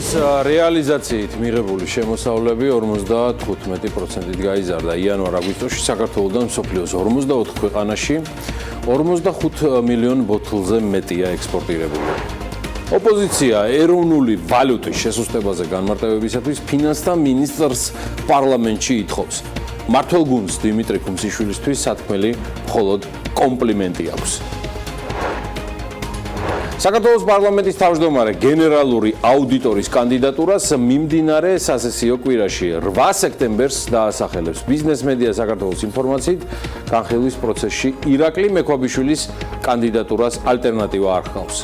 რეალიზაციით მიღებული შემოსავლები 55%-ით გაიზარდა იანვარ-აგვისტოში საქართველოდან მსოფლიოს 44 ქვეყანაში 45 მილიონ ბოთლზე მეტია ექსპორტირებული. ოპოზიცია ეროვნული ვალუტის შესუსტებაზე განმარტებებისათვის ფინანსთა მინისტრს პარლამენტში ითხოვს. მმართველ გუნდს დიმიტრი ქუმსიშვილისთვის სათქმელი მხოლოდ კომპლიმენტი აქვს. საქართველოს პარლამენტის თავმჯდომარე გენერალური აუდიტორის კანდიდატურას მიმდინარე სასესიო კვირაში 8 სექტემბერს დაასახელებს. ბიზნეს მედია საქართველოს ინფორმაციით, განხილვის პროცესში ირაკლი მექვაბიშვილის კანდიდატურას ალტერნატივა არ ჰყავს.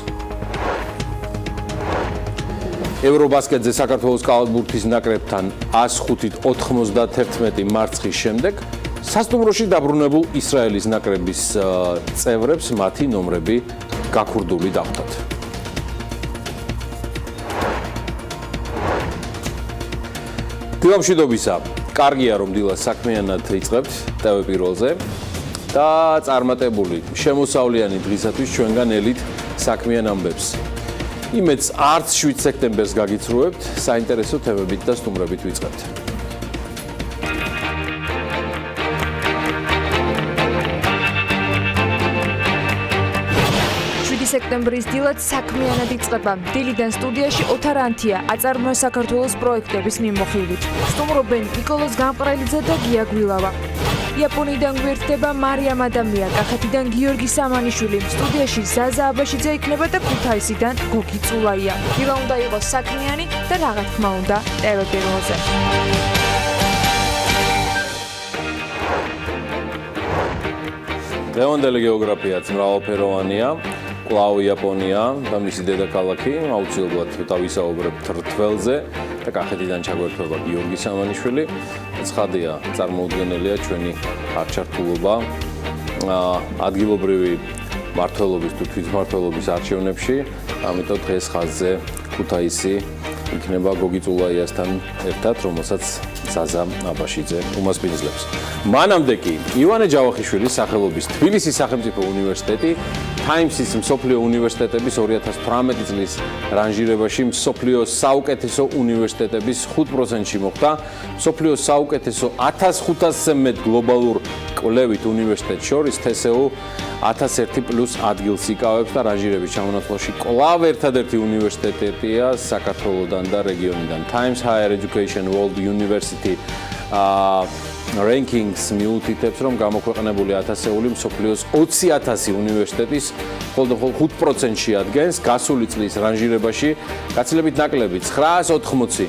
ევრობასკეტზე საქართველოს კალათბურთის ნაკრებთან 105-91 მარცხის შემდეგ სასტუმროში დაბრუნებულ ისრაელის ნაკრების წევრებს მათი ნომრები გაქურდული დახვდათ. დილა მშვიდობისა, კარგია რომ დილას საქმიანად იწყებთ ტევ პირველზე და წარმატებული შემოსავლიანი დღისათვის ჩვენგან ელით საქმიან ამბებს. იმედს არც 7 სექტემბერს გაგიცრუებთ, საინტერესო თემებით და სტუმრებით ვიწყებთ. სექტემბრის დილად საქმიანად იწყება. დილიდან სტუდიაში ოთარ ანთია აწარმოა საქართველოს პროექტების მიმოხილვით. სტუმრობენ ნიკოლოზ გამყრელიძე და გია გვილავა. იაპონიიდან გვერდება მარიამ ადამია, კახეთიდან გიორგი სამანიშვილი, სტუდიაში ზაზა აბაშიძე იქნება და ქუთაისიდან გოგი წულაია. დილა უნდა იყოს საქმიანი და რა თქმა უნდა ტევ პირველზე. ლევანდელი გეოგრაფიაც მრავალფეროვანია. კლავ იაპონია და მისი დედაქალაქი, აუცილებლად დავისაუბრებთ რთველზე და კახეთიდან ჩაგვერთვება გიორგი სამანიშვილი. ცხადია, წარმოუდგენელია ჩვენი არჩართულობა ადგილობრივი მმართველობის თუ თვითმმართველობის არჩევნებში, ამიტომ დღეს ხაზზე ქუთაისი იქნება გოგი წულაიასთან ერთად, რომელსაც ზაზა აბაშიძე უმასპინძლებს. მანამდე კი ივანე ჯავახიშვილის სახელობის თბილისის სახელმწიფო უნივერსიტეტი Times-ის მსოფლიო უნივერსიტეტების 2018 წლის რანჟირებაში მსოფლიოს საუკეთესო უნივერსიტეტების 5%-ში მოხვდა. მსოფლიოს საუკეთესო 1500-ზე მეტ გლობალურ კვლევით უნივერსიტეტს შორის TSU 1001+ ადგილს იკავებს და რანჟირების ჩამონათვალში კვლავ ერთადერთი უნივერსიტეტია საქართველოდან და რეგიონიდან. Times Higher Education World University Rankings მიუთითებს, რომ გამოქვეყნებული 1000-ეული მსოფლიოს 20,000 უნივერსიტეტის მხოლოდ 5%-ში ადგენს. გასული წლის რანჟირებაში გაცილებით ნაკლები 980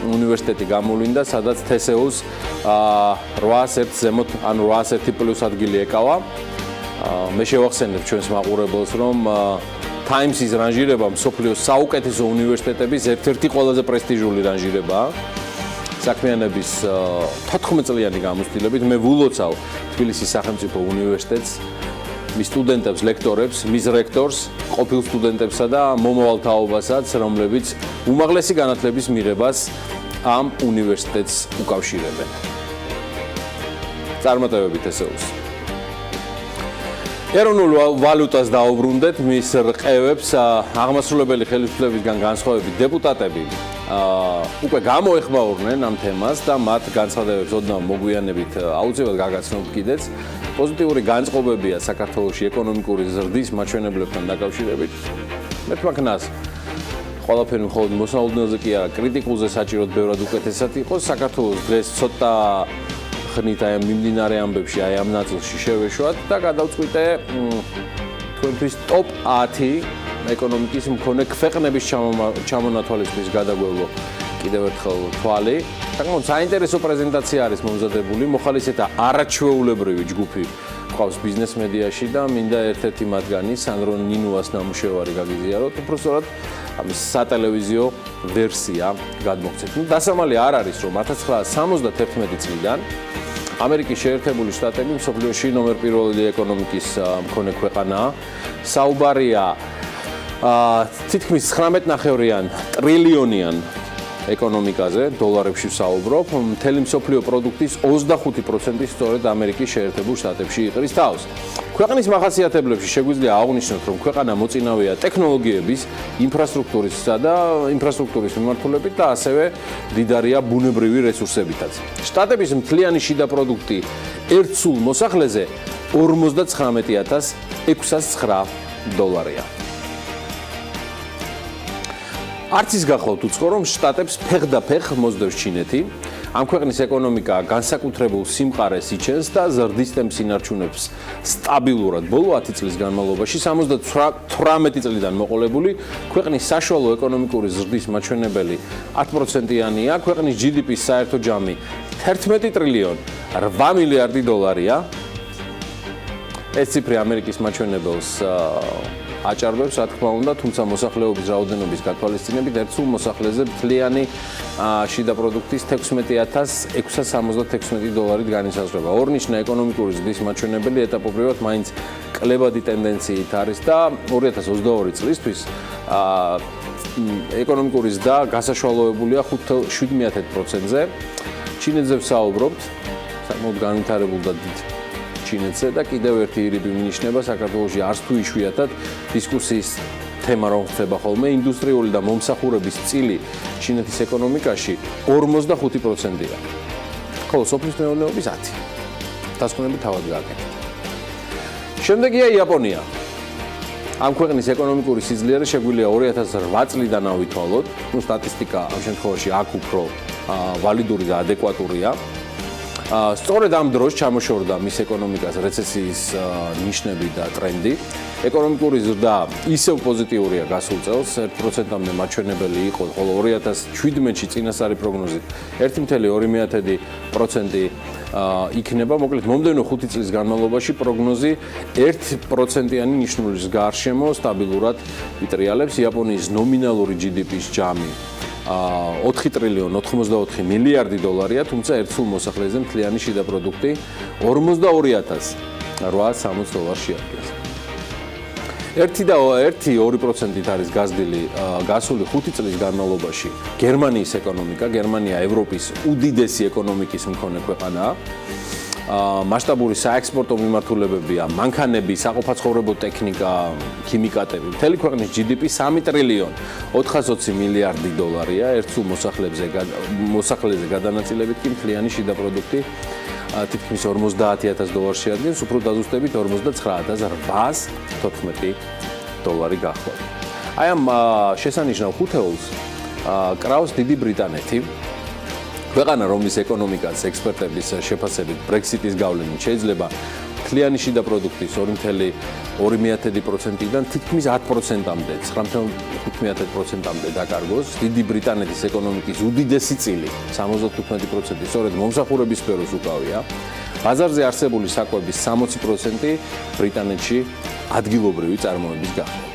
უნივერსიტეტი გამოვლინდა, სადაც TSU-ს 801 ზემოთ, ანუ 801+ ადგილი ეკავა. მე შევახსენებ ჩვენს მაყურებელს, რომ Times-ის რანჟირება მსოფლიოს საუკეთესო უნივერსიტეტების ერთ-ერთი ყველაზე პრესტიჟული რანჟირებაა. საქმიანობის 14 წლიანი გამოცდილებით მე ვულოცავ თბილისის სახელმწიფო უნივერსიტეტს, მის სტუდენტებს, ლექტორებს, მის რექტორს, ყოფილ სტუდენტებსა და მომავალ თაობასაც, რომლებიც უმაღლესი განათლების მიღებას ამ უნივერსიტეტს უკავშირებენ. წარმატებებით TSU-ს. ეროვნულ ვალუტას დაუბრუნდეთ, მის რყევებს აღმასრულებელი ხელისუფლებისგან განსხვავებით დეპუტატები უკვე გამოეხმაურნენ ამ თემას და მათ განცხადებებს ოდნავ მოგვიანებით აუცილებლად გაგაცნობთ კიდეც. პოზიტიური განწყობებია საქართველოში ეკონომიკური ზრდის მაჩვენებლებთან დაკავშირებით. მე თქმა ყველაფერი მხოლოდ მოსაუბრებლზე კი არა, კრიტიკულზე საჭიროდ ბევრად უკეთესად იყოს. საქართველოს დღეს ცოტა ხნით აი ამ მიმდინარე ამბებში, აი ამ ნაწილში შევეშვათ და გადავწყვიტე თქვენთვის ტოპ 10 ეკონომიკის მქონე ქვეყნების ჩამონათვალისთვის გადაგვევლო კიდევ ერთხელ თვალი. საკმაოდ საინტერესო პრეზენტაცია არის მომზადებული, მოხალისეთა არაჩვეულებრივი ჯგუფი ყავს ბიზნეს მედიაში და მინდა ერთ-ერთი მათგანი სანდრო ნინუას ნამუშევარი გაგიზიაროთ, უბრალოდ ამის სატელევიზიო ვერსია გადმოგცეთ. დასამალი არ არის, რომ 1971 წლიდან ამერიკის შეერთებული შტატები მსოფლიოში ნომერ პირველი ეკონომიკის მქონე ქვეყანაა. საუბარია თითქმის 19 ტრილიონიან ეკონომიკაზე, დოლარებში ვსაუბრობ, მთელი მსოფლიო პროდუქტის 25% სწორედ ამერიკის შეერთებულ შტატებში იყრის თავს. ქვეყნის მახასიათებლებში შეგვიძლია აღვნიშნოთ, რომ ქვეყანა მოწინავეა ტექნოლოგიების, ინფრასტრუქტურის მიმართულებით და ასევე მდიდარია ბუნებრივი რესურსებითაც. შტატების მთლიანი შიდა პროდუქტი ერთ სულ მოსახლეზე 59609 დოლარია. არც ის გახლავთ უცხო, რომ შტატებს ფეხდაფეხ მოსდევს ჩინეთი. ამ ქვეყნის ეკონომიკა განსაკუთრებულ სიმყარეს იჩენს და ზრდის ტემპს ინარჩუნებს სტაბილურად. ბოლო 10 წლის განმავლობაში 78 წლიდან მოყოლებული ქვეყნის საშუალო ეკონომიკური ზრდის მაჩვენებელი 10%-იანია. ქვეყნის GDP-ის საერთო ჯამი 11 ტრილიონ 8 მილიარდი დოლარია. ეს ციფრი ამერიკის მაჩვენებელს აჭარბებს, რა თქმა უნდა, თუმცა მოსახლეობის რაოდენობის გათვალისწინებით ერთ სულ მოსახლეზე მთლიანი შიდა პროდუქტის 16666 დოლარით განისაზღვრება. ორნიშნა ეკონომიკური ზრდის მაჩვენებელი ეტაპობრივად მაინც კლებადი ტენდენციით არის და 2022 წლისთვის ეკონომიკური ზრდა გასაშვალოებულია 5.7%-ზე. ჩინეთზე ვსაუბრობთ, საკმაოდ განვითარებულ და დიდ ჩინეთზე და კიდევ ერთი ირიბი მინიშნება საქართველოში არც თუ იშვიათად დისკუსიის თემა რომ ხდება ხოლმე ინდუსტრიული და მომსახურების წილი ჩინეთის ეკონომიკაში 45%-ია. ხოლო სოფლის მეურნეობის 10%. დასკვნები თავად გააკეთეთ. შემდეგია იაპონია. ამ ქვეყნის ეკონომიკური სიძლიერე შეგვიძლია 2008 წლიდან ავითვალოთ. სტატისტიკა ამ შემთხვევაში აქ უფრო ვალიდური და ადეკვატურია. სწორედ ამ დროს ჩამოშორდა მის ეკონომიკას რეცესიის ნიშნები და ტრენდი. ეკონომიკური ზრდა ისევ პოზიტიურია გასულ წელს, 1%-მდე მაჩვენებელი იყო, ხოლო 2017-ში წინასწარი პროგნოზით 1.2% იქნება. მოკლედ, მომდევნო 5 წლის განმავლობაში პროგნოზი 1%-იანი ნიშნულის გარშემო სტაბილურად იტრიალებს. იაპონიის ნომინალური GDP-ის ჯამი 4 ტრილიონ 84 მილიარდი დოლარია, თუმცა ერთ სულ მოსახლეზე მთლიანი შიდა პროდუქტი 42860 დოლარს შეადგენს. 1.2%-ით არის გაზრდილი გასული 5 წლის განმავლობაში გერმანიის ეკონომიკა. გერმანია ევროპის უდიდესი ეკონომიკის მქონე ქვეყანაა. მასშტაბური საექსპორტო მიმართულებებია, მანქანები, საყოფაცხოვრებო ტექნიკა, ქიმიკატები. მთელი ქვეყნის GDP 3 ტრილიონ 420 მილიარდი დოლარია. ერთ სულ მოსახლეზე გადანაწილებით კი მთლიანი შიდა პროდუქტი თითქმის 50000 დოლარს შეადგენს, უფრო დაზუსტებით 59814 დოლარი გახლავთ. აი ამ შესანიშნავ ხუთეულს კრავს დიდი ბრიტანეთი. ქვეყანა, რომლის ეკონომიკას ექსპერტების შეფასებით ბრექსიტის გავლენით შეიძლება მთლიანი შიდა პროდუქტის 2.2%-დან თითქმის 10%-მდე, 9.5%-მდე დაკარგოს. დიდი ბრიტანეთის ეკონომიკის უდიდესი წილი, 75% სწორედ მომსახურების სფეროს უკავია. ბაზარზე არსებული საკვების 60% ბრიტანეთში ადგილობრივი წარმოების გახლავთ.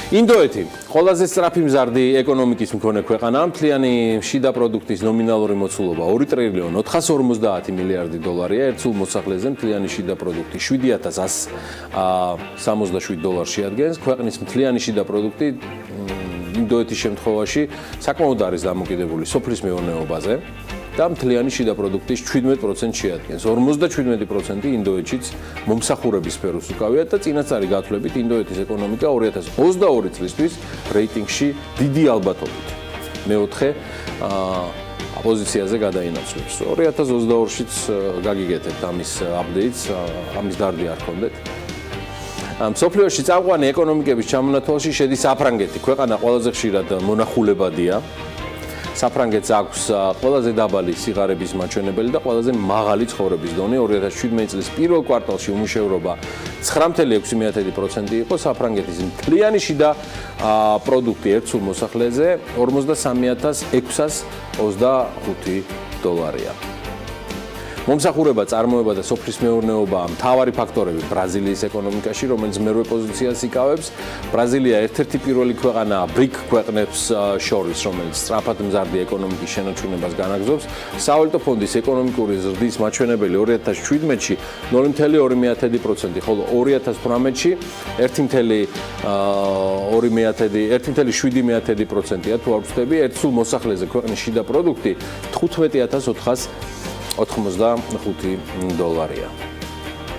ინდოეთი ყველაზე სწრაფი მზარდი ეკონომიკის მქონე ქვეყანაა. მთლიანი შიდა პროდუქტის ნომინალური მოცულობა 2 ტრილიონ 450 მილიარდი დოლარია. ერთ სულ მოსახლეზე მთლიანი შიდა პროდუქტი 7167 დოლარს შეადგენს. ქვეყნის მთლიანი შიდა პროდუქტი ინდოეთის შემთხვევაში საკმაოდ არის დამოკიდებული სოფლის მეურნეობაზე და მთლიანი შიდა პროდუქტის 17% შეადგენს. 57% ინდოეთშიც მომსახურების სფეროს უკავია და წინასწარი გათვლებით ინდოეთის ეკონომიკა 2022 წლისთვის რეიტინგში დიდი ალბათობით მეოთხე პოზიციაზე გადაინაცვლებს. 2022-შიც გაგიგეთებთ ამის აპდეიტს, ამის დარდი არ გქონდეთ. მსოფლიოში წამყვანი ეკონომიკების ჩამონათვალში შედის საფრანგეთი. ქვეყანა ყველაზე ხშირად მონახულებადია. საფრანგეთს აქვს ყველაზე დაბალი სიღარიბის მაჩვენებელი და ყველაზე მაღალი ცხოვრების დონე. 2017 წლის პირველ კვარტალში უმუშევრობა 9.6% იყო. საფრანგეთის მთლიანი შიდა პროდუქტი ერთ სულ მოსახლეზე 43625 დოლარია. მომსახურება, წარმოება და სოფლის მეურნეობა მთავარი ფაქტორები ბრაზილიის ეკონომიკაში, რომელიც მერვე პოზიციას იკავებს. ბრაზილია ერთ-ერთი პირველი ქვეყანაა BRIC ქვეყნებს შორის, რომელიც სწრაფად მზარდი ეკონომიკის შენარჩუნებას განაგრძობს. სავალუტო ფონდის ეკონომიკური ზრდის მაჩვენებელი 2017-ში 0.2%, ხოლო 2018-ში 1.7%-ია თუ არ ვწდები, ერთსულ მოსახლეზე ქვეყნის შიდა პროდუქტი 15,485 $.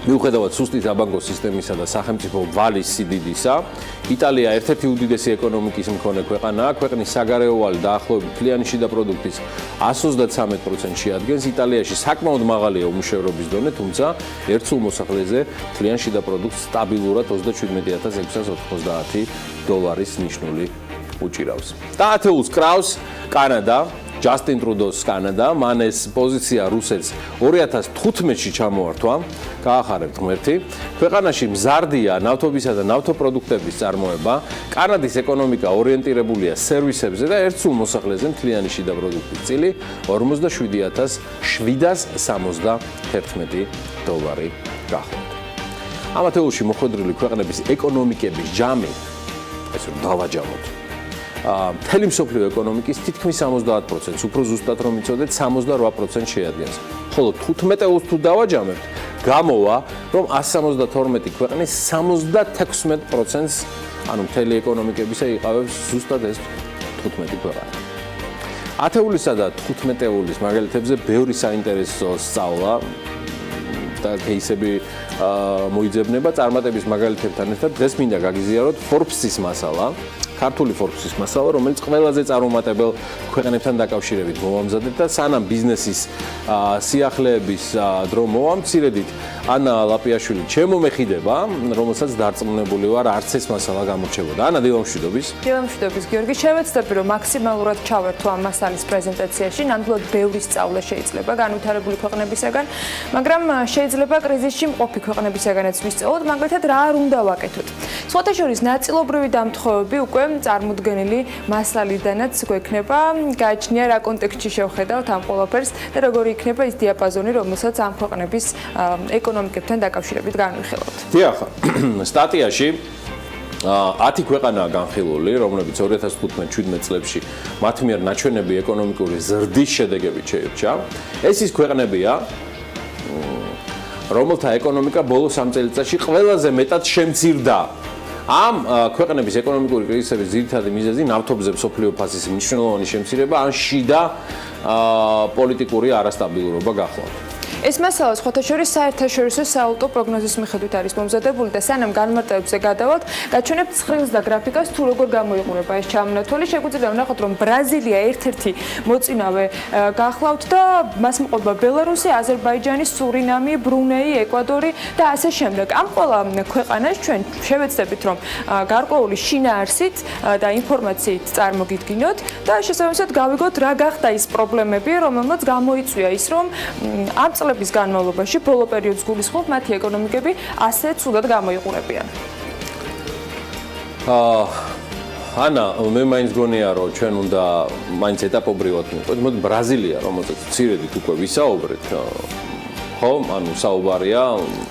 მიუხედავად სუსტი საბანკო სისტემისა და სახელმწიფო ვალის სიდიდისა, იტალია ერთ-ერთი უდიდესი ეკონომიკის მქონე ქვეყანაა. ქვეყნის საგარეო ვალი დაახლოებით მთლიანი შიდა პროდუქტის 133% შეადგენს. იტალიაში საკმაოდ მაღალია უმუშევრობის დონე, თუმცა ერთსულ მოსახლეზე მთლიან შიდა პროდუქტს სტაბილურად 27,690 $. ნიშნული უჭირავს. და ათეულს კრავს კანადა. ჯასტინ ტრუდოს კანადა, მან ეს პოზიცია რუსეთს 2015-ში ჩამოართვა, გაახარებთ ღმერთი. ქვეყანაში მზარდია ნავთობისა და ნავთობპროდუქტების წარმოება. კანადის ეკონომიკა ორიენტირებულია სერვისებზე და ერთსულ მოსახლეზე მთლიანი შიდა პროდუქტის წილი 47,761 $. გახლავთ. ამ ათეულში მოხვედრილი ქვეყნების ეკონომიკების ჯამი, ესე რომ დავაჯამოთ, მთელი მსოფლიო ეკონომიკის თითქმის 70%, უფრო ზუსტად რომ იცოდეთ, 68% შეადგენს. ხოლო 15-ს თუ დავაჯამებთ, გამოვა, რომ 172 ქვეყნის 76%-ს, ანუ მთელი ეკონომიკებისა იყავებს ზუსტად ეს 15 ქვეყანა. ათეულისა და 15-ეულის მაგალითებზე ბევრი საინტერესო სწავლა და кейსები მოიძებნება წარმატების მაგალითებთან ერთად. დღეს მინდა გაგიზიაროთ Forbes-ის მასალა. ქართული Forbes-ის მასალა, რომელიც ყველაზე წარუმატებელ ქვეყნებთან დაკავშირებით მოვამზადეთ და სანამ ბიზნესის სიახლეების დრო მოვამცირედით, ანა ლაპიაშვილი ჩემო მეხიდება, რომელსაც დარწმუნებული ვარ, არც ეს მასალა გამორჩებოდა. ანა, დილამშვიდობის. დილამშვიდობის, გიორგი. შევეცდები, რომ მაქსიმალურად ჩავერთო ამ მასალის პრეზენტაციაში, ნამდვილად ბევრი სწავლა შეიძლება განვითარებული ქვეყნებისაგან, მაგრამ შეიძლება კრიზისში მყოფი ქვეყნებისაგანაც ვისწავლოთ, მაგალითად რა არ უნდა ვაკეთოთ. სხვათა შორის ნაწილობრივი დამთხოვები უკვე წარმოდგენილი მასალიდანაც გვექნება, გააჩნია რა კონტექსტში შევხედავთ ამ ყველაფერს და როგორი იქნება ის დიაპაზონი, რომელსაც ამ ქვეყნების ეკონომიკებთან დაკავშირებით განვიხილავთ. დიახ, სტატიაში 10 ქვეყანაა განხილული, რომლებიც 2015-17 წლებში მათ მიერ ნაჩვენები ეკონომიკური ზრდის შედეგებით შეირჩა. ეს ის ქვეყნებია, რომელთა ეკონომიკა ბოლო 3 წელიწადში ყველაზე მეტად შემცირდა. ამ ქვეყნების ეკონომიკური კრიზისების ძირითადი მიზეზი ნავთობზე მსოფლიო ფასის მნიშვნელოვანი შემცირება ან შიდა პოლიტიკური არასტაბილურობა გახლავთ. ეს მასალა სხვათა შორის საერთაშორისო საავტო პროგნოზის მიხედვით არის მომზადებული და სანამ განმარტებებზე გადავალთ, გაჩვენებთ ცხრილს და გრაფიკას თუ როგორ გამოიყურება ეს ჩამონათვალი. შეგვიძლია ვნახოთ, რომ ბრაზილია ერთ-ერთი მოწინავე გახლავთ და მას მოყვება ბელარუსი, აზერბაიჯანი, სურინამი, ბრუნეი, ეკვადორი და ასე შემდეგ. ამ ყველა ქვეყანას ჩვენ შევეცდებით, რომ გარკვეული შინაარსით და ინფორმაციით წარმოგიდგინოთ და შესაბამისად გავიგოთ, რა გახდა ის პრობლემები, რომელმაც გამოიწვია ის, რომ ამ წლების განმავლობაში ბოლო პერიოდს გულისხმობ, მათი ეკონომიკები ასე ცუდად გამოიყურებიან. ანა, მე მაინც გონია, რომ ჩვენ უნდა მაინც ეტაპობრივად მივყვეთ. მოდი ბრაზილია, რომელზეც მცირედით უკვე ვისაუბრეთ. ხო, ანუ საუბარია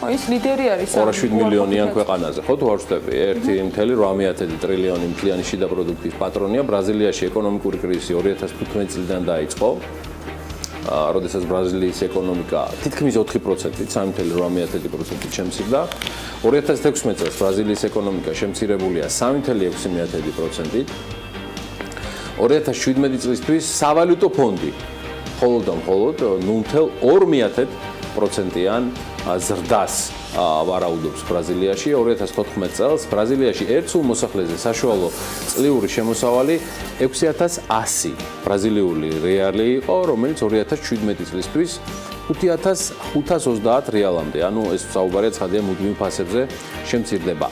ის ლიდერი არის 2,7 მილიონიან ქვეყანაზე, ხო თუ არ ვწდები? 1.8 ტრილიონი მთლიანი შიდა პროდუქტის პატრონია. ბრაზილიაში ეკონომიკური კრიზისი 2015 წლიდან დაიწყო. როდესაც ბრაზილიის ეკონომიკა თითქმის 4%-ით, 3.8%-ით შემცირდა. 2016 წელს ბრაზილიის ეკონომიკა შემცირებულია 3.6%-ით. 2017 წლისთვის სავალუტო ფონდი მხოლოდ 0.2%-იან ზრდას ვარაუდობს ბრაზილიაში. 2014 წელს ბრაზილიაში ერთსულ მოსახლეზე საშუალო წლიური შემოსავალი 6,100 ბრაზილიული რეალი იყო, რომელიც 2017 წლისთვის 5,530 რეალამდე, ანუ ეს საუბარია ცხადია მუდმივ ფასებზე შემცირდება.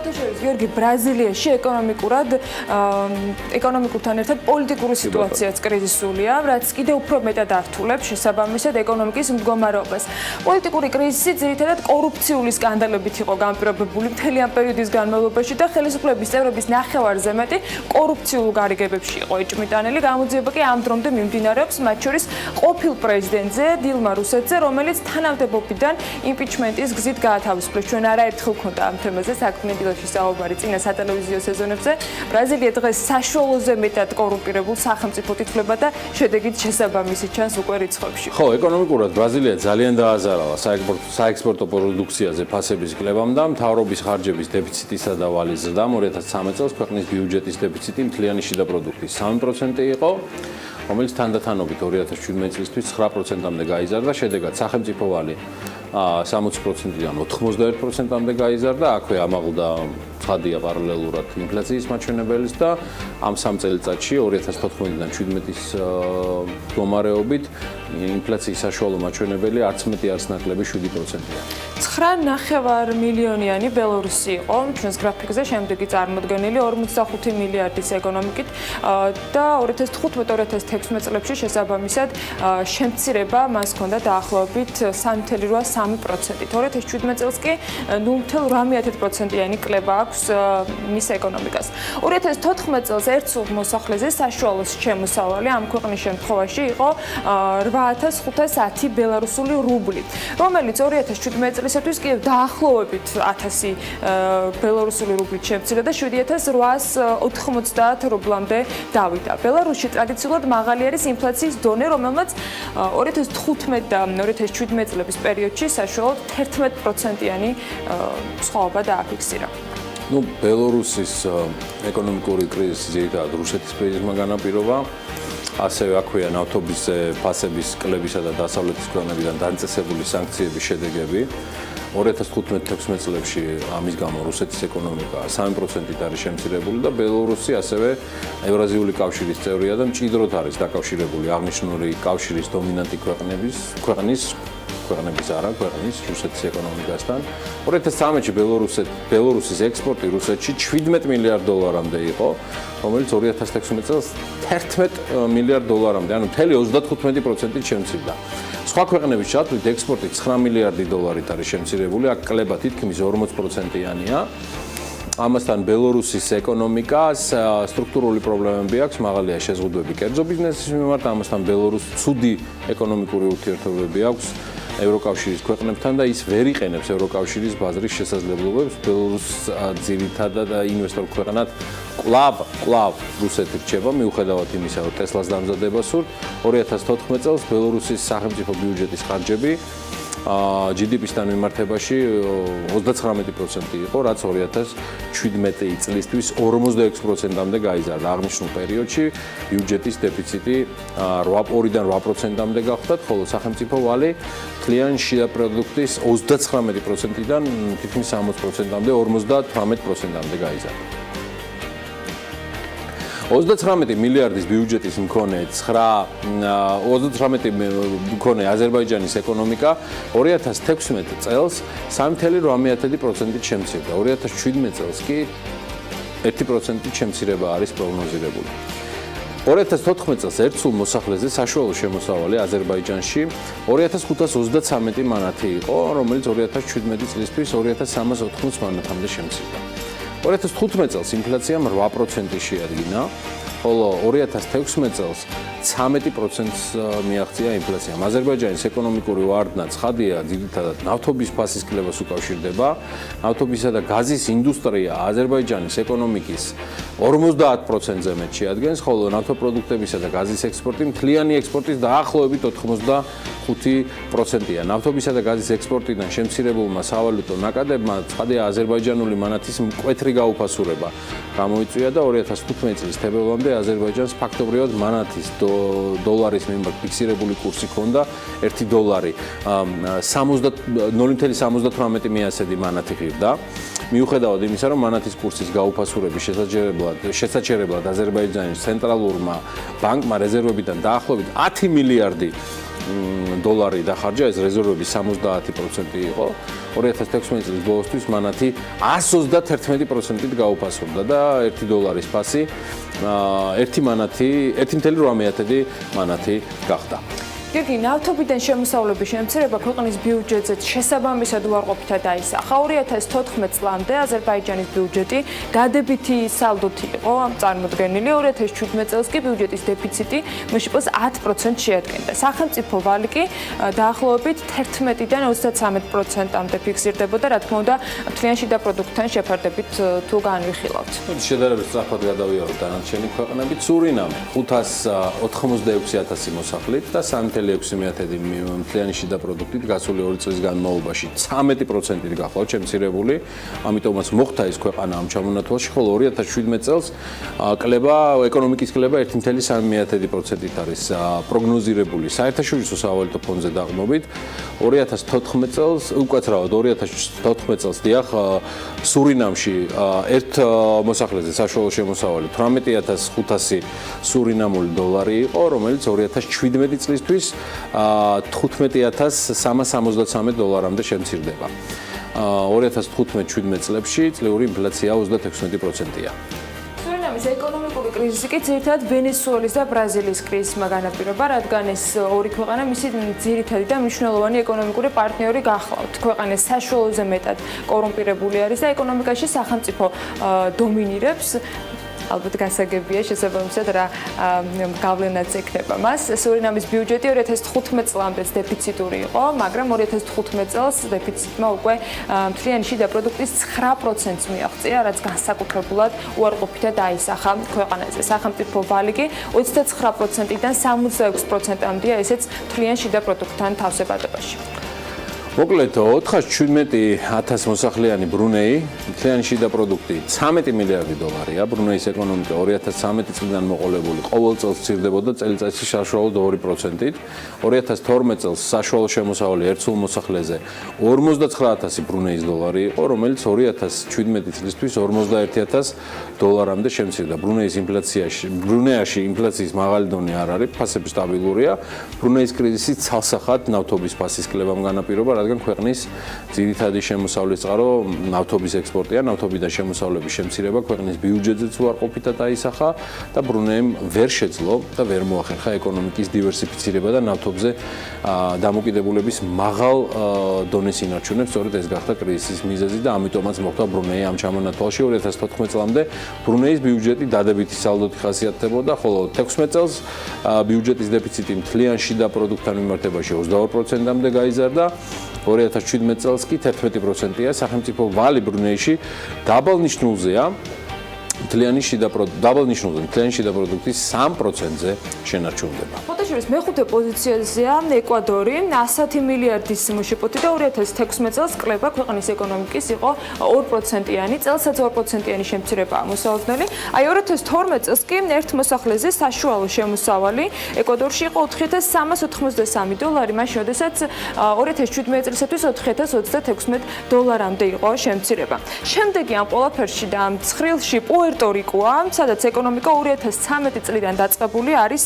სხვათა შორის გიორგი ბრაზილიაში ეკონომიკურთან ერთად პოლიტიკური სიტუაციაც კრიზისულია, რაც კიდევ უფრო მეტად ართულებს შესაბამისად ეკონომიკის მდგომარეობას. პოლიტიკური კრიზისი ძირითადად კორუფციული სკანდალებით იყო განპირობებული მთელი ამ პერიოდის განმავლობაში და ხელისუფლების წევრების ნახევარზე მეტი კორუფციულ გარიგებებში იყო ეჭვმიტანილი. გამოძიება კი ამ დრომდე მიმდინარეობს, მათ შორის ყოფილ პრეზიდენტზე დილმა რუსეთზე, რომელიც თანამდებობიდან იმპიჩმენტის გზით გაათავისუფლეს. ჩვენ არაერთხელ ვქონდა ამ თემაზე საქმიანი დილაში საუბარი წინა სატელევიზიო სეზონებზე. ბრაზილია დღეს საშუალოზე მეტად კორუმპირებულ სახელმწიფოდ ითვლება და შედეგით შესაბამისი ჩანს უკვე რიცხვებში. ხო, ეკონომიკურად ბრაზილია ძალიან დააზარალა საექსპორტო პროდუქციაზე ფასების კლებამ და მთავრობის ხარჯების დეფიციტისა და ვალის ზრდამ 2013 წელს ქვეყნის ბიუჯეტის დეფიციტი მთლიანი შიდა პროდუქტის 3% იყო, რომელიც თანდათანობით 2017 წლისთვის 9%-მდე გაიზარდა, შედეგად სახელმწიფო ვალი 60%-დან 91%-მდე გაიზარდა, აქვე ამაღლდა ცხადია პარალელურად ინფლაციის მაჩვენებელიც და ამ 3 წელიწადში 2014-დან 17-ის მდგომარეობით ინფლაციის საშუალო მაჩვენებელი არც მეტი არც ნაკლები 7%-ია. 9.5 მილიონიანი ბელორუსი იყო ჩვენს გრაფიკზე, შემდეგი წარმოდგენილი 45 მილიარდის ეკონომიკით და 2015-2016 წლებში შესაბამისად შემცირება მას ჰქონდა დაახლოებით 3.8%-ით. 2017 წელს კი 0.8%-იანი კლება აქვს მის ეკონომიკას. 2014 წელს ერთ სულ მოსახლეზე საშუალო შემოსავალი ამ ქვეყნის შემთხვევაში იყო 8510 ბელარუსული რუბლი, რომელიც 2017 წლისათვის კი დაახლოებით 1000 ბელარუსული რუბლით შემცირდა და 7890 რუბლამდე დავიდა. ბელარუსში ტრადიციულად მაღალი არის ინფლაციის დონე, რომელმაც 2015 და 2017 წლების პერიოდში საშუალოდ 11%-იანი სხვაობა დააფიქსირა. ბელორუსის ეკონომიკური კრიზისი ძირითადად რუსეთის პრიზმა განაპირობა. ასევე აქვეა ნავთობის ფასების კლებისა და დასავლეთის ქვეყნებიდან დაწესებული სანქციების შედეგები. 2015-16 წლებში ამის გამო რუსეთის ეკონომიკა 3%-ით არის შემცირებული და ბელორუსი ასევე ევრაზიული კავშირის წევრია და მჭიდროდ არის დაკავშირებული აღნიშნული კავშირის დომინანტი ქვეყნების რუსეთის ეკონომიკასთან. 2013-ში ბელორუსის ექსპორტი რუსეთში 17 მილიარდ დოლარამდე იყო, რომელიც 2016 წელს 11 მილიარდ დოლარამდე, ანუ მთელი 35%-ით შემცირდა. სხვა ქვეყნების ჩათვლით ექსპორტი 9 მილიარდი დოლარით არის შემცირებული, აქ კლება თითქმის 40%-იანია. ამასთან ბელორუსის ეკონომიკას სტრუქტურული პრობლემები აქვს, მაღალია შეზღუდვები კერძო ბიზნესის მიმართ, ამასთან ბელორუსს ცუდი ეკონომიკური ურთიერთობები აქვს ევროკავშირის ქვეყნებთან და ის ვერ იყენებს ევროკავშირის ბაზრის შესაძლებლობებს. ბელორუსს ძირითადად ინვესტორ ქვეყნად კვლავ რუსეთი რჩება, მიუხედავად იმისა, რომ ტესლას დამზადება სურთ. 2014 წელს ბელორუსის სახელმწიფო ბიუჯეტის ხარჯები GDP-სთან მიმართებაში 39% იყო, რაც 2017 წლისთვის 46%-მდე გაიზარდა. აღნიშნულ პერიოდში ბიუჯეტის დეფიციტი 2-დან 8%-მდე გახდა, ხოლო სახელმწიფო ვალი მთლიანი შიდა პროდუქტის 39%-დან თითქმის 60%-მდე 58%-მდე გაიზარდა. 39 მილიარდის ბიუჯეტის მქონე აზერბაიჯანის ეკონომიკა 2016 წელს 3.8%-ით შემცირდა. 2017 წელს კი 1%-ით შემცირება არის პროგნოზირებული. 2014 წელს ერთ სულ მოსახლეზე საშუალო შემოსავალი აზერბაიჯანში 2533 მანათი იყო, რომელიც 2017 წლისთვის 2380 მანათამდე შემცირდა. 2015 წელს ინფლაციამ 8% შეადგინა, ხოლო 2016 წელს 13%-ს მიაღწია ინფლაციამ. აზერბაიჯანის ეკონომიკური ვარდნა ცხადია, ძირითადად ნავთობის ფასის კლებას უკავშირდება. ნავთობისა და გაზის ინდუსტრია აზერბაიჯანის ეკონომიკის 50%-ზე მეტ შეადგენს, ხოლო ნავთობპროდუქტებისა და გაზის ექსპორტი მთლიანი ექსპორტის დაახლოებით 85%-ია. ნავთობისა და გაზის ექსპორტიდან შემცირებულმა სავალუტო ნაკადებმა ცხადია აზერბაიჯანული მანათის მკვეთრი გაუფასურება გამოიწვია და 2015 წლის თებერვლამდე აზერბაიჯანს ფაქტობრივად მანათის დოლარის მიმართ ფიქსირებული კურსი ჰქონდა, 1 დოლარი 0.78 მიასედი მანათი ღირდა. მიუხედავად იმისა, რომ მანათის კურსის გაუფასურების შესაჩერებლად აზერბაიჯანის ცენტრალურმა ბანკმა რეზერვებიდან დაახლოებით 10 მილიარდი დოლარი დახარჯა, ეს რეზერვები 70% იყო. 2016 წლის ბოლოსთვის მანათი 131%-ით გაუფასურდა და 1 დოლარის ფასი 1.8 მანათი გახდა. გიორგი, ნავთობიდან შემოსავლების შემცირება ქვეყნის ბიუჯეტზე შესაბამისად უარყოფითად დაისახა. 2014 წლამდე აზერბაიჯანის ბიუჯეტი დადებითი სალდოთი იყო წარმოდგენილი, 2017 წელს კი ბიუჯეტის დეფიციტი მშპ-ს 10% შეადგენდა. სახელმწიფო ვალი კი დაახლოებით 11-დან 33%-მდე ფიქსირდებოდა, რა თქმა უნდა, მთლიან შიდა პროდუქტთან შეფარდებით თუ განვიხილავთ. შედარებით სწრაფად გადავიაროთ დანარჩენი ქვეყნებით. სურინამი 586,000 მოსახლით და 3,6 მთლიანი შიდა პროდუქტით გასული 2 წლის განმავლობაში 13%-ით გახლავთ შემცირებული, ამიტომაც მოხდა ეს ქვეყანა ამ ჩამონათვალში, ხოლო 2017 წელს ეკონომიკის კლება 1,3%-ით არის პროგნოზირებული საერთაშორისო სავალუტო ფონდზე დაყრდნობით. 2014 წელს, უკაცრავად 2014 წელს დიახ, სურინამში ერთ მოსახლეზე საშუალო შემოსავალი 18,500 სურინამული დოლარი იყო, რომელიც 2017 წლისთვის 15,363 დოლარამდე შემცირდება. 2015-17 წლებში წლიური ინფლაცია 36%-ია. სურინამის ეკონომიკური კრიზისი კი ძირითადად ვენესუელის და ბრაზილიის კრიზისმა განაპირობა, რადგან ეს ორი ქვეყანა მისი ძირითადი და მნიშვნელოვანი ეკონომიკური პარტნიორი გახლავთ. ქვეყანა საშუალოზე მეტად კორუმპირებული არის და ეკონომიკაში სახელმწიფო დომინირებს. ალბათ გასაგებია შესაბამისად რა გავლენაც ექნება მას. სურინამის ბიუჯეტი 2015 წლამდეც დეფიციტური იყო, მაგრამ 2015 წელს დეფიციტმა უკვე მთლიანი შიდა პროდუქტის 9%-ს მიაღწია, რაც განსაკუთრებულად უარყოფითად დაისახა ქვეყანაზე. სახელმწიფო ვალი კი 29%-დან 66%-მდეა, ესეც მთლიან შიდა პროდუქტთან თავსებადობაში. მოკლედ 417,000 მოსახლიანი ბრუნეი, მთლიანი შიდა პროდუქტი 13 მილიარდი დოლარია. ბრუნეის ეკონომიკა 2013 წლიდან მოყოლებული ყოველ წელს მცირდებოდა წელიწადში საშუალოდ 2%-ით. 2012 წელს საშუალო შემოსავალი ერთ სულ მოსახლეზე 59,000 ბრუნეის დოლარი იყო, რომელიც 2017 წლისთვის 51,000 დოლარამდე შემცირდა. ბრუნეაში ინფლაციის მაღალი დონე არ არის, ფასები სტაბილურია. ბრუნეის კრიზისი ცალსახად ნავთობის ფასის კლებამ განაპირობა, რადგან ქვეყნის ძირითადი შემოსავლის წყარო ნავთობის ექსპორტია, ნავთობიდან შემოსავლების შემცირება ქვეყნის ბიუჯეტზეც უარყოფითად დაისახა და ბრუნეიმ ვერ შეძლო და ვერ მოახერხა ეკონომიკის დივერსიფიცირება და ნავთობზე დამოკიდებულების მაღალ დონეს ინარჩუნებს. სწორედ ეს გახდა კრიზისის მიზეზი და ამიტომაც მოხდა ბრუნეი ამ ჩამონათვალში. 2014 წლამდე ბრუნეის ბიუჯეტი დადებითი სალდოთი ხასიათდებოდა, ხოლო 16 წელს ბიუჯეტის დეფიციტი მთლიან შიდა პროდუქტთან მიმართებაში 22%-მდე გაიზარდა. 2017 წელს კი 11%-ია, სახელმწიფო ვალი ბრუნეიში დაბალნიშნულზეა. მთლიანი შიდა პროდუქტის 3%-ზე შენარჩუნდება. ფოტოშორის მეხუთე პოზიციაზეა ეკვადორი, 110 მილიარდის მშპ-ით და 2016 წელს კლება ქვეყნის ეკონომიკის იყო 2%-იანი, წელსაც 2%-იანი შემცირება მოსალოდნელი. აი 2012 წელს კი ერთ მოსახლეზე საშუალო შემოსავალი ეკვადორში იყო 4,383 დოლარი, მაშინ როდესაც 2017 წლისათვის 4,036 დოლარამდე იყო შემცირება. შემდეგი ამ ყველაფერში და ამ ცხრილში პუერტო-რიკოა, სადაც ეკონომიკა 2013 წლიდან დაწყებული არის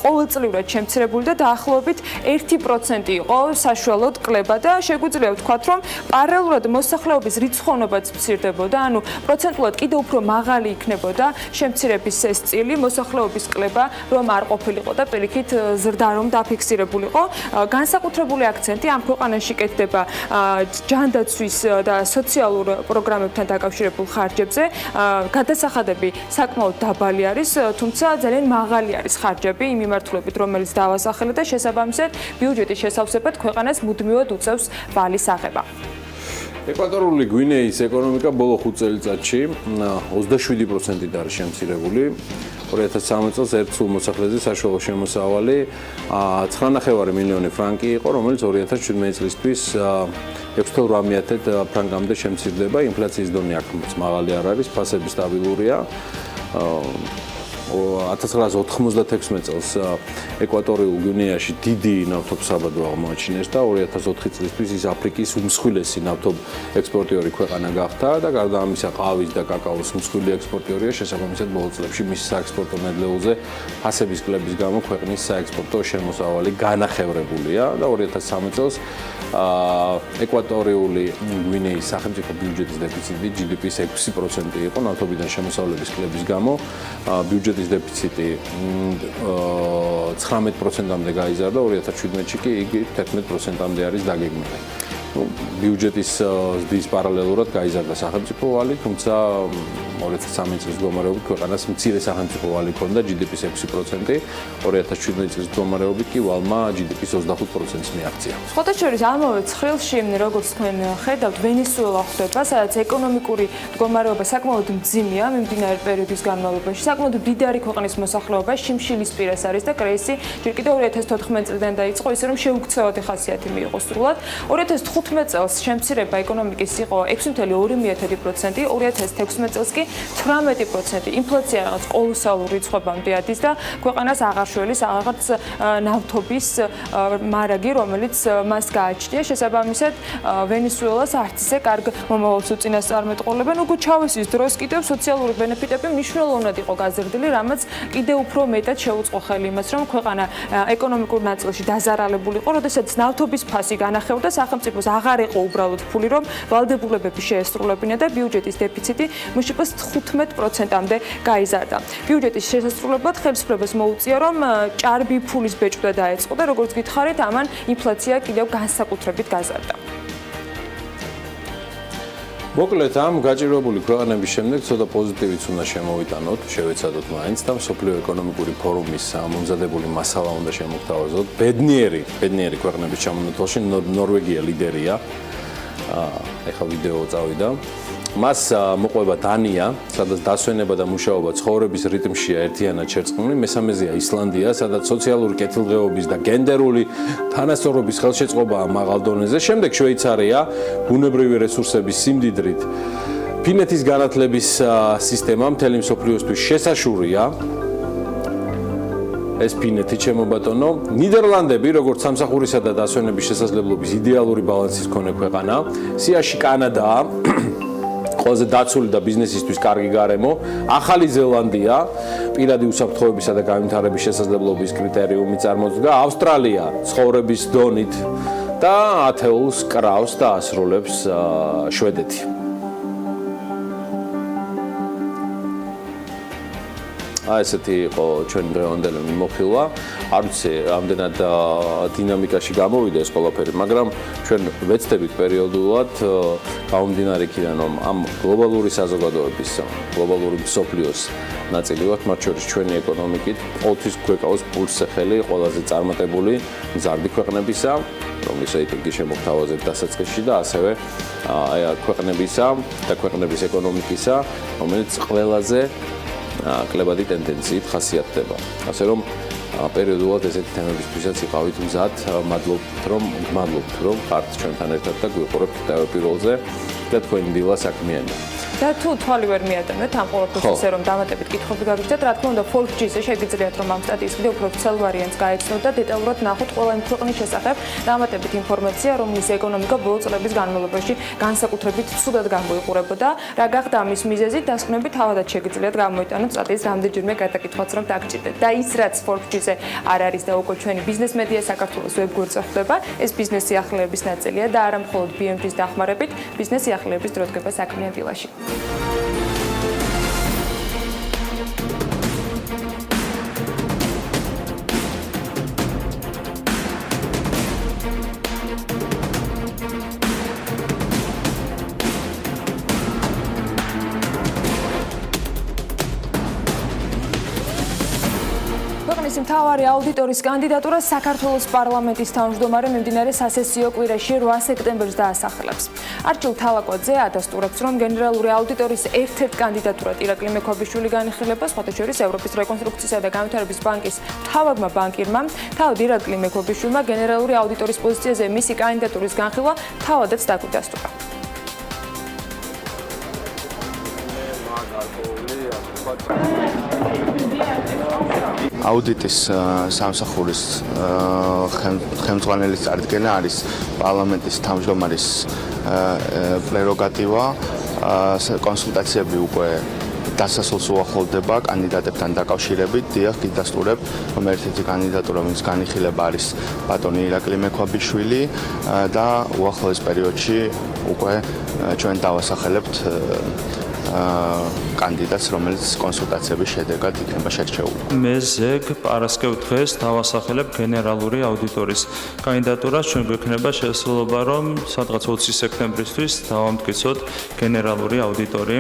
ყოველწლიურად შემცირებული და დაახლოებით 1% იყო საშუალოდ კლება და შეგვიძლია ვთქვათ, რომ პარალელურად მოსახლეობის რიცხოვნობაც მცირდებოდა, ანუ პროცენტულად კიდევ უფრო მაღალი იქნებოდა შემცირების ეს წილი, მოსახლეობის კლება რომ არ ყოფილიყო და პირიქით ზრდა რომ დაფიქსირებულიყო. განსაკუთრებული აქცენტი ამ ქვეყანაში კეთდება ჯანდაცვის და სოციალურ პროგრამებთან დაკავშირებულ ხარჯებზე. გადასახადები საკმაოდ დაბალი არის, თუმცა ძალიან მაღალი არის ხარჯები იმ მიმართულებით, რომელიც დავასახელე და შესაბამისად ბიუჯეტის შესავსებად ქვეყანას მუდმივად უწევს ვალის აღება. ეკვატორული გვინეის ეკონომიკა ბოლო 5 წელიწადში 27%-ით არის შემცირებული. 2013 წელს ერთ სულ მოსახლეზე საშუალო შემოსავალი 9,5 მილიონი ფრანკი იყო, რომელიც 2017 წლისთვის 6,8 ფრანკამდე შემცირდება. ინფლაციის დონე აქ მაღალი არ არის, ფასები სტაბილურია. 1996 წელს ეკვატორიულ გვინეაში დიდი ნავთობის საბადო აღმოაჩინეს და 2004 წლისთვის ის აფრიკის უმსხვილესი ნავთობ ექსპორტიორი ქვეყანა გახდა და გარდა ამისა ყავის და კაკაოს უმსხვილი ექსპორტიორია, შესაბამისად ბოლო წლებში მის საექსპორტო ნედლეულზე ფასების კლების გამო ქვეყნის საექსპორტო შემოსავალი განახევრებულია და 2013 წელს ეკვატორიული გვინეის სახელმწიფო ბიუჯეტის დეფიციტი GDP-ის 6% იყო ნავთობიდან შემოსავლების კლების გამო, ბიუჯეტის დეფიციტი 19%-მდე გაიზარდა, 2017-ში კი იგი 11%-მდე არის დაგეგმილი. ბიუჯეტის ზრდის პარალელურად გაიზარდა სახელმწიფო ვალი, თუმცა 2013 წლის მდგომარეობით ქვეყანას მცირე სახელმწიფო ვალი ჰქონდა GDP-ის 6%, 2017 წლის მდგომარეობით კი ვალმა GDP-ის 25%-ს მიაღწია. სხვათა შორის ამავე ცხრილში, როგორც თქვენ ხედავთ, ვენესუელა ხვდება, სადაც ეკონომიკური მდგომარეობა საკმაოდ მძიმეა მიმდინარე პერიოდის განმავლობაში. საკმაოდ მდიდარი ქვეყნის მოსახლეობა შიმშილის პირას არის და კრიზისი ჯერ კიდევ 2014 წლიდან დაიწყო, ისე რომ შეუქცევადი ხასიათი მიიღო სრულად. 2015 წელს შემცირება ეკონომიკის იყო 6.2%, 2016 წელს კი 18%. ინფლაცია რაღაც კოლოსალურ რიცხვებამდე ადის და ქვეყანას აღარ შველის აღარც ნავთობის მარაგი, რომელიც მას გააჩნია. შესაბამისად, ვენესუელას არც ისე კარგ მომავალს უწინასწარმეტყველებენ. უკვე ჩავესის დროს კიდევ სოციალური ბენეფიტები მნიშვნელოვნად იყო გაზრდილი, რამაც კიდევ უფრო მეტად შეუწყო ხელი იმას, რომ ქვეყანა ეკონომიკურ ნაწილში დაზარალებული იყო, როდესაც ნავთობის ფასი განახევრდა, სახელმწიფოს აღარ იყო უბრალოდ ფული, რომ ვალდებულებები შეესრულებინა და ბიუჯეტის დეფიციტი მუშიპოს 15%-მდე გაიზარდა. ბიუჯეტის შესასრულებლად ხელისუფლებას მოუწია, რომ ჭარბი ფულის ბეჭვდა დაეწყო და როგორც გითხარით, ამან ინფლაცია კიდევ განსაკუთრებით გაზარდა. მოკლედ ამ გაჭირვებული ქვეყანების შემდეგ ცოტა პოზიტივიც უნდა შემოვიტანოთ, შევეცადოთ მაინც და მსოფლიო ეკონომიკური ფორუმის მომზადებული მასალა უნდა შემოგთავაზოთ. ბედნიერი ქვეყნების ჩამონათვალში ნორვეგია ლიდერია. ეხლა ვიდეო წავიდა. მას მოყვება დანია, სადაც დასვენება და მუშაობა ცხოვრების რიტმშია ერთიანად შერწყმული, მესამეზეა ისლანდია, სადაც სოციალური კეთილდღეობის და გენდერული თანასწორობის ხელშეწყობაა მაღალ დონეზე, შემდეგ შვეიცარია, ბუნებრივი რესურსების სიმდიდრით. ფინეთის განათლების სისტემა მთელი მსოფლიოსთვის შესაშურია. ეს ფინეთი ჩემო ბატონო, ნიდერლანდები, როგორც სამსახურისა და დასვენების შესაძლებლობის იდეალური ბალანსის მქონე ქვეყანა, სიაში კანადაა, ყველაზე დაცული და ბიზნესისთვის კარგი გარემო, ახალი ზელანდია, პირადი უსაფრთხოებისა და განვითარების შესაძლებლობის კრიტერიუმი წარმოდგა, ავსტრალია ცხოვრების დონით და ათეულს კრავს და ასრულებს შვედეთი. ესეთი იყო ჩვენი დღევანდელი მიმოხილვა. არ ვიცი, რამდენად დინამიკაში გამოვიდა ეს ყველაფერი, მაგრამ ჩვენ ვეცდებით პერიოდულად გამომდინარე იქიდან, რომ ამ გლობალური საზოგადოების, გლობალური მსოფლიოს ნაწილი ვართ, მათ შორის ჩვენი ეკონომიკით, ყოველთვის გვეკავს პულსზე ხელი ყველაზე წარმატებული მზარდი ქვეყნებისა, რომლის რეიტინგი შემოგთავაზებთ დასაწყისში და ასევე ქვეყნებისა და ქვეყნების ეკონომიკისა, რომელიც ყველაზე კლებადი ტენდენციით ხასიათდება. ასე რომ პერიოდულად ესეთი თემებისთვისაც იყავით მზად, მადლობთ რომ ხართ ჩვენთან ერთად და გვიყურებთ თავდაპირველზე და თქვენი დილა საქმიანი. და თუ თვალი ვერ მიატანეთ ამ ყოველთვის ისე რომ დამატებით კითხვები გაგიჩნდათ, რა თქმა უნდა 4G-ზე შეგიძლიათ რომ ამ სტატიის კიდევ უფრო ვრცელ ვარიანტს გაეცნოთ და დეტალურად ნახოთ ყველა იმ ქვეყნის შესახებ დამატებით ინფორმაცია, რომლის ეკონომიკა ბოლო წლების განმავლობაში განსაკუთრებით ცუდად გამოიყურებოდა. რა გახდა ამის მიზეზი, დასკვნები თავადაც შეგიძლიათ გამოიტანოთ სტატიის რამდენჯერმე გადაკითხვაც რომ დაგჭირდეთ. და ის რაც 4G-ზე არ არის და უკვე ჩვენი ბიზნეს მედია საქართველოს ვებგვერდზე ხდება, ეს ბიზნეს სიახლეების ნაწილია და არა მხოლოდ BMG-ს დახმარებით, ბიზნეს სიახლეების დრო დგება საქმიან დილაში. მთავარი აუდიტორის კანდიდატურა საქართველოს პარლამენტის თავმჯდომარე მიმდინარე სასესიო კვირაში 8 სექტემბერს დაასახელებს. არჩილ თალაკვაძე ადასტურებს, რომ გენერალური აუდიტორის ერთ-ერთ კანდიდატურად ირაკლი მექვაბიშვილი განიხილება, სხვათა შორის ევროპის რეკონსტრუქციისა და განვითარების ბანკის მთავარმა ბანკირმა, თავად ირაკლი მექვაბიშვილმა გენერალური აუდიტორის პოზიციაზე მისი კანდიდატურის განხილვა თავადაც დაგვიდასტურა. აუდიტის სამსახურის ხელმძღვანელის წარდგენა არის პარლამენტის თავმჯდომარის პრეროგატივა. კონსულტაციები უკვე დასასრულს უახლოვდება კანდიდატებთან დაკავშირებით. დიახ, გიდასტურებ, რომ ერთ-ერთი კანდიდატურა, ვინც განიხილება არის ბატონი ირაკლი მექვაბიშვილი და უახლოეს პერიოდში უკვე ჩვენ დავასახელებთ კანდიდატს, რომელიც კონსულტაციების შედეგად იქნება შერჩეული. მე ზეგ პარასკევ დღეს დავასახელებ გენერალური აუდიტორის კანდიდატურას. ჩვენ გვექნება შესაძლებლობა, რომ სადღაც 20 სექტემბრისთვის დავამტკიცოთ გენერალური აუდიტორი.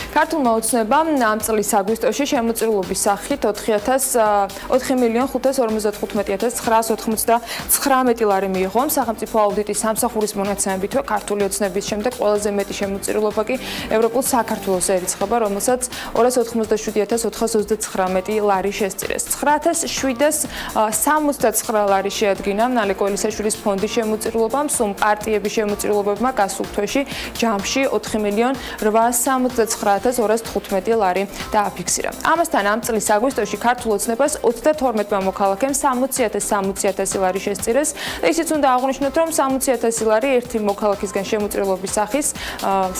ქართულმა ოცნებამ ამ წლის აგვისტოში შემოწირულობის სახით 4,555,999 ლარი მიიღო. სახელმწიფო აუდიტის სამსახურის მონაცემებითვე ქართული ოცნების შემდეგ ყველაზე მეტი შემოწირულობა კი ევროპულ საქართველოს ერიცხება, რომელსაც 287,429 ლარი შესწირეს. 9,769 ლარი შეადგინა ნალეკოელისაშვილის ფონდის შემოწირულობამ, სულ პარტიების შემოწირულობებმა გასულ თვეში ჯამში 4,879,215 ლარი დააფიქსირა. ამასთან ამ წლის აგვისტოში ქართულ ოცნებას 32 მოქალაქემ 60,000 ლარი შესწირეს. ისიც უნდა აღვნიშნოთ, რომ 60,000 ლარი ერთი მოქალაქისგან შემოწირულობის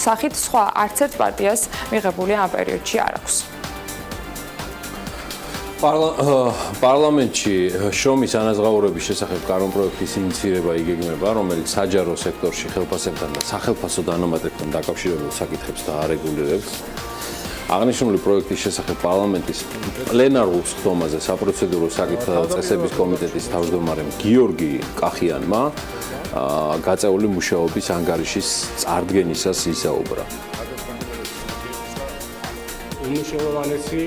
სახით სხვა არც ერთ პარტიას მიღებული ამ პერიოდში არ აქვს. პარლამენტში შრომის ანაზღაურების შესახებ კანონპროექტის ინიცირება იგეგმება, რომელიც საჯარო სექტორში ხელფასებთან და სახელფასო დანამატებთან დაკავშირებულ საკითხებს დაარეგულირებს. აღნიშნული პროექტის შესახებ პარლამენტის პლენარულ სხდომაზე საპროცედურო საკითხთა და წესების კომიტეტის თავმჯდომარემ გიორგი კახიანმა გაწეული მუშაობის ანგარიშის წარდგენისას ისაუბრა. უმნიშვნელოვანესი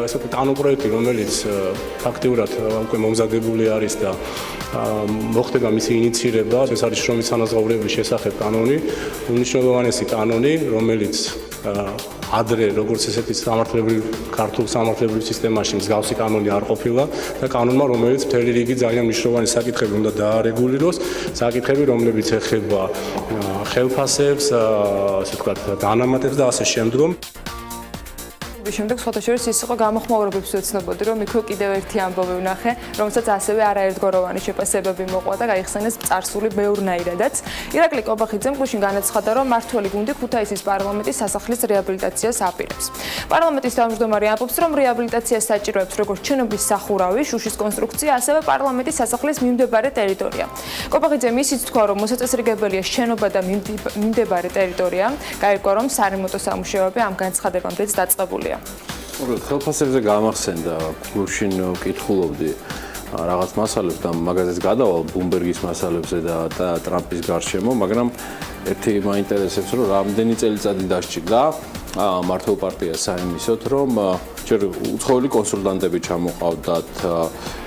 ესეთი კანონპროექტი, რომელიც ფაქტიურად უკვე მომზადებული არის და მოხდება მისი ინიცირება, ეს არის შრომის ანაზღაურების შესახებ კანონი, უმნიშვნელოვანესი კანონი, რომელიც ადრე როგორც ესეთი ქართულ სამართლებრივ სისტემაში მსგავსი კანონი არ ყოფილა და კანონმა, რომელიც მთელი რიგი ძალიან მნიშვნელოვანი საკითხები უნდა დაარეგულიროს, საკითხები, რომლებიც ეხება ხელფასებს, ასე ვთქვათ, დანამატებს და ასე შემდგომ. შემდეგ სხვათა შორის ის იყო გამოხმაურებებს ვეცნობოდი, რომ იქ კიდევ ერთი ამბავი ვნახე, რომელსაც ასევე არაერთგვაროვანი შეფასებები მოყვა და გაიხსენეს წარსული ბევრნაირადაც. ირაკლი კობახიძემ გუშინ განაცხადა, რომ მართველი გუნდი ქუთაისის პარლამენტის სასახლის რეაბილიტაციას აპირებს. პარლამენტის თავმჯდომარე ამბობს, რომ რეაბილიტაციას საჭიროებს როგორც შენობის სახურავი, შუშის კონსტრუქცია, ასევე პარლამენტის სასახლის მიმდებარე ტერიტორია. კობახიძემ ისიც თქვა, რომ მოსაწესრიგებელია შენობა და მიმდებარე ტერიტორია. გაირკვა, რომ სარემონტო სამუშაოები ამ განცხადებამდეც დაწყებულია. ხელფასებზე გამახსენდა, გუშინ ვკითხულობდი რაღაც მასალებს და მაგაზეც გადავალ ბლუმბერგის მასალებზე და ტრამპის გარშემო, მაგრამ ერთი მაინტერესებს, რომ რამდენი წელიწადი დასჭირდა მართლ პარტიას საიმისოდ, რომ ჯერ უცხოელი კონსულტანტები ჩამოყავდათ,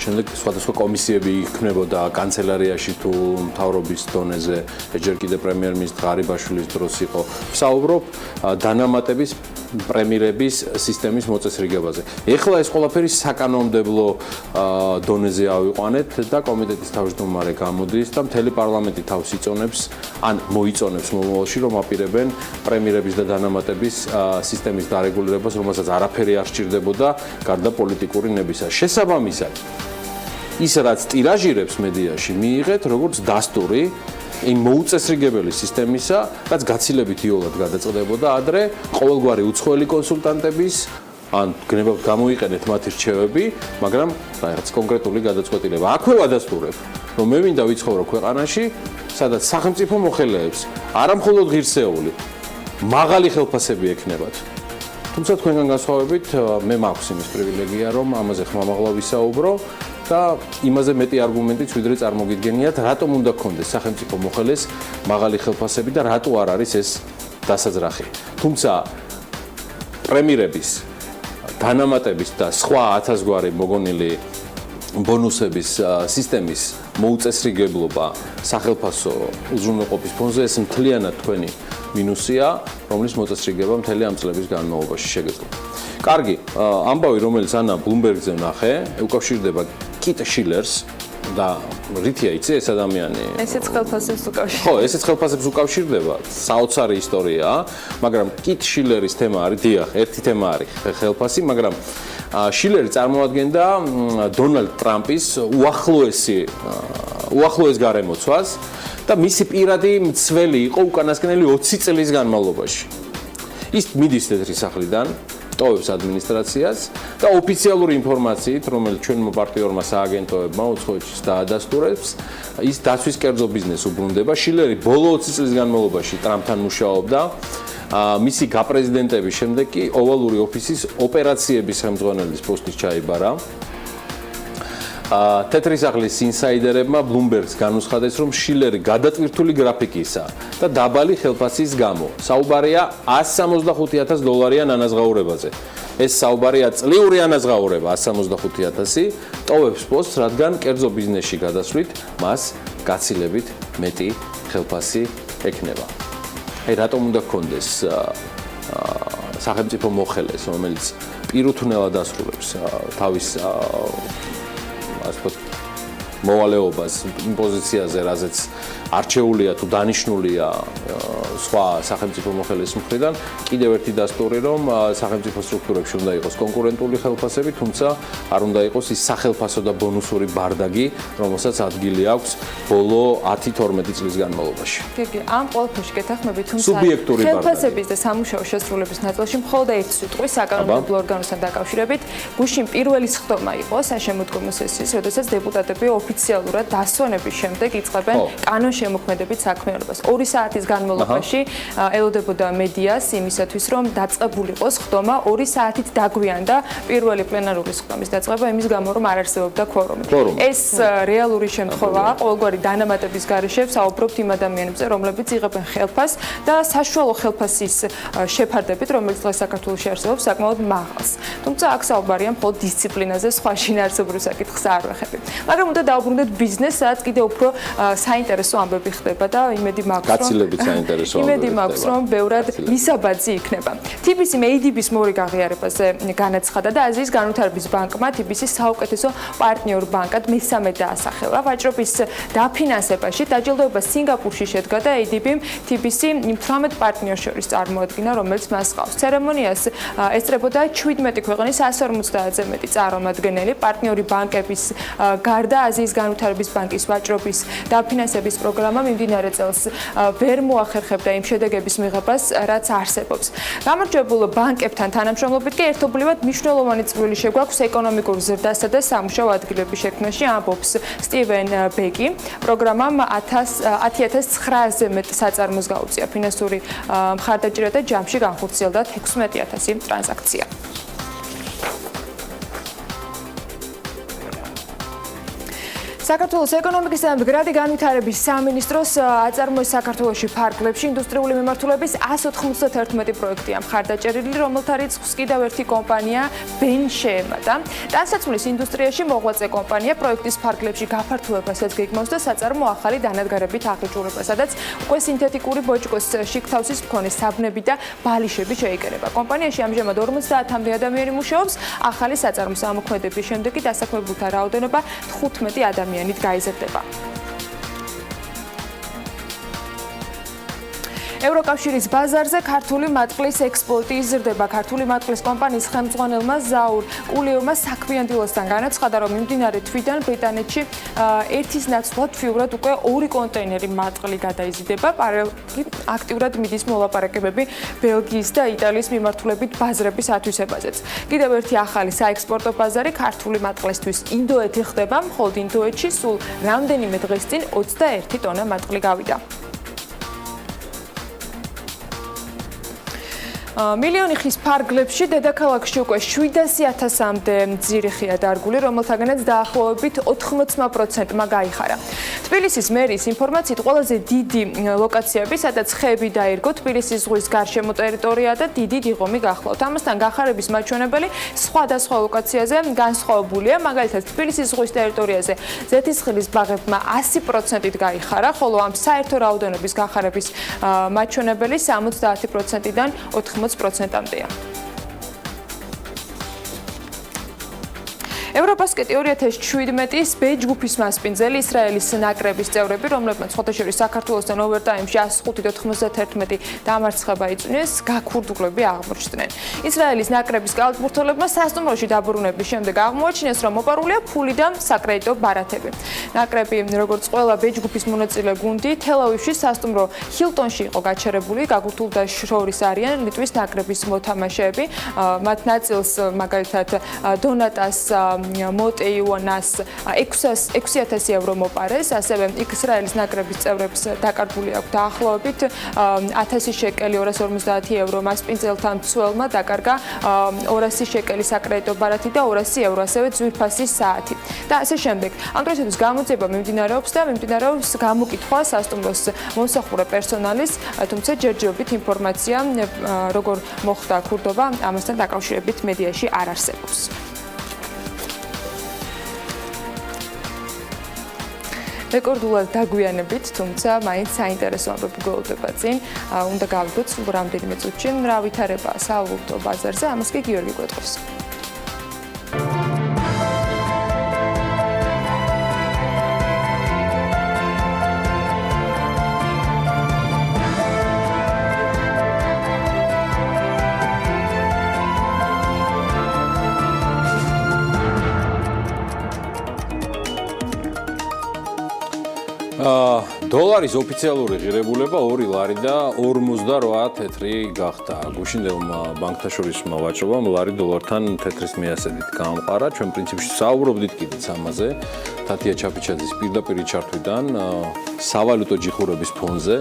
შემდეგ სხვადასხვა კომისიები იქმნებოდა კანცელარიაში თუ მთავრობის დონეზე, ჯერ კიდე პრემიერ-მინისტრის ღარიბაშვილის დროს იყო. ვსაუბრობ დანამატების პრემიერების სისტემის მოწესრიგებაზე. ეხლა ეს ყველაფერი საკანონმდებლო დონეზე ავიყვანეთ და კომიტეტის თავმჯდომარე გამოდის და მთელი პარლამენტი თავს იწონებს, ან მოიწონებს მომავალში, რომ აპირებენ პრემიერების და დანამატების სისტემის დარეგულირებას, რომელსაც არაფერი არ სჭირდებოდა გარდა პოლიტიკური ნებისა. შესაბამისად, ის რაც ტირაჟირებს მედიაში, მიიღეთ როგორც დასტური იმ მოუწესრიგებელი სისტემისა, რაც გაცილებით იოლად გადაწყდებოდა ადრე ყოველგვარი უცხოელი კონსულტანტების, ან გნებავთ გამოიყენეთ მათი რჩევები, მაგრამ რაღაც კონკრეტული გადაწყვეტილება. აქვე ვადასტურებ, რომ მე მინდა ვიცხოვრო ქვეყანაში, სადაც სახელმწიფო მოხელეებს, არა მხოლოდ ღირსეული, მაღალი ხელფასები ექნებათ. თუმცა თქვენგან განსხვავებით, მე მაქვს იმის პრივილეგია, რომ ამაზე ხმამაღლა ვისაუბრო და იმაზე მეტი არგუმენტიც ვიდრე წარმოგიდგენიათ, რატომ უნდა გქონდეს სახელმწიფო მოხელეს მაღალი ხელფასები და რატო არ არის ეს დასაძრახი. თუმცა პრემიერების, დანამატების და სხვა 1000 გვარი მოგონილი ბონუსების სისტემის მოუწესრიგებლობა სახელფასო უზრუნველყოფის ფონზე ეს მთლიანად თქვენი მინუსია, რომლის მოწესრიგება მთელი ამ წლების განმავლობაში შეგეძლო. კარგი, ამბავი, რომელიც ანა ბლუმბერგზე ვნახე, უკავშირდება კიტ შილერს, და რითია იცი ეს ადამიანი? ესეც ხელფასებს უკავშირდება. ხო, ესეც ხელფასებს უკავშირდება, საოცარი ისტორიაა, მაგრამ კით შილერის თემა არის, დიახ, ერთი თემა არის ხელფასი, მაგრამ შილერი წარმოადგენდა დონალდ ტრამპის უახლოეს გარემოცვას და მისი პირადი მცველი იყო უკანასკნელი 20 წლის განმავლობაში. ის მიდის თეთრი სახლიდან, ტოვებს ადმინისტრაციას და ოფიციალური ინფორმაციით, რომელიც ჩვენმა პარტნიორმა სააგენტოებმა უცხოეთში დაადასტურებს, ის დაცვის კერძო ბიზნესს უბრუნდება. შილერი ბოლო 20 წლის განმავლობაში ტრამპთან მუშაობდა. მისი გაპრეზიდენტების შემდეგ კი ოვალური ოფისის ოპერაციების ხელმძღვანელის პოსტის ჩაიბარა. თეთრი სახლის ინსაიდერებმა Bloomberg-ს განუცხადეს, რომ შილერი გადატვირთული გრაფიკისა და დაბალი ხელფასის გამო საუბარია $165,000 ანაზღაურებაზე. ეს საუბარია წლიური ანაზღაურება 165,000 ტოვებს პოსტს, რადგან კერძო ბიზნესში გადასვლით მას გაცილებით მეტი ხელფასი ექნება. აი რატომ უნდა გქონდეს სახელმწიფო მოხელეს, რომელიც პირუთვნელად ასრულებს თავის ასე ვთქვათ მოვალეობას იმ პოზიციაზე, რაზეც არჩეულია თუ დანიშნულია სხვა სახელმწიფო მოხელეს მხრიდან, კიდევ ერთი დასტური, რომ სახელმწიფო სტრუქტურებში უნდა იყოს კონკურენტული ხელფასები, თუმცა არ უნდა იყოს ის სახელფასო და ბონუსური ბარდაგი, რომელსაც ადგილი აქვს ბოლო 10-12 წლის განმავლობაში. კი, ამ ყველაფერში გეთანხმებით, თუმცა სუბიექტური ხელფასების და სამუშაო შესრულების ნაწილში მხოლოდ ერთი სიტყვის საკანონმდებლო ორგანოსთან დაკავშირებით, გუშინ პირველი სხდომა იყო საშემოდგომო სესიის, როდესაც დეპუტატები ოფიციალურად დასვენების შემდეგ იწყებენ კანონშემოქმედებით საქმიანობას. 2 საათის განმავლობაში ელოდებოდა მედიას იმისათვის, რომ დაწყებულიყო სხდომა 2 საათით დაგვიანდა პირველი პლენარული სხდომის დაწყება იმის გამო, რომ არ არსებობდა ქორუმი. ეს რეალური შემთხვევაა, ყოველგვარი დანამატების გარეშე საუბრობთ იმ ადამიანებზე, რომლებიც იღებენ ხელფასს და საშუალო ხელფასის შეფარდებით, რომელიც დღეს საქართველოში არსებობს, საკმაოდ მაღალს. თუმცა აქ საუბარია მხოლოდ დისციპლინაზე, სხვა შინაარსობრივ საკითხს არ ვეხები. მაგრამ უნდა დავუბრუნდეთ ბიზნესს, სადაც კიდევ უფრო საინტერესო ამბები ხდება და იმედი მაქვს, რომ ბევრად მისაბაძი იქნება. TBC ADB-ის მოვრი აღიარებაზე განაცხადა და აზიის განვითარების ბანკმა TBC-ის საუკეთესო პარტნიორ ბანკად მესამე დაასახელა. ვაჭრობის დაფინანსებაში დაჯილდოება სინგაპურში შედგა და ADB-მ TBC 18 პარტნიორს შორის წარმოადგინა, რომელიც მას ჰყავს. ცერემონიას ესწრებოდა 17 ქვეყნის 150-ზე მეტი წარმომადგენელი. პარტნიორი ბანკების გარდა აზიის განვითარების ბანკის ვაჭრობის დაფინანსების პროგრამა მიმდინარე წელს ვერ მოახერხებდა იმ შედეგების მიღებას, რაც არსებობს. გამარჯვებულ ბანკებთან თანამშრომლობით კი ერთობლივად მნიშვნელოვანი წვლილი შეგვაქვს ეკონომიკურ ზრდასა და სამუშაო ადგილების შექმნაში, ამბობს სტივენ ბეგი. პროგრამამ 10,900-ზე მეტ საწარმოს გაუწია. ფინანსური მხარდაჭერა და ჯამში განხორციელდა 16,000 ტრანზაქცია. საქართველოს ეკონომიკის და მდგრადი განვითარების სამინისტროს აწარმოეს საქართველოში ფარგლებში ინდუსტრიული მიმართულების 191 პროექტია მხარდაჭერილი, რომელთა რიცხვს კიდევ ერთი კომპანია ბენ შეემატა. ტანსაცმლის ინდუსტრიაში მოღვაწე კომპანია პროექტის ფარგლებში გაფართოებასაც გეგმავს და საწარმო ახალი დანადგარებით აღიჭურება, სადაც უკვე სინთეთიკური ბოჭკოს შიგთავსის მქონე საბნები და ბალიშები შეიკერება. კომპანიაში ამჟამად 50-მდე ადამიანი მუშაობს, ახალი საწარმო ამოქმედების შემდეგ კი დასაქმებულთა რაოდენობა 15 ადამიანით გაიზრდება. ევროკავშირის ბაზარზე ქართული მატყლის ექსპორტი იზრდება. ქართული მატყლის კომპანიის ხელმძღვანელმა ზაურ კულიევმა საქმიან დილასთან განაცხადა, რომ მიმდინარე თვიდან ბრიტანეთში ერთის ნაცვლად თვიურად უკვე 2 კონტეინერი მატყლი გადაიზიდება. პარალელურად აქტიურად მიდის მოლაპარაკებები ბელგიის და იტალიის მიმართულებით ბაზრების ათვისებაზეც. კიდევ ერთი ახალი საექსპორტო ბაზარი ქართული მატყლისთვის ინდოეთი ხდება, მხოლოდ ინდოეთში სულ რამდენიმე დღის წინ 21 ტონა მატყლი გავიდა. მილიონი ხის ფარგლებში დედაქალაქში უკვე 700,000-მდე ძირიხია დარგული, რომელთაგანაც დაახლოებით 80%-მა გაიხარა. თბილისის მერის ინფორმაციით ყველაზე დიდი ლოკაციები, სადაც ხეები დაირგო, თბილისის ზღვის გარშემო ტერიტორია და დიდი დიღომი გახლავთ. ამასთან გახარების მაჩვენებელი სხვადასხვა ლოკაციაზე განსხვავებულია, მაგალითად თბილისის ზღვის ტერიტორიაზე ზეთისხილის ბაღებმა 100%-ით გაიხარა, ხოლო ამ საერთო რაოდენობის გახარების მაჩვენებელი 70%-დან 80%-მდეა. ევროპა აბასკეტი 2017-ის B ჯგუფის მასპინძელი ისრაელის ნაკრების წევრები, რომლებმაც ხოთაშორის საქართველოსთან ოვერტაიმში 105-91 დამარცხება იწვნეს, გაქურდულები აღმოჩნდნენ. ისრაელის ნაკრების კალათბურთელებმა სასტუმროში დაბრუნების შემდეგ აღმოაჩინეს, რომ მოპარულია ფული და საკრედიტო ბარათები. ნაკრები, როგორც ყველა B ჯგუფის მონაწილე გუნდი, თელ-ავივში სასტუმრო ჰილტონში იყო გაჩერებული, გაქურდულთა შორის არიან ლიტვის ნაკრების მოთამაშეები. მათ ნაწილს მაგალითად დონატას მოტეიუანას 6,000 евро მოპარეს, ასევე ისრაელის ნაკრების წევრებს დაკარგული აქვს დაახლოებით 1000 შეკელი 250 евро მასპინძელთა მცველმა დაკარგა 200 შეკელი საკრედიტო ბარათი და 200 евро ასევე ძვირფასის საათი და ასე შემდეგ. ამ დროისთვის გამოძიება მიმდინარეობს და მიმდინარეობს გამოკითხვა სასტუმროს მომსახურე პერსონალის, თუმცა ჯერჯერობით ინფორმაცია როგორ მოხდა ქურდობა ამასთან დაკავშირებით მედიაში არ არსებობს. რეკორდულად დაგვიანებით, თუმცა მაინც საინტერესო ამბები გველოდება წინ. უნდა გავიგოთ სულ რამდენიმე წუთში რა ვითარება სავალუტო ბაზარზე, ამას კი გიორგი გვეტყვის. დოლარის ოფიციალური ღირებულება 2 ლარი და 58 თეთრი გახდა. გუშინდელმა ბანკთაშორისმა ვაჭრობამ ლარი დოლართან თეთრის მიასედით გაამყარა. ჩვენ პრინციპში საუბრობდით კიდეც ამაზე. თათია ჩაფიჩაძის პირდაპირი ჩართვიდან სავალუტო ჯიხურების ფონზე,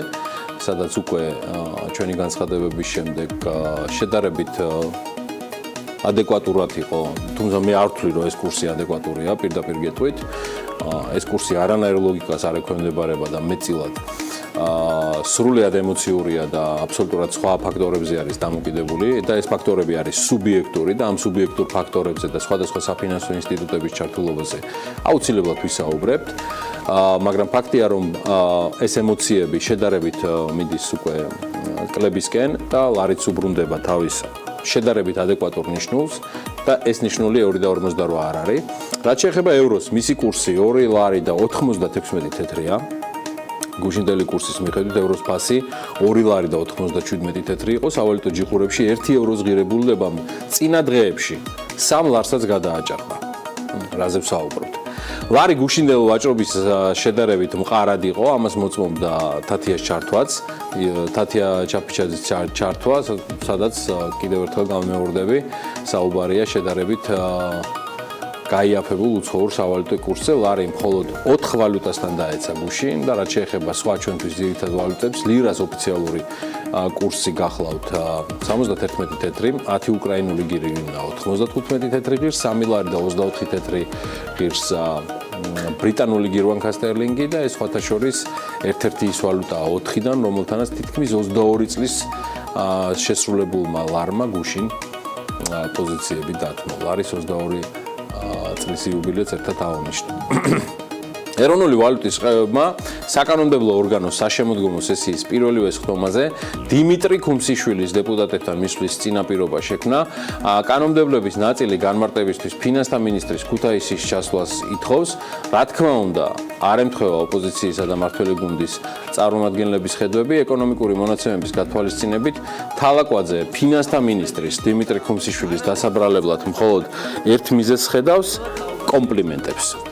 სადაც უკვე ჩვენი განცხადებების შემდეგ შედარებით ადეკვატურად იყო, თუმცა მე არ ვთვლი, რომ ეს კურსი ადეკვატურია, პირდაპირ გეტყვით. ეს კურსი არანაირ ლოგიკას არ ექვემდებარება და მეტწილად სრულად ემოციურია და აბსოლუტურად სხვა ფაქტორებზე არის დამოკიდებული და ეს ფაქტორები არის სუბიექტური და ამ სუბიექტურ ფაქტორებზე და სხვადასხვა საფინანსო ინსტიტუტების ჩართულობაზე აუცილებლად ვისაუბრებთ. მაგრამ ფაქტია, რომ ეს ემოციები შედარებით მიდის უკვე კლებისკენ და ლარიც უბრუნდება თავის შედარებით ადეკვატურ ნიშნულს და ეს ნიშნული 2.58 არ არის. რაც შეეხება ევროს, მისი კურსი 2 ლარი და 96 თეთრია. გუშინდელი კურსის მიხედვით ევროს ფასი 2 ლარი და 97 თეთრი იყო, სავალუტო ჯიხურებში 1 ევროს ღირებულებამ წინა დღეებში 3 ლარსაც გადააჭარბა. რაზე ვსაუბრობთ? ლარი გუშინდელ ვაჭრობის შედარებით მყარად იყო, ამას მოწმობდა თათიას ჩართვაც, თათია ჩაფიჩაძის ჩართვა, სადაც კიდევ ერთხელ გამეორდები, საუბარია შედარებით გაიაფებულ უცხოურ სავალუტო კურსზე. ლარი მხოლოდ 4 ვალუტასთან დაეცა გუშინ და რაც შეეხება სხვა ჩვენთვის ძირითად ვალუტებს, ლირას ოფიციალური კურსი გახლავთ 71 თეთრი, 10 უკრაინული გირი 95 თეთრი ღირს, 3 ლარი და 24 თეთრი ღირს ბრიტანული გირვანქა სტერლინგი და ეს სხვათა შორის ერთ-ერთი ის ვალუტაა 4-დან, რომელთანაც თითქმის 22 წლის შესრულებულმა ლარმა გუშინ პოზიციები დათმო. ლარის 22 წლის იუბილეც ერთად აღნიშნა. ეროვნული ვალუტის ყევებმა საკანონმდებლო ორგანოს საშემოდგომო სესიის პირველივე სხდომაზე დიმიტრი ქუმსიშვილის დეპუტატებთან მისვლის წინაპირობა შექმნა. კანონმდებლების ნაწილი განმარტებისთვის ფინანსთა მინისტრის ქუთაისის ჩასვლას ითხოვს. რა თქმა უნდა, არ ემთხვევა ოპოზიციისა და მართველი გუნდის წარმომადგენლების ხედვები. ეკონომიკური მონაცემების გათვალისწინებით თალაკვაძე ფინანსთა მინისტრის დიმიტრი ქუმსიშვილის დასაბრალებლად მხოლოდ ერთ მიზეზს ხედავს კომპლიმენტებს.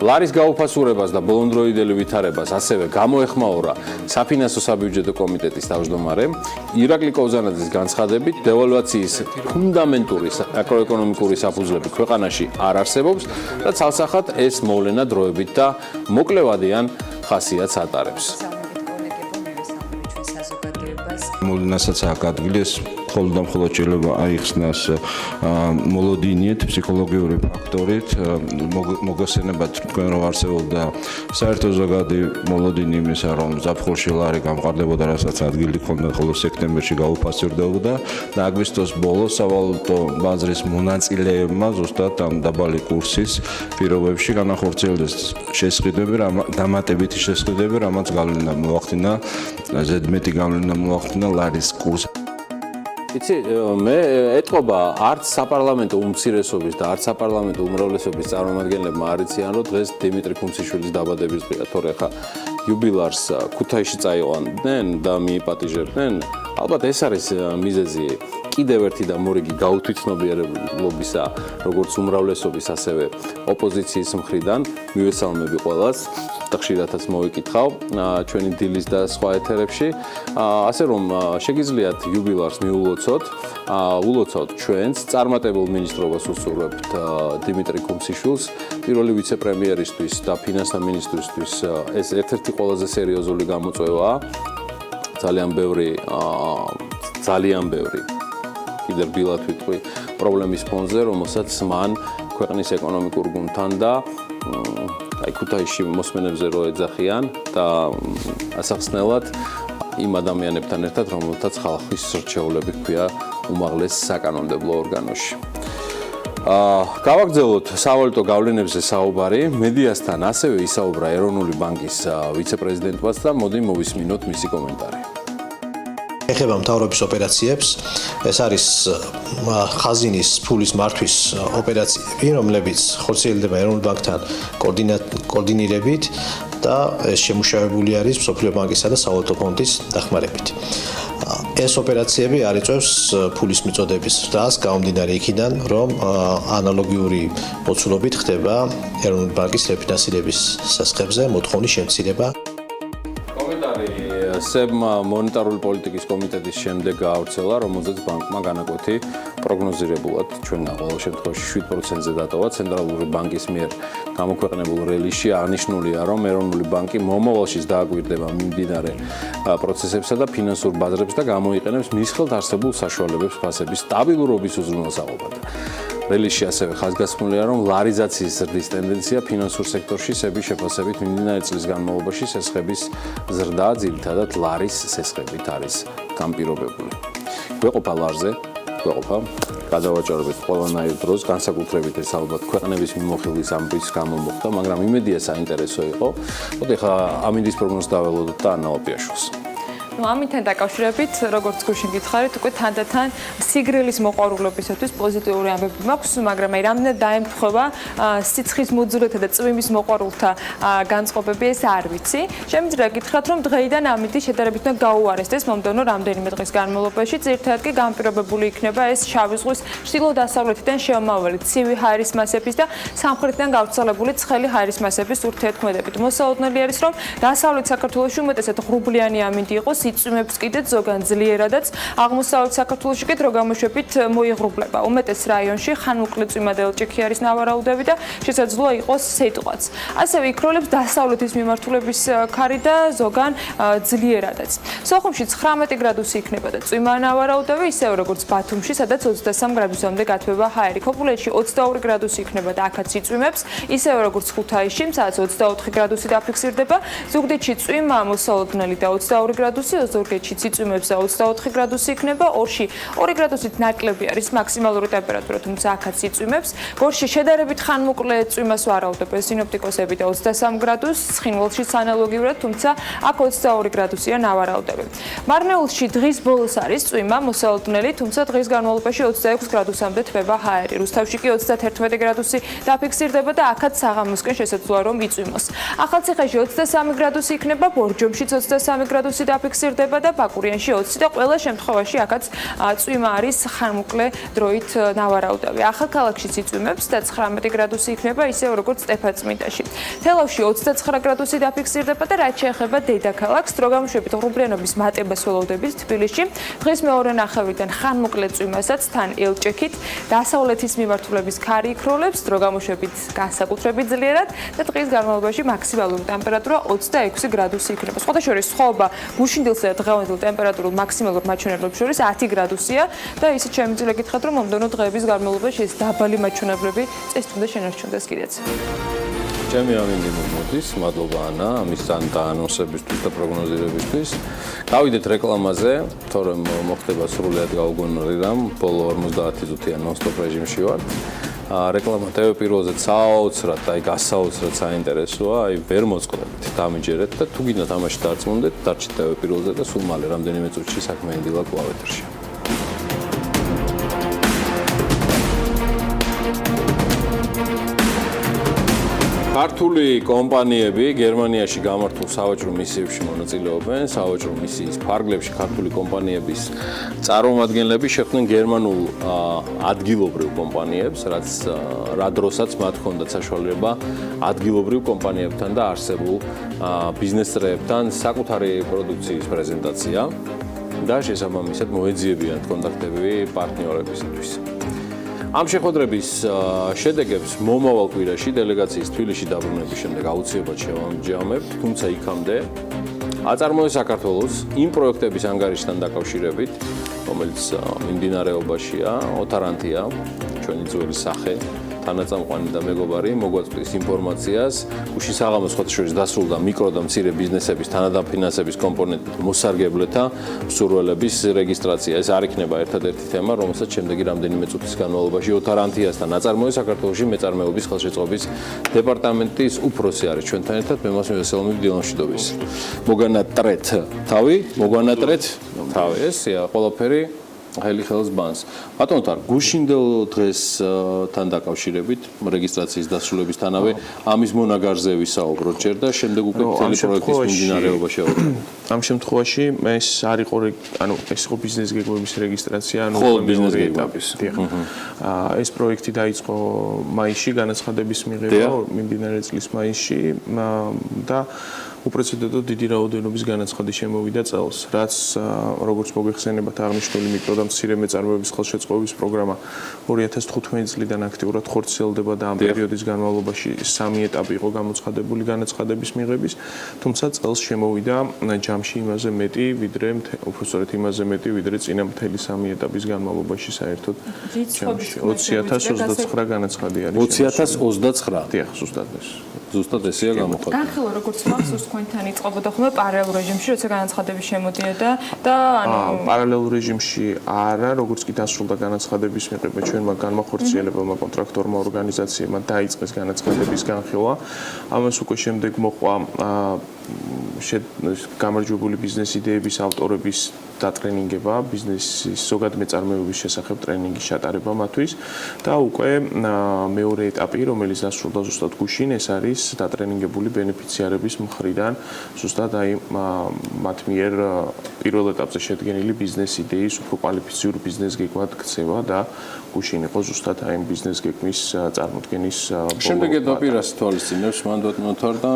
ლარის გაუფასურებას და ბოლონდროიდელი ვითარებას ასევე გამოეხმაურა საფინანსო საბიუჯეტო კომიტეტის თავმჯდომარე ირაკლი კოვზანაძის განცხადებით, დევალვაციის ფუნდამენტური მაკროეკონომიკური საფუძვლები ქვეყანაში არ არსებობს და ცალსახად ეს მოვლენა დროებით და მოკლევადიან ხასიათს ატარებს. მოვლენასაც აკადგილეს მხოლოდ და მხოლოდ შეიძლება აიხსნას მოლოდინიეთ ფსიქოლოგიური ფაქტორით მოგესწრებათ თქვენ რომ არსებობდა საერთო ზოგადი მოლოდინი იმისა რომ ზაფხულში ლარი გამყარდებოდა რასაც ადგილი ჰქონდა ხოლო სექტემბერში გაუფასურდებოდა და აგვისტოს ბოლოს სავალუტო ბაზრის მონაწილეებმა ზუსტად ამ დაბალი კურსის პირობებში განახორციელეს შესყიდვები დამატებითი შესყიდვები რამაც გავლენა მოახდინა ზედმეტი გავლენა მოახდინა ლარის კურს. იცი, მე ეტყობა არც საპარლამენტო უმცირესობის და არც საპარლამენტო უმრავლესობის წარმომადგენლებმა არ იციან, რომ დღეს დიმიტრი ქუმსიშვილის დაბადების დღეა, თორე ხა იუბილარს ქუთაისში წაიყვანდნენ და მიიპატიჟებდნენ. ალბათ ეს არის მიზეზი კიდევ ერთი და მორიგი გაუთვითმობიერებლობისა, როგორც უმრავლესობის, ასევე ოპოზიციის მხრიდან. მივესალმები ყველას და ხშირადაც მოვიკითხავ ჩვენი დილის და სხვა ეთერებში. ასე რომ შეგიძლიათ იუბილარს ულოცოთ ჩვენს წარმატებულ მინისტრობას უსურვებთ დიმიტრი ქუმსიშვილს, პირველი ვიცე-პრემიერისთვის და ფინანსთა მინისტრისთვის ეს ერთ-ერთი ყველაზე სერიოზული გამოწვევაა. ძალიან ბევრი კიდევ რბილად ვიტყვი პრობლემის ფონზე, რომელსაც მან ქვეყნის ეკონომიკურ გუნდთან და ქუთაისში მოსმენებზე რო ეძახიან და ასახსნელად იმ ადამიანებთან ერთად, რომელთაც ხალხის რჩეულები ჰქვია უმაღლეს საკანონმდებლო ორგანოში. გავაგრძელოთ სავალუტო გავლენებზე საუბარი. მედიასთან ასევე ისაუბრა ეროვნული ბანკის ვიცე-პრეზიდენტმაც და მოდი მოვისმინოთ მისი კომენტარი. ეხება მთავრობის ოპერაციებს. ეს არის ხაზინის ფულის მართვის ოპერაციები, რომლებიც ხორციელდება ეროვნულ ბანკთან კოორდინირებით და ეს შემუშავებული არის მსოფლიო ბანკისა და სავალუტო ფონდის დახმარებით. ეს ოპერაციები არ იწვევს ფულის მიწოდების ზრდას, გამომდინარე იქიდან, რომ ანალოგიური მოცულობით ხდება ეროვნული ბანკის რეფინანსირების სასხებზე მოთხოვნის შემცირება. სებმა მონეტარული პოლიტიკის კომიტეტის შემდეგ გაავრცელა, რომელზეც ბანკმა განაკვეთი პროგნოზირებულად ჩვენგან ყოველ შემთხვევაში 7%-ზე დატოვა ცენტრალური ბანკის მიერ გამოქვეყნებულ რელიზში. აღნიშნულია, რომ ეროვნული ბანკი მომავალშიც დააკვირდება მიმდინარე პროცესებსა და ფინანსურ ბაზრებს და გამოიყენებს მის ხელთ არსებულ საშუალებებს ფასების სტაბილურობის უზრუნველსაყოფად. რელიზში ასევე ხაზგასმულია, რომ ლარიზაციის ზრდის ტენდენცია ფინანსურ სექტორში სების შეფასებით მიმდინარე წლის განმავლობაში სესხების ზრდა ძირითადად ლარის სესხებით არის განპირობებული. გვეყოფა ლარზე, გადავაჭარბეთ ყველანაირ დროს, განსაკუთრებით ეს ალბათ ქვეყნების მიმოხილვის ამბის გამო მოხდა, მაგრამ იმედია საინტერესო იყო. მოდი ხა ამინდის პროგნოზს დაველოდოთ და ანა ოპიაშვილს. ამითთან დაკავშირებით, როგორც გუშინ გითხარით, უკვე თანდათან სიგრილის მოყვარულობისათვის პოზიტიური ამბები მაქვს, მაგრამ აი რამდენად დაემთხვევა სიცხის მოძვრეთა და წვიმის მოყვარულთა განწყობები, ეს არ ვიცი. შემიძლია გითხრათ, რომ დღეიდან ამინდი შედარებით უნდა გაუარესდეს მომდევნო რამდენიმე დღის განმავლობაში, ძირითადად კი განპირობებული იქნება ეს შავი ზღვის ჩრდილო-დასავლეთიდან შემავალი ცივი ჰაერის მასების და სამხრეთიდან გავრცელებული ცხელი ჰაერის მასების ურთიერთქმედებით. მოსაოდნელი არის, რომ დასავლეთ საქართველოში უმეტესად ღრუბლიანი ამინდი იყოს, იწვიმებს კიდეც ზოგან ძლიერადაც, აღმოსავლეთ საქართველოში კი დრო გამოშვებით მოიღრუბლება. უმეტეს რაიონში ხანმოკლე წვიმა და ელჭიქი არის ნავარაუდები და შესაძლოა იყოს სიტყვაც. ასევე იქროლებს დასავლეთის მიმართულების ქარი და ზოგან ძლიერადაც. სოხუმში 19 გრადუსი იქნება და წვიმა ნავარაუდები, ისევე როგორც ბათუმში, სადაც 23 გრადუსამდე გათბება ჰაერი. ქობულეთში 22 გრადუსი იქნება და აქაც იწვიმებს, ისევე როგორც ქუთაისში, სადაც 24 გრადუსი დაფიქსირდება, ზუგდიდში წვიმა მოსაოდნელი და 22 გრადუსი, ოზურგეთში იწვიმებს და 24 გრადუსი იქნება, ორში 2 გრადუსით ნაკლები არის მაქსიმალური ტემპერატურა, თუმცა აქაც იწვიმებს. გორში შედარებით ხანმოკლე წვიმას ვარაუდობენ სინოპტიკოსები და 23 გრადუსს, ცხინვალში ანალოგიურად, თუმცა აქ 22 გრადუსია ნავარაუდები. მარნეულში დღის ბოლოს არის წვიმა მოსაოდნელი, თუმცა დღის განმავლობაში 26 გრადუსამდე თბება ჰაერი. რუსთავში კი 31 გრადუსი დაფიქსირდება და აქაც საღამოსკენ შესაძლოა რომ იწვიმოს. ახალციხეში 23 გრადუსი იქნება, ბორჯომშიც 23 გრადუსი დაფიქსირდება და ბაკურიანში 20 და ყველა შემთხვევაში აქაც წვიმა არის ხანმოკლე დროით ნავარაუდები. ახალქალაქშიც იწვიმებს და 19 გრადუსი იქნება, ისევ როგორც სტეფანწმინდაში. თელავში 29 გრადუსი დაფიქსირდება და რაც შეეხება დედაქალაქს, დრო გამოშვებით ღრუბლიანობის მატებას ველოდებით თბილისში. დღის მეორე ნახევრიდან ხანმოკლე წვიმასაც თან ელჭექით დასავლეთის მიმართულების ქარი იქროლებს, დრო გამოშვებით განსაკუთრებით ძლიერად და დღის განმავლობაში მაქსიმალური ტემპერატურა 26 გრადუსი იქნება. სხვადასხვა სხვაობა გუშინდილსა და დღევანდელ ტემპერატურულ მაქსიმალურ მაჩვენებლებს შორის 10 გრადუსია და ისიც შემიძლია გითხრათ, რომ მომდევნო დღეების განმავლობაში ეს დაბალი მაჩვენებლები წესთვიდა შენარჩუნდეს კიდეც. ჩემი ამინდი მოდის, მადლობა ანა, ამის დაანონსებისთვის და პროგნოზირებისთვის. გავიდეთ რეკლამაზე, თორემ მოხდება სრულად გაუგონორი რამ, ბოლო 50 წუთიან ნონ-სტოპ რეჟიმში ვარ. რეკლამა TV პირველზე საოცრად, აი გასაოცრად საინტერესოა, აი ვერ მოწყდებით, დამიჯერეთ და თუ გინდა თამაში დარწმუნდეთ, დარჩით TV პირველზე და სულ მალე რამდენიმე წუთში საქმიანი დილა კვლავ ეთერში. ქართული კომპანიები გერმანიაში გამართულ სავაჭრო მისიებში მონაწილეობენ. სავაჭრო მისიის ფარგლებში ქართული კომპანიების წარმომადგენლები შეხვდნენ გერმანულ ადგილობრივ კომპანიებს, რა დროსაც მათ ჰქონდათ საშუალება ადგილობრივ კომპანიებთან და არსებულ ბიზნეს წრეებთან საკუთარი პროდუქციის პრეზენტაცია და შესაბამისად მოეძიებიან კონტაქტები პარტნიორებისათვის. ამ შეხვედრების შედეგებს მომავალ კვირაში დელეგაციის თბილისში დაბრუნების შემდეგ აუცილებლად შევამჯამებთ, თუმცა იქამდე აწარმოეს საქართველოს იმ პროექტების ანგარიშთან დაკავშირებით, რომელიც მიმდინარეობაშია, ოთარანთია, ჩვენი ძველი სახე, თანაწამყვანი და მეგობარი მოგვაწვდის ინფორმაციას, გუშინ საღამოს ხოთშორის დასრულდა მიკრო და მცირე ბიზნესების თანადაფინანსების კომპონენტით მოსარგებლეთა მსურველების რეგისტრაცია. ეს არ იქნება ერთადერთი თემა, რომელსაც შემდეგი რამდენიმე წუთის განმავლობაში ოთარანთიასთან აწარმოეს საქართველოში მეწარმეობის ხელშეწყობის დეპარტამენტის უფროსი არის ჩვენთან ერთად, მე მას მივესალმებ დილამშვიდობის. მოგანატრეთ თავი, ესეა ყველაფერი ხელი ხელს ბანს. ბატონო თარ, გუშინდელ დღესთან დაკავშირებით რეგისტრაციის დასრულებისთანავე ამის მონაგარზე ვისაუბროთ ჯერ და შემდეგ უკვე მთელი პროექტის მიმდინარეობა შევხვდებით. ამ შემთხვევაში ეს არ იყო, ეს იყო ბიზნეს გეგმების რეგისტრაცია, ბიზნეს გეგმების. ეს პროექტი დაიწყო მაისში, განაცხადების მიღება მიმდინარე წლის მაისში და უპრეცედენტო დიდი რაოდენობის განაცხადი შემოვიდა წელს, რაც როგორც მოგეხსენებათ აღნიშნული მიკრო და მცირე მეწარმეობის ხელშეწყობის პროგრამა 2015 წლიდან აქტიურად ხორციელდება და ამ პერიოდის განმავლობაში 3 ეტაპი იყო გამოცხადებული განაცხადების მიღების, თუმცა წელს შემოვიდა ჯამში იმაზე მეტი, ვიდრე წინა მთელი 3 ეტაპის განმავლობაში საერთოდ 20,029 განაცხადი არის. 20,029. დიახ, ზუსტად ესეა გამოხატული. განხილვა როგორც მახსოვს თქვენთან იწყებოდა ხოლმე პარალელურ რეჟიმში, როცა განაცხადები შემოდიოდა და პარალელურ რეჟიმში არა, როგორც კი დასრულდა განაცხადების მიღება, ჩვენმა განმახორციელებელმა კონტრაქტორმა ორგანიზაციებმა დაიწყეს განაცხადების განხილვა. ამას უკვე შემდეგ მოყვა გამარჯვებული ბიზნეს იდეების ავტორების დატრენინგება, ბიზნესის ზოგად მეწარმეობის შესახებ ტრენინგის ჩატარება მათთვის და უკვე მეორე ეტაპი, რომელიც დასრულდა ზუსტად გუშინ, ეს არის დატრენინგებული ბენეფიციარების მხრიდან, ზუსტად აი მათ მიერ პირველ ეტაპზე შედგენილი ბიზნეს იდეის უფრო კვალიფიციური ბიზნეს გეგმად ქცევა და გუშინ იყო ზუსტად აი ბიზნეს გეგმის წარმოდგენის შემდეგი ეტაპი რას ითვალისწინებს მანდატმოთარ და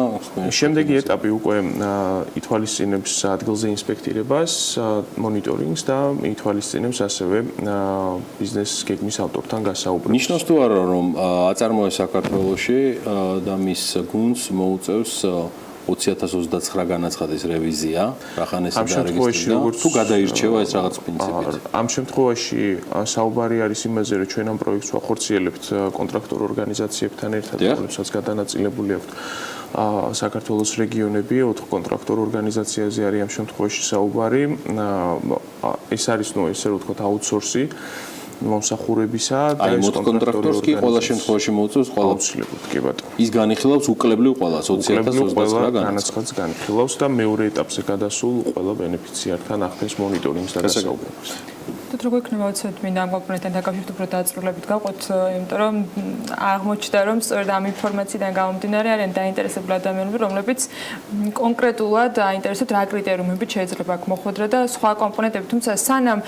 შემდეგი ეტაპი უკვე ითვალისწინებს ადგილზე ინსპექტირებას, მონიტორინგს და ითვალისწინებს ასევე ბიზნეს გეგმის ავტორთან გასაუბრებას. ნიშნავს თუ არა, რომ აწარმოეს საქართველოში და მის გუნდს მოუწევს 20,029 განაცხადის რევიზია, რახან ეს დარეგისტრირდა, თუ გადაირჩევა ეს რაღაც პრინციპით. ამ შემთხვევაში საუბარი არის იმაზე, რომ ჩვენ ამ პროექტს ვახორციელებთ კონტრაქტორ ორგანიზაციებთან ერთად, რომლებსაც გადანაწილებული აქვთ საქართველოს რეგიონები, 4 კონტრაქტორ ორგანიზაციაზე არის ამ შემთხვევაში საუბარი. ეს არის, ესე რომ ვთქვათ, აუთსორსი მომსახურებისა და ეს კონტრაქტორს კი ყველა შემთხვევაში მოუწევს აუცილებლად, კი ბატონო. ის განიხილავს უკლებლივ ყველას 20,029 განაცხადს განიხილავს და მეორე ეტაპზე გადასულ ყველა ბენეფიციართან ახდენს მონიტორინგს და გასაუბრებას. როგორ იქნება უცებ მინდა ამ კომპონენტთან დაკავშირებით უფრო დაწყვილებით გავყოთ, იმიტომ რომ აღმოჩნდა რომ სწორედ ამ ინფორმაციიდან გამომდინარე არიან დაინტერესებული ადამიანები, რომლებიც კონკრეტულად აინტერესებთ რა კრიტერიუმებით შეიძლება აქ მოხვედრა და სხვა კომპონენტები, თუმცა სანამ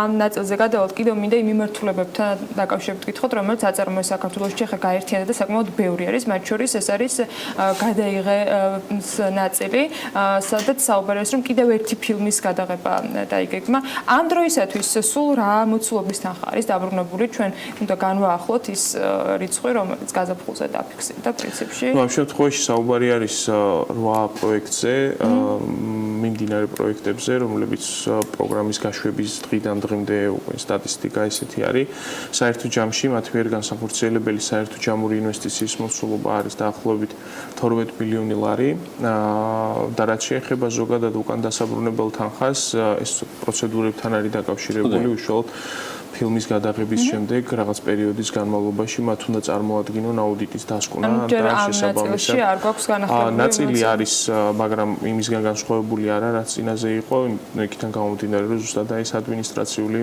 ამ ნაწილზე გადავალთ, კიდევ მინდა იმ მიმართულებებთან დაკავშირებით გითხოთ, რომელიც აწარმოეს საქართველოში ახლა გაერთიანდა და საკმაოდ ბევრი არის, მათ შორის ეს არის გადაიღეს ნაწილი, სადაც საუბარი არის რომ კიდევ ერთი ფილმის გადაღება დაიგეგმა. ამ დროისათვის სულ რა მოცულობისთან ხარ დაბრუნებული ჩვენ უნდა განვაახლოთ ის რიცხვი რომელიც გაზაფხულზე დაფიქსირდა პრინციპში. ამ შემთხვევაში საუბარი არის 8 პროექტზე, მიმდინარე პროექტებზე, რომლებიც პროგრამის გაშვების დღიდან დღემდე უკვე სტატისტიკა ესეთი არის. საერთო ჯამში მათ მიერ განსახორციელებელი საერთო ჯამური ინვესტიციის მოცულობა არის დაახლოებით 12 მილიონი ლარი და რაც შეეხება ზოგადად უკან დასაბრუნებელ თანხას, ეს პროცედურებთან არის დაკავშირებული უშუალოდ ფილმის გადაღების შემდეგ რაღაც პერიოდის განმავლობაში მათ უნდა წარმოადგინონ აუდიტის დასკვნა და შესაბამისად ნაწილი არის, მაგრამ იმისგან განსხვავებული არა, რაც წინაზე იყო, იქიდან გამომდინარე, რომ ზუსტად ეს ადმინისტრაციული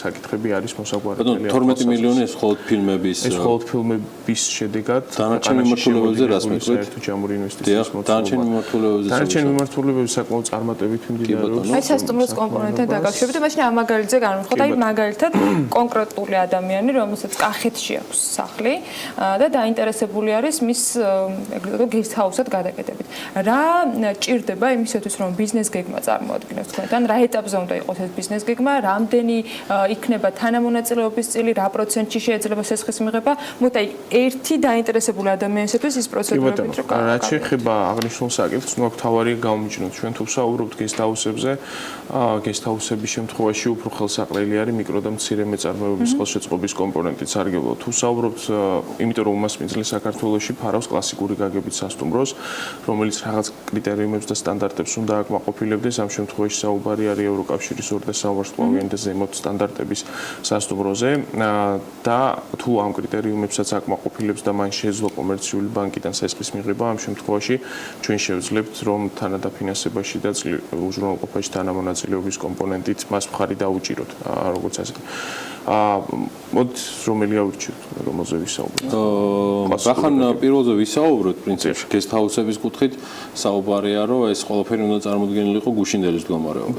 საკითხები არის მოსაგვარებელი. 12 მილიონი ეს მხოლოდ ფილმების ეს მხოლოდ ფილმების შედეგად დანარჩენი მიმართულებებზე რას მეკვეთ? ჯამური ინვესტიციის დანარჩენი მიმართულებები საკმაოდ წარმატებით მიმდინარეობს. აი სასტუმროს კომპონენტთან დაკავშირებით, მაშინ ამ მაგალითზე განვიხოთ, აი მაგალითად კონკრეტული ადამიანი, რომელსაც კახეთში აქვს სახლი და დაინტერესებული არის მის ეგრეთ წოდებული guest house-ად გადაკეთებით. რა ჭირდება იმისათვის, რომ ბიზნეს გეგმა წარმოადგინოს თქვენთან, რა ეტაპზე უნდა იყოს ეს ბიზნეს გეგმა, რამდენი იქნება თანამონაწილეობის წილი, რა პროცენტში შეიძლება სესხის მიღება, მოდი აი ერთი დაინტერესებული ადამიანისათვის ის პროცედურები რო გააკეთოს. რაც შეეხება აღნიშნულ საკითხს, ნუ აქ თავარია გამომიჯნოთ, ჩვენ თუ ვსაუბრობთ guest house-ებზე, guest house-ების შემთხვევაში უფრო ხელსაყრელი არის მიკრო და მცირე მეწარმეობის ხელშეწყობის კომპონენტი სარგებლო. თუ ვსაუბრობთ, იმიტომ რომ უმას მიძლი საქართველოში ფარავს კლასიკური გაგებით სასტუმროს, რომელიც რაღაც კრიტერიუმებს და სტანდარტებს უნდა აკმაყოფილებდეს. ამ შემთხვევაში საუბარი არის ევროკავშირის 2 და სამართლოვანი და ზემოთ სტანდარტების სასტუმროზე და თუ ამ კრიტერიუმებსაც აკმაყოფილებს და მან შეეძლო კომერციული ბანკიდან სესხის მიღება, ამ შემთხვევაში ჩვენ შევძლებთ, რომ თანადაფინანსებაში და უზრუნველყოფაში თანამონაწილეობის კომპონენტით მას მხარი დაუჭიროთ, როგორც ასე. მოდით რომელი ავირჩიოთ, რომელზე ვისაუბროთ? ახან პირველზე ვისაუბროთ პრინციპში guest house-ების კუთხით, საუბარია, რომ ეს ყველაფერი უნდა წარმოდგენილი იყო გუშინდელის მდგომარეობით.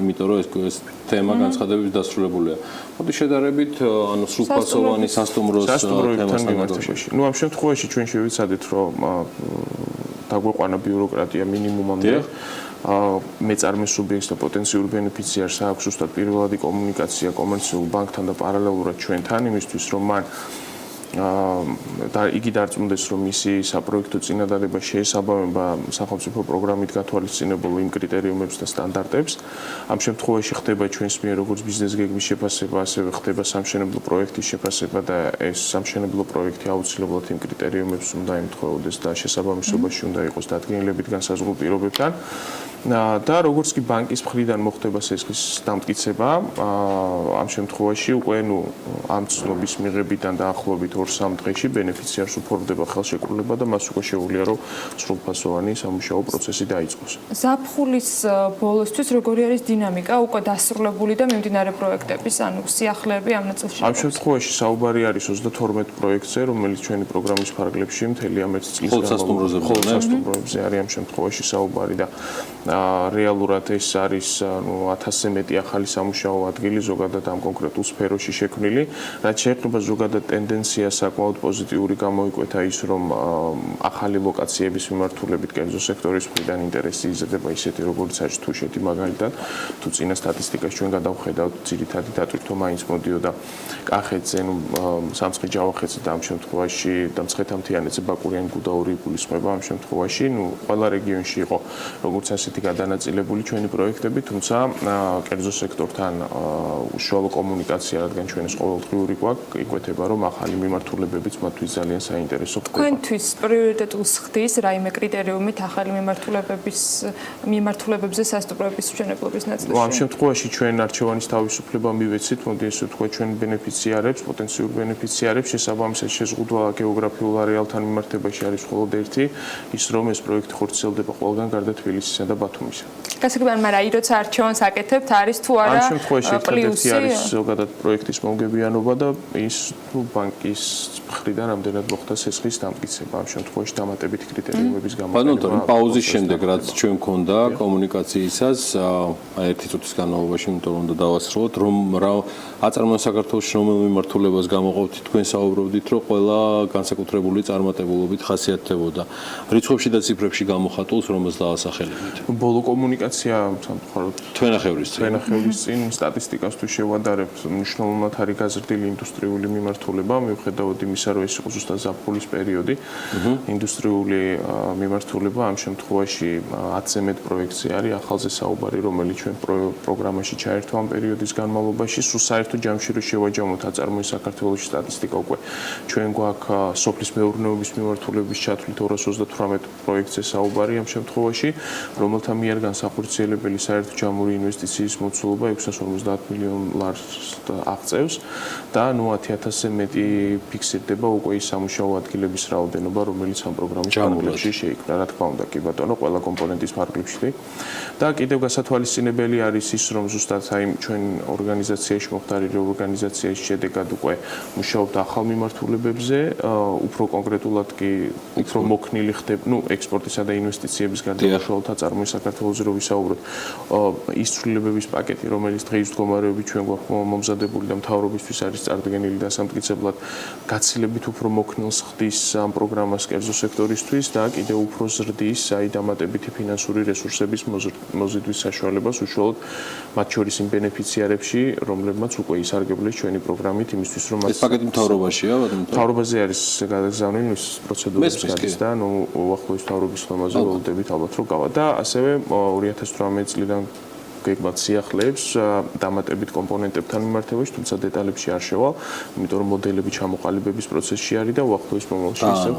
იმიტომ რომ ეს თემა განცხადებით დასრულებულია. მოდი შედარებით, ანუ სრულფასოვანი სასტუმროს თემასთან მიმართებაში. ნუ ამ შემთხვევაში ჩვენ შევიცადეთ, რომ დაგვეყვანა ბიუროკრატია მინიმუმამდე. მეწარმე სუბიექტს და პოტენციურ ბენეფიციარს აქვს უბრალოდ პირველადი კომუნიკაცია კომერციულ ბანკთან და პარალელურად ჩვენთან იმისთვის რომ მან და იგი დარწმუნდეს რომ მისი საპროექტო წინადადება შეესაბამება სახელმწიფო პროგრამით გათვალისწინებულ იმ კრიტერიუმებს და სტანდარტებს. ამ შემთხვევაში ხდება ჩვენს მიერ როგორც ბიზნეს გეგმის შეფასება, ასევე ხდება სამშენებლო პროექტის შეფასება და ეს სამშენებლო პროექტი აუცილებლად იმ კრიტერიუმებს უნდა ემთხვეოდეს და შესაბამისობაში უნდა იყოს დადგენილებით განსაზღვრულ პირობებთან. და როგორც კი ბანკის მხრიდან მოხდება სესხის დამტკიცება, ამ შემთხვევაში უკვე ამ ცნობის მიღებიდან დაახლოებით 2-3 დღეში ბენეფიციარს უფორდება ხელშეკრულება და მას უკვე შეუძლია რომ სრულფასოვანი სამუშაო პროცესი დაიწყოს. ზაფხულის ბოლოსთვის როგორი არის დინამიკა უკვე დასრულებული და მიმდინარე პროექტების, ანუ სიახლეები ამ ნაწილში? ამ შემთხვევაში საუბარი არის 32 პროექტზე, რომელიც ჩვენი პროგრამის ფარგლებში მთელი ამ ერთი წლის განმავლობაში არის ამ შემთხვევაში საუბარი და რეალურად ეს არის 1000-ზე მეტი ახალი სამუშაო ადგილი ზოგადად ამ კონკრეტულ სფეროში შექმნილი. რაც შეეხება ზოგადად ტენდენციას საკმაოდ პოზიტიური გამოიკვეთა ის, რომ ახალი ლოკაციების მიმართულებით კერძო სექტორის მხრიდან ინტერესი იზრდება ისეთი როგორც არის თუშეთი მაგალითად. თუ წინა სტატისტიკას ჩვენ გადავხედავთ, ძირითადი დატვირთვა მაინც მოდიოდა კახეთზე, სამცხე-ჯავახეთზე და ამ შემთხვევაში და მცხეთა-მთიანეთზე ბაკურიანი გუდაური იგულისხმება ამ შემთხვევაში, ყველა რეგიონში იყო როგორც ასეთი გადანაწილებული ჩვენი პროექტები, თუმცა კერძო სექტორთან უშუალო კომუნიკაცია, რადგან ჩვენ ეს ყოველდღიური გვაქვს, იკვეთება, რომ ახალი მიმართულებებიც მათთვის ძალიან საინტერესო ხდება. თქვენთვის პრიორიტეტულს ხდის რაიმე კრიტერიუმით ახალი მიმართულებებზე სასტუმროების მშენებლობის ნაწილში? ამ შემთხვევაში ჩვენ არჩევანის თავისუფლება მივეცით, მოდი ესე ვთქვა, ჩვენ ბენეფიციარებს, პოტენციურ ბენეფიციარებს შესაბამისად შეზღუდვა გეოგრაფიულ არეალთან მიმართებაში არის მხოლოდ ერთი, ის რომ ეს პროექტი ხორციელდება ყველგან გარდა თბილისისა და ბათუმისა. გასაგებია, მაგრამ როცა არჩევანს აკეთებთ, არის თუ არა ამ შემთხვევაში ერთადერთი არის ზოგადად პროექტის მომგებიანობა და ის ბანკის მხრიდან რამდენად მოხდა სესხის დამტკიცება. ამ შემთხვევაში დამატებითი კრიტერიუმების გამოყენება. ბატონო, პაუზის შემდეგ რაც ჩვენ მქონდა კომუნიკაციისას, ერთი წუთის განმავლობაში, იმიტომ რომ უნდა დავასრულოთ, რომ რა აწარმოა საქართველოში რომელ მიმართულებას გამოყოფთ, თქვენ საუბრობდით, რომ ყველა განსაკუთრებული წარმატებულობით ხასიათდებოდა. რიცხვებში და ციფრებში გამოხატულს რომელს დაასახელებთ? ბოლო კომუნიკაცია სამწუხაროდ თვენახევრის წინ სტატისტიკას თუ შევადარებთ, მნიშვნელოვნად არის გაზრდილი ინდუსტრიული მიმართულება, მიუხედავად იმისა, რომ ეს იყო ზუსტად ზაფხულის პერიოდი. ინდუსტრიული მიმართულება ამ შემთხვევაში 10-ზე მეტ პროექტზე არის ახალზე საუბარი, რომელიც ჩვენ პროგრამაში ჩაერთვა ამ პერიოდის განმავლობაში. სულ საერთო ჯამში რო შევაჯამოთ აწარმოის საქართველოს სტატისტიკა უკვე ჩვენ გვაქვს სოფლის მეურნეობის მიმართულების ჩათვლით 228 პროექტზე საუბარი ამ შემთხვევაში, რომელთა მიერ განსახორციელებული განხორციელებელი საერთო ჯამური ინვესტიციის მოცულობა 650 მილიონ ლარს აღწევს და 10,000-ზე მეტი ფიქსირდება უკვე ის სამუშაო ადგილების რაოდენობა, რომელიც ამ პროგრამის ფარგლებში შეიქმნა. რა თქმა უნდა, კი ბატონო, ყველა კომპონენტის ფარგლებში. და კიდევ გასათვალისწინებელი არის ის, რომ ზუსტად აი ჩვენ ორგანიზაციაში მოხდარი რეორგანიზაციის შედეგად უკვე მუშაობთ ახალ მიმართულებებზე, უფრო კონკრეტულად კი უფრო მოქნილი ხდება, ექსპორტისა და ინვესტიციების გარდაუშვალთა წარმოების საქართველოს რო ვისაუბროთ, ის ცვლილებების პაკეტი, რომელიც დღეის მდგომარეობით ჩვენ გვაქვს მომზადებული და მთავრობისთვის არის წარდგენილი დასამტკიცებლად, გაცილებით უფრო მოქნილს ხდის ამ პროგრამას კერძო სექტორისთვის და კიდევ უფრო ზრდის აი დამატებითი ფინანსური რესურსების მოზიდვის საშუალებას უშუალოდ მათ შორის იმ ბენეფიციარებში, რომლებმაც უკვე ისარგებლეს ჩვენი პროგრამით იმისთვის, რომ ეს პაკეტი მთავრობაშია, ბატონო? მთავრობაზე არის გადაგზავნილი ის პროცედურების გადის და უახლოეს მთავრობის ხმაზე ველოდებით ალბათ რომ გავა და ასევე 2018 წლიდან გეგმათ სიახლეებს დამატებით კომპონენტებთან მიმართებაში, თუმცა დეტალებში არ შევალ, იმიტომ რომ მოდელები ჩამოყალიბების პროცესში არის და უახლოეს მომავალში ისევ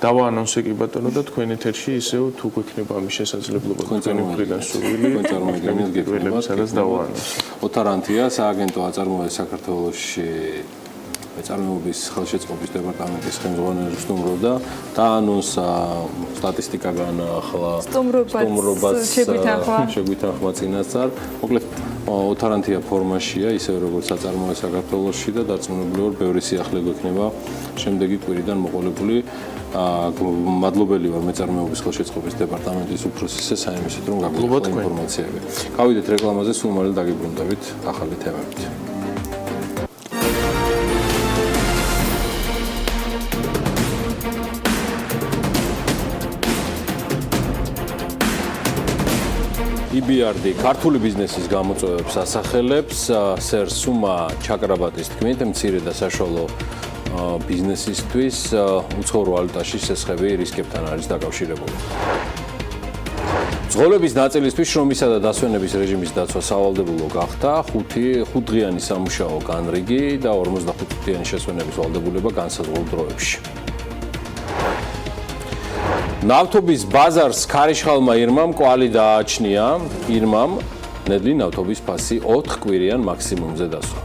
დავაანონსე კი ბატონო და თქვენ ეთერში ისევ თუ გვექნება ამის შესაძლებლობა თქვენი მხრიდან სურვილი წარმოიდგენთ გეკვლება, სადაც დავაანონსე. ოთარ ანთია, სააგენტო აწარმოების საქართველოში მეწარმეობის ხელშეწყობის დეპარტამენტის ხელმძღვანელი სტუმრობდა და ანონსა სტატისტიკაგან ახლა სტუმრობას შეგვითანხმა წინასწარ. მოკლედ ოთარ ანთია ფორმაშია, ისე როგორც აწარმოების საქართველოში და დარწმუნებული ვარ, ბევრი სიახლე გვექნება შემდეგი კვირიდან მოყოლებული. მადლობელი ვარ მეწარმეობის ხელშეწყობის დეპარტამენტის უფროსისზე საინტერესოდ რომ გაგვიყვება ინფორმაციები. გავიდეთ რეკლამაზე, სულ მალე დაგიბრუნდებით ახალი თემებით. EBRD ქართული ბიზნესის გამოწვევებს ასახელებს. სერსუმა ჩაკრაბატის თქმით, მცირე და საშუალო ბიზნესისთვის უცხოურ ვალუტაში შესხები რისკებთან არის დაკავშირებული. მძღოლების ნაწილისთვის შრომისა და დასვენების რეჟიმის დაცვა სავალდებულო გახდა, 5-დღიანი სამუშაო განრიგი და 45-დღიანი შესვენების ვალდებულება განსაზღვრულ დროებში. ნავთობის ბაზარს ქარიშხალმა ირმამ კვალი დააჩნია. ირმამ ნედლი ნავთობის ფასი 4 კვირიან მაქსიმუმზე დასვა.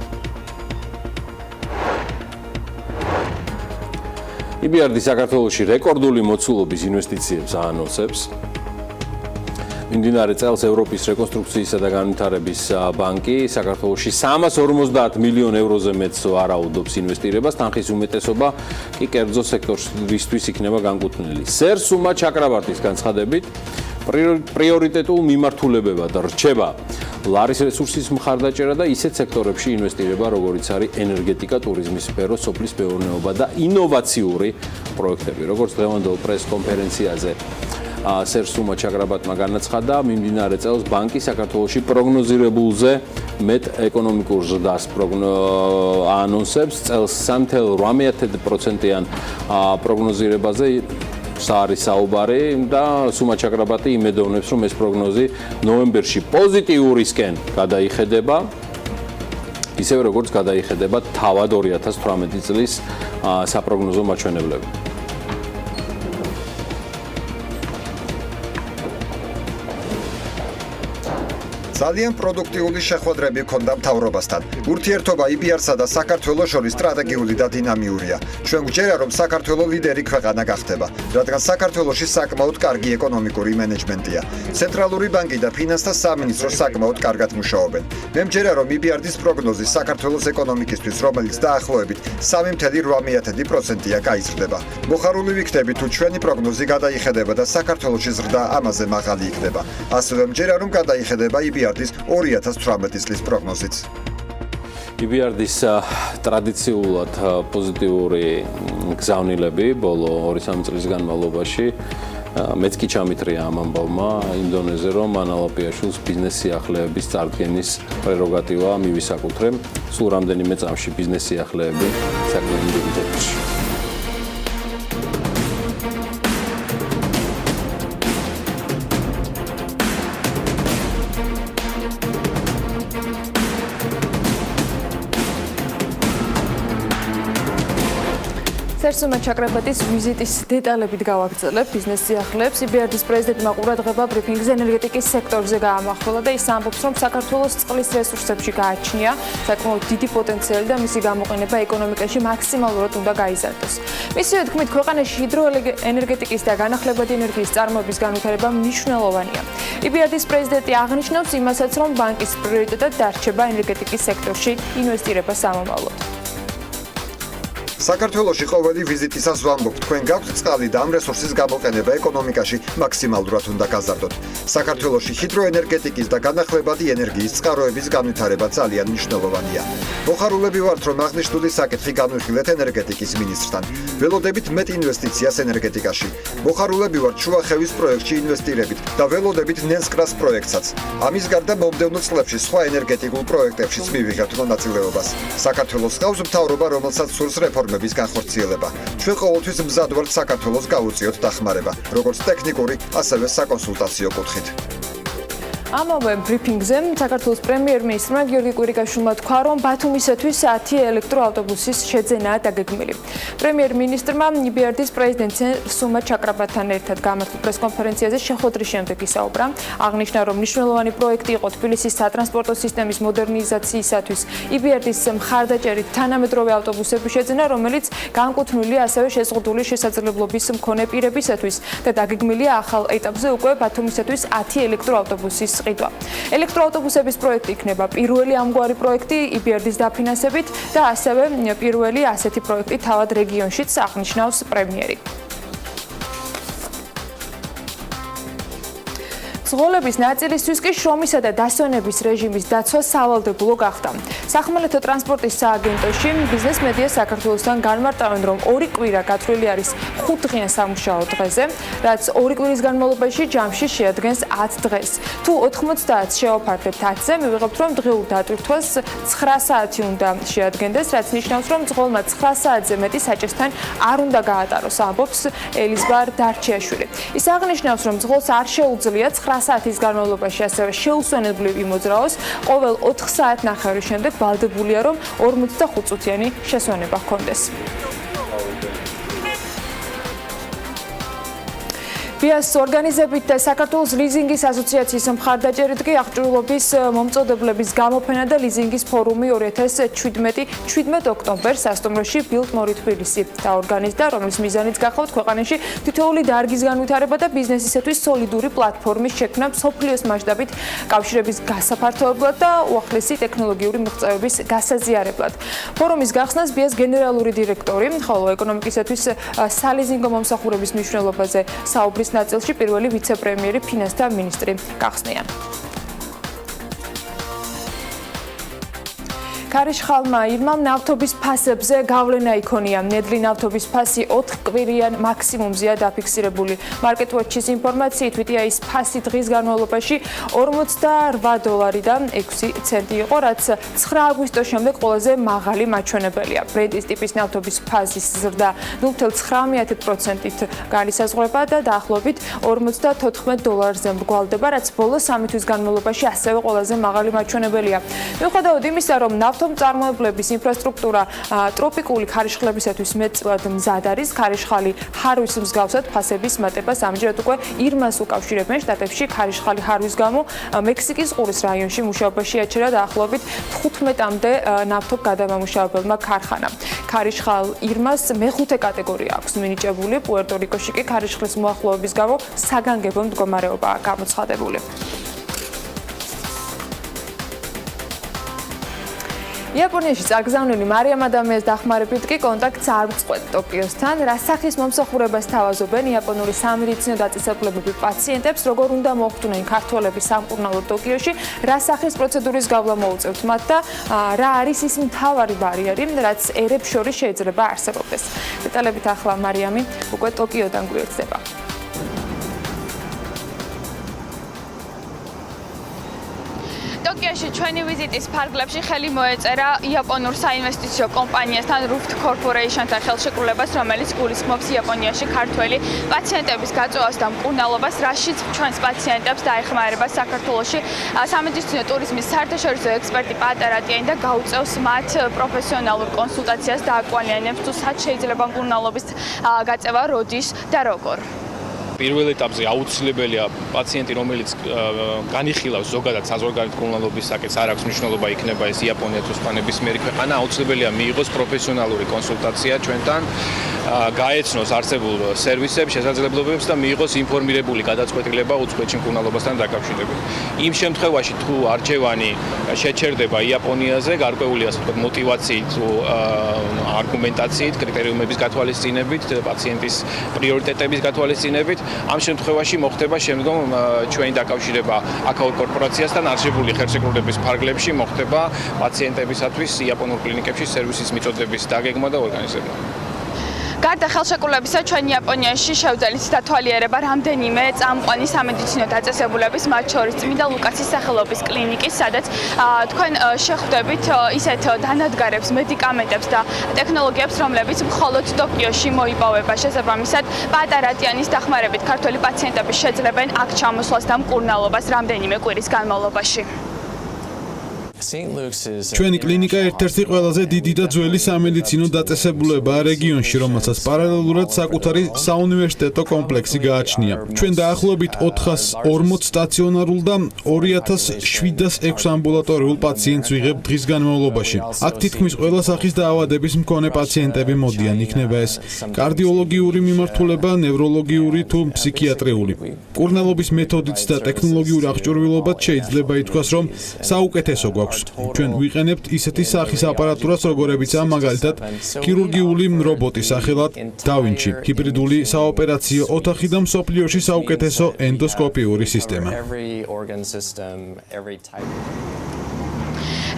EBRD საქართველოში რეკორდული მოცულობის ინვესტიციებს აანონსებს. მიმდინარე წელს ევროპის რეკონსტრუქციისა და განვითარების ბანკი საქართველოში 350 მილიონ ევროზე მეტს ვარაუდობს ინვესტირებას, თანხის უმეტესობა კი კერძო სექტორისთვის იქნება განკუთვნილი. სერსუმა ჩაკრაბატის განცხადებით, პრიორიტეტულ მიმართულებებად რჩება ლარის რესურსის მხარდაჭერა და ისეთ სექტორებში ინვესტირება, როგორიც არის ენერგეტიკა, ტურიზმის სფერო, სოფლის მეურნეობა და ინოვაციური პროექტები. როგორც დღევანდელ პრეს-კონფერენციაზე სერსუმა ჩაკრაბატმა განაცხადა, მიმდინარე წელს ბანკი საქართველოში პროგნოზირებულზე მეტ ეკონომიკურ ზრდას აანონსებს. წელს 3.8%-იან პროგნოზირებაზე არის საუბარი და სუმა ჩაკრაბატი იმედოვნებს, რომ ეს პროგნოზი ნოემბერში პოზიტიურისკენ გადაიხედება, ისევე როგორც გადაიხედება თავად 2018 წლის საპროგნოზო მაჩვენებლები. ძალიან პროდუქტიული შეხვედრები ჰქონდა მთავრობასთან. ურთიერთობა EBRD-სა და საქართველოს შორის სტრატეგიული და დინამიურია. ჩვენ გვჯერა, რომ საქართველო ლიდერი ქვეყანა გახდება, რადგან საქართველოში საკმაოდ კარგი ეკონომიკური მენეჯმენტია. ცენტრალური ბანკი და ფინანსთა სამინისტრო საკმაოდ კარგად მუშაობენ. მე მჯერა, რომ EBRD-ის პროგნოზი საქართველოს ეკონომიკისთვის, რომელიც დაახლოებით 3.8%-ია, გაიზრდება. მოხარული ვიქნები, თუ ჩვენი პროგნოზი გადაიხედება და საქართველოში ზრდა ამაზე მაღალი იქნება. ასევე მჯერა, რომ გადაიხედება EBRD-ის 2018 წლის პროგნოზიც. EBRD-ის ტრადიციულად პოზიტიური გზავნილები ბოლო 2-3 წლის განმავლობაში მეც კი ჩამიტრია ამ ამბავმა ინდონეზიაზე, რომ ანალაპიაშვილს ბიზნეს სიახლეების წარდგენის პრეროგატივა მივისაკუთრებ. სულ რამდენიმე წამში ბიზნეს სიახლეები საქმიანი დივიდენდში. სერსუმა ჩაკრებატის ვიზიტის დეტალებით გავაგრძელებ ბიზნეს სიახლეებს. IBRD-ის პრეზიდენტმა ყურადღება ბრიფინგზე ენერგეტიკის სექტორზე გაამახვილა და ის ამბობს, რომ საქართველოს წყლის რესურსებში გააჩნია საკმაოდ დიდი პოტენციალი და მისი გამოყენება ეკონომიკაში მაქსიმალურად უნდა გაიზარდოს. მისივე თქმით, ქვეყანაში ჰიდროენერგეტიკის და განახლებადი ენერგიის წარმოების განვითარება მნიშვნელოვანია. IBRD-ის პრეზიდენტი აღნიშნავს იმასაც, რომ ბანკის პრიორიტეტად დარჩება ენერგეტიკის სექტორში ინვესტირება სამომავლოდ. საქართველოში ყოველი ვიზიტისას ვამბობ, თქვენ გაქვთ წყალი და ამ რესურსის გამოყენება ეკონომიკაში მაქსიმალურად უნდა გაზარდოთ. საქართველოში ჰიდროენერგეტიკის და განახლებადი ენერგიის წყაროების განვითარება ძალიან მნიშვნელოვანია. მოხარულები ვართ, რომ აღნიშნული საკითხი განვიხილეთ ენერგეტიკის მინისტრთან. ველოდებით მეტ ინვესტიციას ენერგეტიკაში. მოხარულები ვართ შუახევის პროექტში ინვესტირებით და ველოდებით ნენსკრას პროექტსაც. ამის გარდა მომდევნო წლებში სხვა ენერგეტიკულ პროექტებშიც მივიღებთ მონაწილეობას. საქართველოს ყავს მთავრობა, რომელსაც სურს რეფორმების განხორციელება. ჩვენ ყოველთვის მზად ვართ საქართველოს გაუწიოთ დახმარება, როგორც ტექნიკური, ასევე საკონსულტაციო კუთხით. ამავე ბრიფინგზე საქართველოს პრემიერ-მინისტრმა გიორგი კვირიკაშვილმა თქვა, რომ ბათუმისათვის 10 ელექტროავტობუსის შეძენაა დაგეგმილი. პრემიერ-მინისტრმა IBRD-ის პრეზიდენტ სერსუმა ჩაკრაბატთან ერთად გამართულ პრესკონფერენციაზე შეხვედრის შემდეგ ისაუბრა. აღნიშნა, რომ მნიშვნელოვანი პროექტი იყო თბილისის სატრანსპორტო სისტემის მოდერნიზაციისათვის IBRD-ის მხარდაჭერით თანამედროვე ავტობუსების შეძენა, რომელიც განკუთვნილია ასევე შეზღუდული შესაძლებლობის მქონე პირებისათვის და დაგეგმილია ახალ ეტაპზე უკვე ბათუმისათვის 10 ელექტროავტობუსის ყიდვა. ელექტროავტობუსების პროექტი იქნება პირველი ამგვარი პროექტი IBRD-ის დაფინანსებით და ასევე პირველი ასეთი პროექტი თავად რეგიონშიც, აღნიშნავს პრემიერი. ზღოლების ნაწილისთვის კი შრომისა და დასვენების რეჟიმის დაცვა სავალდებულო გახდა. სახმელეთო ტრანსპორტის სააგენტოში ბიზნეს მედია საქართველოსთან განმარტავენ, რომ 2 კვირა გათვლილი არის 5 დღიან სამუშაო დღეზე, რაც 2 კვირის განმავლობაში ჯამში შეადგენს 10 დღეს. თუ 90-ს შევაფარდებთ 10-ზე, მივიღებთ, რომ დღეურ დატვირთვას 9 საათი უნდა შეადგენდეს, რაც ნიშნავს, რომ ზღოლმა 9 საათზე მეტი საჭესთან არ უნდა გაატაროს, ამბობს ელიზბარ დარჩიაშვილი. ის აღნიშნავს, რომ ზღოლს არ შეუძლია 9 საათის განმავლობაში ასევე შეუსვენებლივ იმოძრაოს, ყოველ 4 საათნახევრის შემდეგ ვალდებულია, რომ 45 წუთიანი შესვენება ჰქონდეს. ბიას ორგანიზებით და საქართველოს ლიზინგის ასოციაციის მხარდაჭერით კი აღჭურვილობის მომწოდებლების გამოფენა და ლიზინგის ფორუმი 2017 ოქტომბერს სასტუმროში ბილტმორი თბილისი დაორგანიზდა, რომლის მიზანიც გახავთ ქვეყანაში თითოეული დარგის განვითარება და ბიზნესისათვის სოლიდური პლატფორმის შექმნა მსოფლიოს მასშტაბით კავშირების გასაფართოებლად და უახლესი ტექნოლოგიური მიღწევების გასაზიარებლად. ფორუმის გახსნას ბიას გენერალური დირექტორი, ხოლო ეკონომიკისათვის სალიზინგო მომსახურების მნიშვნელობაზე საუბრის ნაწილში პირველი ვიცე-პრემიერი ფინანსთა მინისტრი გახსნიან. ქარიშხალმა ირმამ ნავთობის ფასებზე გავლენა იქონია. ნედლი ნავთობის ფასი 4 კვირიან მაქსიმუმზეა დაფიქსირებული. Market Watch-ის ინფორმაციით, WTI-ის ფასი დღის განმავლობაში $48.06 იყო, რაც 9 აგვისტოს შემდეგ ყველაზე მაღალი მაჩვენებელია. Brent-ის ტიპის ნავთობის ფასის ზრდა 0.9%-ით განისაზღვრება და დაახლოებით $44-ზე მრგვალდება, რაც ბოლო 3 თვის განმავლობაში ასევე ყველაზე მაღალი მაჩვენებელია. მიუხედავად იმისა, რომ ნავთობმწარმოებლების ინფრასტრუქტურა ტროპიკული ქარიშხლებისათვის მეტწილად მზად არის, ქარიშხალი ჰარვის მსგავსად ფასების მატებას ამჯერად უკვე ირმას უკავშირებენ. შტატებში ქარიშხალი ჰარვის გამო მექსიკის ყურის რაიონში მუშაობაში აჩერა დაახლოებით 15-მდე ნავთობგადამამუშავებელმა ქარხანამ. ქარიშხალ ირმას მეხუთე კატეგორია აქვს მინიჭებული, პუერტო-რიკოში კი ქარიშხლის მოახლოების გამო საგანგებო მდგომარეობაა გამოცხადებული. იაპონიაში წარგზავნილი მარიამ ადამიანის დახმარებით კი კონტაქტს არ წყვეტ ტოკიოსთან. რასახის მომსახურებას თავაზობენ იაპონური სამედიცინო დაწესებულებები პაციენტებს, როგორ უნდა მოხვდნენ ქართველები სამკურნალო ტოკიოში, რასახის პროცედურის გავლა მოუწევთ მათ და რა არის ის მთავარი ბარიერი, რაც ერებს შორის შეიძლება არსებობდეს. დეტალებით ახლა მარიამი უკვე ტოკიოდან გვერდება. ტოკიოში ჩვენი ვიზიტის ფარგლებში ხელი მოეწერა იაპონურ საინვესტიციო კომპანიასთან Ruft Corporation-თან ხელშეკრულებას, რომელიც გულისხმობს იაპონიაში ქართველი პაციენტების გაწვევას და მკურნალობას, რაშიც ჩვენს პაციენტებს დაეხმარება საქართველოში სამედიცინო ტურიზმის საერთაშორისო ექსპერტი პატარატიანი და გაუწევს მათ პროფესიონალურ კონსულტაციას და აკვალიანებს თუ სად შეიძლება მკურნალობის გაწევა როდის და როგორ. პირველ ეტაპზე აუცილებელია პაციენტი, რომელიც განიხილავს ზოგადად საზღვარგარეთ მკურნალობის საკითხს, არ აქვს მნიშვნელობა იქნება ეს იაპონია თუ სხვა ნებისმიერი ქვეყანა, აუცილებელია მიიღოს პროფესიონალური კონსულტაცია ჩვენთან, გაეცნოს არსებულ სერვისებს, შესაძლებლობებს და მიიღოს ინფორმირებული გადაწყვეტილება უცხოეთში მკურნალობასთან დაკავშირებით. იმ შემთხვევაში თუ არჩევანი შეჩერდება იაპონიაზე, გარკვეული ასე ვთქვათ мотивაციით თუ არგუმენტაციით, კრიტერიუმების გათვალისწინებით, პაციენტის პრიორიტეტების გათვალისწინებით, ამ შემთხვევაში მოხდება შემდგომ ჩვენი დაკავშირება აქაურ კორპორაციასთან არსებული ხელშეკრულების ფარგლებში მოხდება პაციენტებისათვის იაპონურ კლინიკებში სერვისის მიწოდების დაგეგმა და ორგანიზება. გარდა ხელშეკრულებისა, ჩვენ იაპონიაში შევძელით დათვალიერება რამდენიმე წამყვანი სამედიცინო დაწესებულების, მათ შორის წმინდა ლუკასის სახელობის კლინიკის, სადაც თქვენ შეხვდებით ისეთ დანადგარებს, მედიკამენტებს და ტექნოლოგიებს, რომლებიც მხოლოდ ტოკიოში მოიპოვება. შესაბამისად, პატარატიანის დახმარებით ქართველი პაციენტები შეძლებენ აქ ჩამოსვლას და მკურნალობას რამდენიმე კვირის განმავლობაში. ჩვენი კლინიკა ერთ-ერთი ყველაზე დიდი და ძველი სამედიცინო დაწესებულებაა რეგიონში, რომელსაც პარალელურად საკუთარი საუნივერსიტეტო კომპლექსი გააჩნია. ჩვენ დაახლოებით 440 სტაციონარულ და 2706 ამბულატორიულ პაციენტს ვიღებთ დღის განმავლობაში. აქ თითქმის ყველა სახის დაავადების მქონე პაციენტები მოდიან, იქნება ეს კარდიოლოგიური მიმართულება, ნევროლოგიური თუ ფსიქიატრიული. მკურნალობის მეთოდით და ტექნოლოგიურ აღჭურვილობად შეიძლება ითქვას, რომ საუკეთესო გვაქვს. ჩვენ ვიყენებთ ისეთი სახის აპარატურას, როგორებიცაა მაგალითად ქირურგიული რობოტი სახელად დავინჩი, ჰიბრიდული საოპერაციო ოთახი და მსოფლიოში საუკეთესო ენდოსკოპიური სისტემა.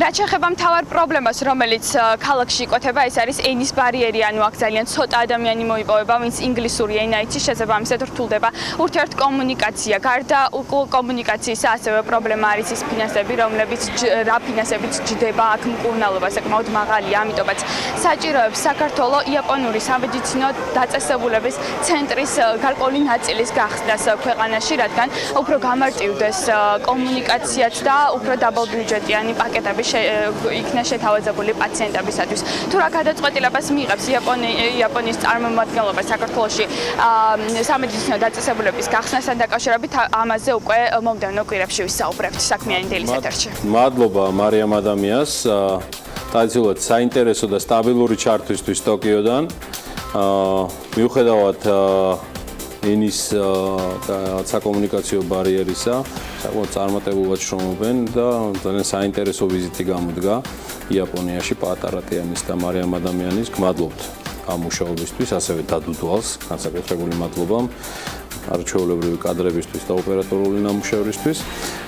რაც შეეხება მთავარ პრობლემას, რომელიც ქალაქში იკვეთება, ეს არის ენის ბარიერი, ანუ აქ ძალიან ცოტა ადამიანი მოიპოვება, ვინც ინგლისური ენა იცის, შესაბამისად რთულდება ურთიერთკომუნიკაცია. გარდა კომუნიკაციის ასევე პრობლემა არის ის ფინანსები, ფინანსებით ჯდება აქ მკურნალობა, საკმაოდ მაღალია, ამიტომაც საჭიროებს საქართველოს იაპონური სამედიცინო დაწესებულების ცენტრის გარკვეული ნაწილის გახსნას ქვეყანაში, რადგან უფრო გამარტივდეს კომუნიკაციაც და უფრო დაბალბიუჯეტიანი პაკეტები იქნა შეთავაზებული პაციენტებისათვის. თუ რა გადაწყვეტილებას მიიღებს იაპონიის წარმომადგენლობა საქართველოში სამედიცინო დაწესებულების გახსნასთან დაკავშირებით, ამაზე უკვე მომდევნო კვირებში ვისაუბრებთ საქმიანი დილის ეთერში. მადლობა მარიამ ადამიანს, ტრადიციულად საინტერესო და სტაბილური ჩართვისთვის ტოკიოდან. მიუხედავად ენის და საკომუნიკაციო ბარიერისა, საკმაოდ წარმატებულად შრომობენ და ძალიან საინტერესო ვიზიტი გამოდგა იაპონიაში პატარატიანის და მარიამ ადამიანის. გმადლობთ ამ მუშაობისთვის, ასევე დადუდვალს, განსაკუთრებული მადლობა არჩეულებრივი კადრებისთვის და ოპერატორული ნამუშევრისთვის.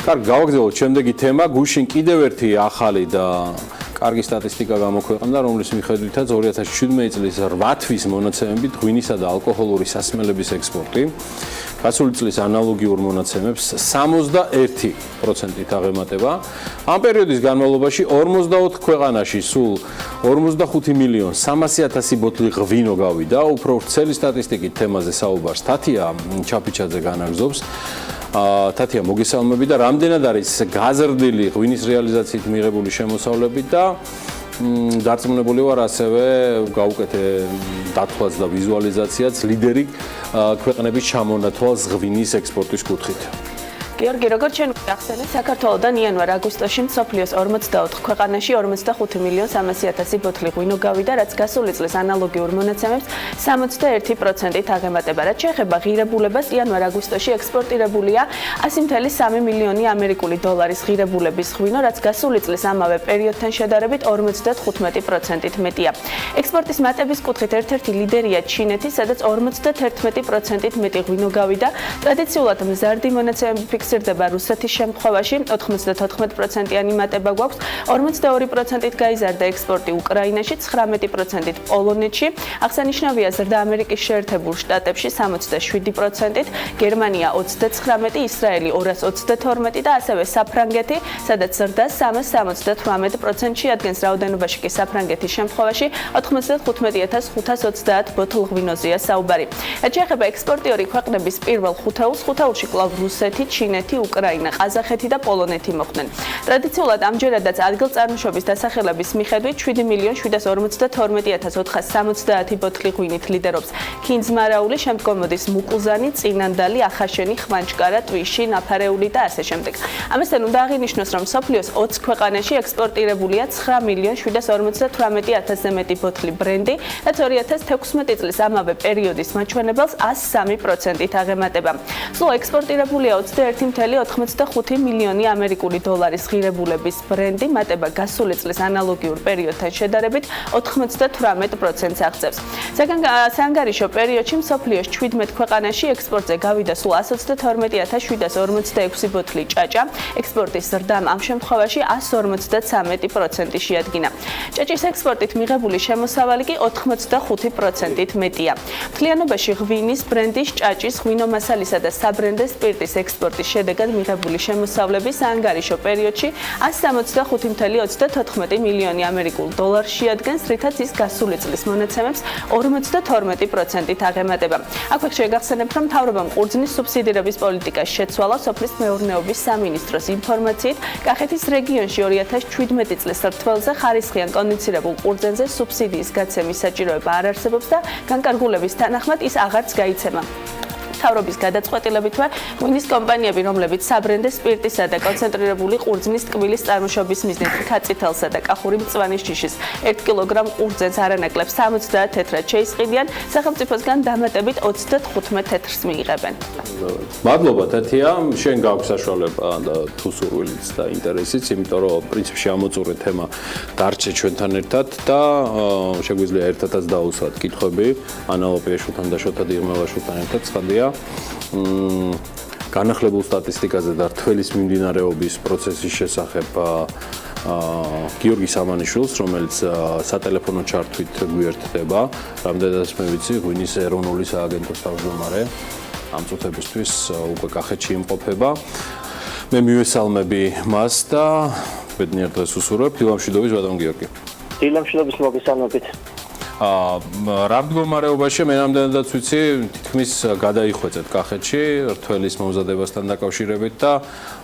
კარგი, გავაგრძელოთ შემდეგი თემა, გუშინ კიდევ ერთი ახალი და კარგი სტატისტიკა გამოქვეყნდა, რომლის მიხედვითაც 2017 წლის 8 თვის მონაცემებით ღვინისა და ალკოჰოლური სასმელების ექსპორტი გასული წლის ანალოგიურ მონაცემებს 61%-ით აღემატება. ამ პერიოდის განმავლობაში 44 ქვეყანაში სულ 45.300.000 ბოთლი ღვინო გავიდა. უფრო ვრცელი სტატისტიკით თემაზე საუბარს თათია ჩაფიჩაძე განაგზობს. თათია, მოგესალმები და რამდენად არის გაზრდილი ღვინის რეალიზაციით მიღებული შემოსავლები და დარწმუნებული ვარ ასევე გავუკეთე დათვლას და ვიზუალიზაციაც ლიდერი ქვეყნების ჩამონათვალს ღვინის ექსპორტის კუთხით. გიორგი, როგორც ჩვენ ახსენეთ, საქართველოდან იანვარ-აგვისტოში მსოფლიოს 44 ქვეყანაში 45.300.000 ბოთლი ღვინო გავიდა, რაც გასული წლის ანალოგიურ მონაცემებს 61%-ით აღემატება. რაც შეეხება ღირებულებას, იანვარ-აგვისტოში ექსპორტირებულია 100.3 მილიონი ამერიკული დოლარის ღირებულების ღვინო, რაც გასული წლის ამავე პერიოდთან შედარებით 55%-ით მეტია. ექსპორტის მატების კუთხით ერთ-ერთი ლიდერია ჩინეთი, სადაც 51%-ით მეტი ღვინო გავიდა. ტრადიციულად მზარდი მონაცემები ხორციელდება რუსეთის შემთხვევაში 94%-იანი მატება გვაქვს, 42%-ით გაიზარდა ექსპორტი უკრაინაში, 19%-ით პოლონეთში. აღსანიშნავია ზრდა ამერიკის შეერთებულ შტატებში 67%-ით, გერმანია 39%, ისრაელი 222% და ასევე საფრანგეთი, სადაც ზრდა 378%-ში ადგენს, რაოდენობაში კი საფრანგეთის შემთხვევაში 95,530 ბოთლ ღვინოზეა საუბარი. რაც შეეხება ექსპორტიორი ქვეყნების პირველ ხუთეულში კვლავ რუსეთი, ჩინეთი, უკრაინა, ყაზახეთი და პოლონეთი მოხვდნენ. ტრადიციულად ამჯერადაც ადგილწარმოშობის დასახელების მიხედვით 7,752,470 ბოთლი ღვინით ლიდერობს ქინძმარაული, შემდგომ მოდის მუკუზანი, წინანდალი, ახაშენი, ხვანჭკარა, ტვიში, ნაფარეული და ასე შემდეგ. ამასთან უნდა აღინიშნოს, რომ მსოფლიოს 20 ქვეყანაში ექსპორტირებულია 9,758,000-ზე მეტი ბოთლი ბრენდი, რაც 2016 წლის ამავე პერიოდის მაჩვენებელს 103%-ით აღემატება. სულ ექსპორტირებულია 21,85 მილიონი ამერიკული დოლარის ღირებულების ბრენდი, მატება გასული წლის ანალოგიურ პერიოდთან შედარებით 98%-ს აღწევს. საანგარიშო პერიოდში მსოფლიოს 17 ქვეყანაში ექსპორტზე გავიდა სულ 122,746 ბოთლი ჭაჭა. ექსპორტის ზრდამ ამ შემთხვევაში 153% შეადგინა. ჭაჭის ექსპორტით მიღებული შემოსავალი კი 85%-ით მეტია. მთლიანობაში ღვინის, ბრენდის, ჭაჭის, ღვინომასალისა და საბრენდე სპირტის ექსპორტის შედეგად მიღებული შემოსავლები საანგარიშო პერიოდში 165,34 მილიონი ამერიკულ დოლარს შეადგენს, რითაც ის გასული წლის მონაცემებს 52%-ით აღემატება. აქვე შეგახსენებთ, რომ მთავრობამ ყურძნის სუბსიდირების პოლიტიკას შეცვალა სოფლის მეურნეობის სამინისტროს ინფორმაციით, კახეთის რეგიონში 2017 წლის რთველზე ხარისხიან კონდიცირებულ ყურძენზე სუბსიდიის გაცემის საჭიროება არ არსებობს და განკარგულების თანახმად ის აღარც გაიცემა. მთავრობის გადაწყვეტილებით ღვინის კომპანიები, რომლებიც საბრენდე სპირტისა და კონცენტრირებული ყურძნის ტკბილის წარმოშობის მიზნით ქაცითელსა და კახური მწვანის ჯიშის 1 კილოგრამ ყურძენს არანაკლებ 70 თეთრად შეისყიდიან, სახელმწიფოსგან დამატებით 35 თეთრს მიიღებენ. მადლობა თეთია, შენ გაქვს საშუალება და თუ სურვილიც და ინტერესიც, იმიტომ რომ პრინციპში ამოწურე თემა დარჩე ჩვენთან ერთად და შეგვიძლია ერთადაც დაუსვათ კითხვები ანალოპიაშვილთან და შოთა დიღმელაშვილთან ერთად ცხადია. განახლებულ სტატისტიკაზე და რთველის მიმდინარეობის პროცესის შესახებ გიორგი სამანიშვილს, რომელიც სატელეფონო ჩართვით გვერდდება, რამდენადაც მე ვიცი, ღვინის ეროვნული სააგენტოს თავმჯდომარე ამ წუთებისთვის უკვე კახეთში იმყოფება. მე მივესალმები მას და ბედნიერ დღეს უსურვებ. დილა მშვიდობის ბატონ გიორგი. დილა მშვიდობის მოგესალმებით. რა მდგომარეობაში მე რამდენადაც ვიცი, თითქმის გადაიხვეწეთ კახეთში რთველის მომზადებასთან დაკავშირებით და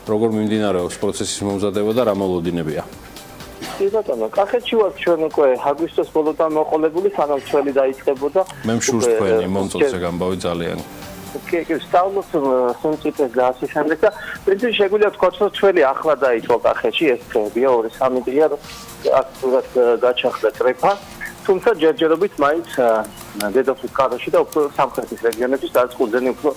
როგორ მიმდინარეობს პროცესის მომზადება და რა მოლოდინებია? კი ბატონო, კახეთში ვართ ჩვენ უკვე აგვისტოს ბოლოდან მოყოლებული, სანამ რთველი დაიწყებოდა. მე მშურს თქვენი მომწონს ეგ ამბავი ძალიან. კი, ვსწავლობ სიმწიფეს და ასე შემდეგ და პრინციპში შეგვიძლია ვთქვათ, რომ რთველი ახლა დაიწყო კახეთში, ეს დღეებია 2-3 დღეა, აქტიურად გაჩაღდა კრეფა. თუმცა ჯერჯერობით მაინც დედოფლის კაროში და უფრო სამხრეთის რეგიონებში სადაც ყურძენი უფრო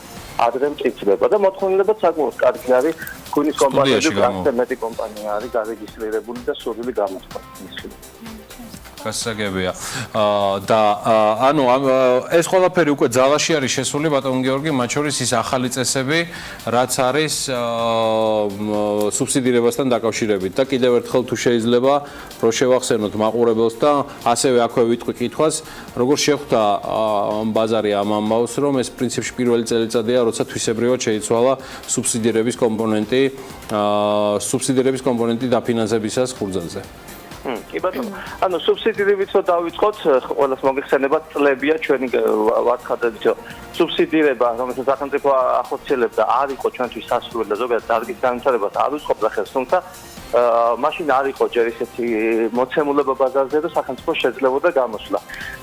ადრე მწიფდება და მოთხოვნილება საკმაოდ კარგი არის. ღვინის კომპანიები პრაქტიკულად კომპანია არის გარეგისტრირებული და სრული გამოცხადდა მისული. გასაგებია. და ანუ ეს ყველაფერი უკვე ძალაში არის შესული ბატონ გიორგი, მათ შორის ის ახალი წესები, რაც არის სუბსიდირებასთან დაკავშირებით და კიდევ ერთხელ თუ შეიძლება რო შევახსენოთ მაყურებელს და ასევე აქვე ვიტყვი კითხვას, როგორ შეხვდა ბაზარი ამ ამბავს, რომ ეს პრინციპში პირველი წელიწადია, როცა თვისებრივად შეიცვალა სუბსიდირების კომპონენტი დაფინანსებისას ხურძელზე. კი ბატონო, ანუ სუბსიდირებით რო დავიწყოთ, ყველას მოგეხსენებათ წლებია ჩვენი ვარცხადებით, რომ სუბსიდირება, რომელსაც სახელმწიფო ახორციელებდა, არ იყო ჩვენთვის სასურველი და ზოგადად დარგის განვითარებას არ უწყობდა ხელს, თუმცა მაშინ არ იყო ჯერ ისეთი მოცემულობა ბაზარზე, რომ სახელმწიფო შეძლებოდა გამოსვლა.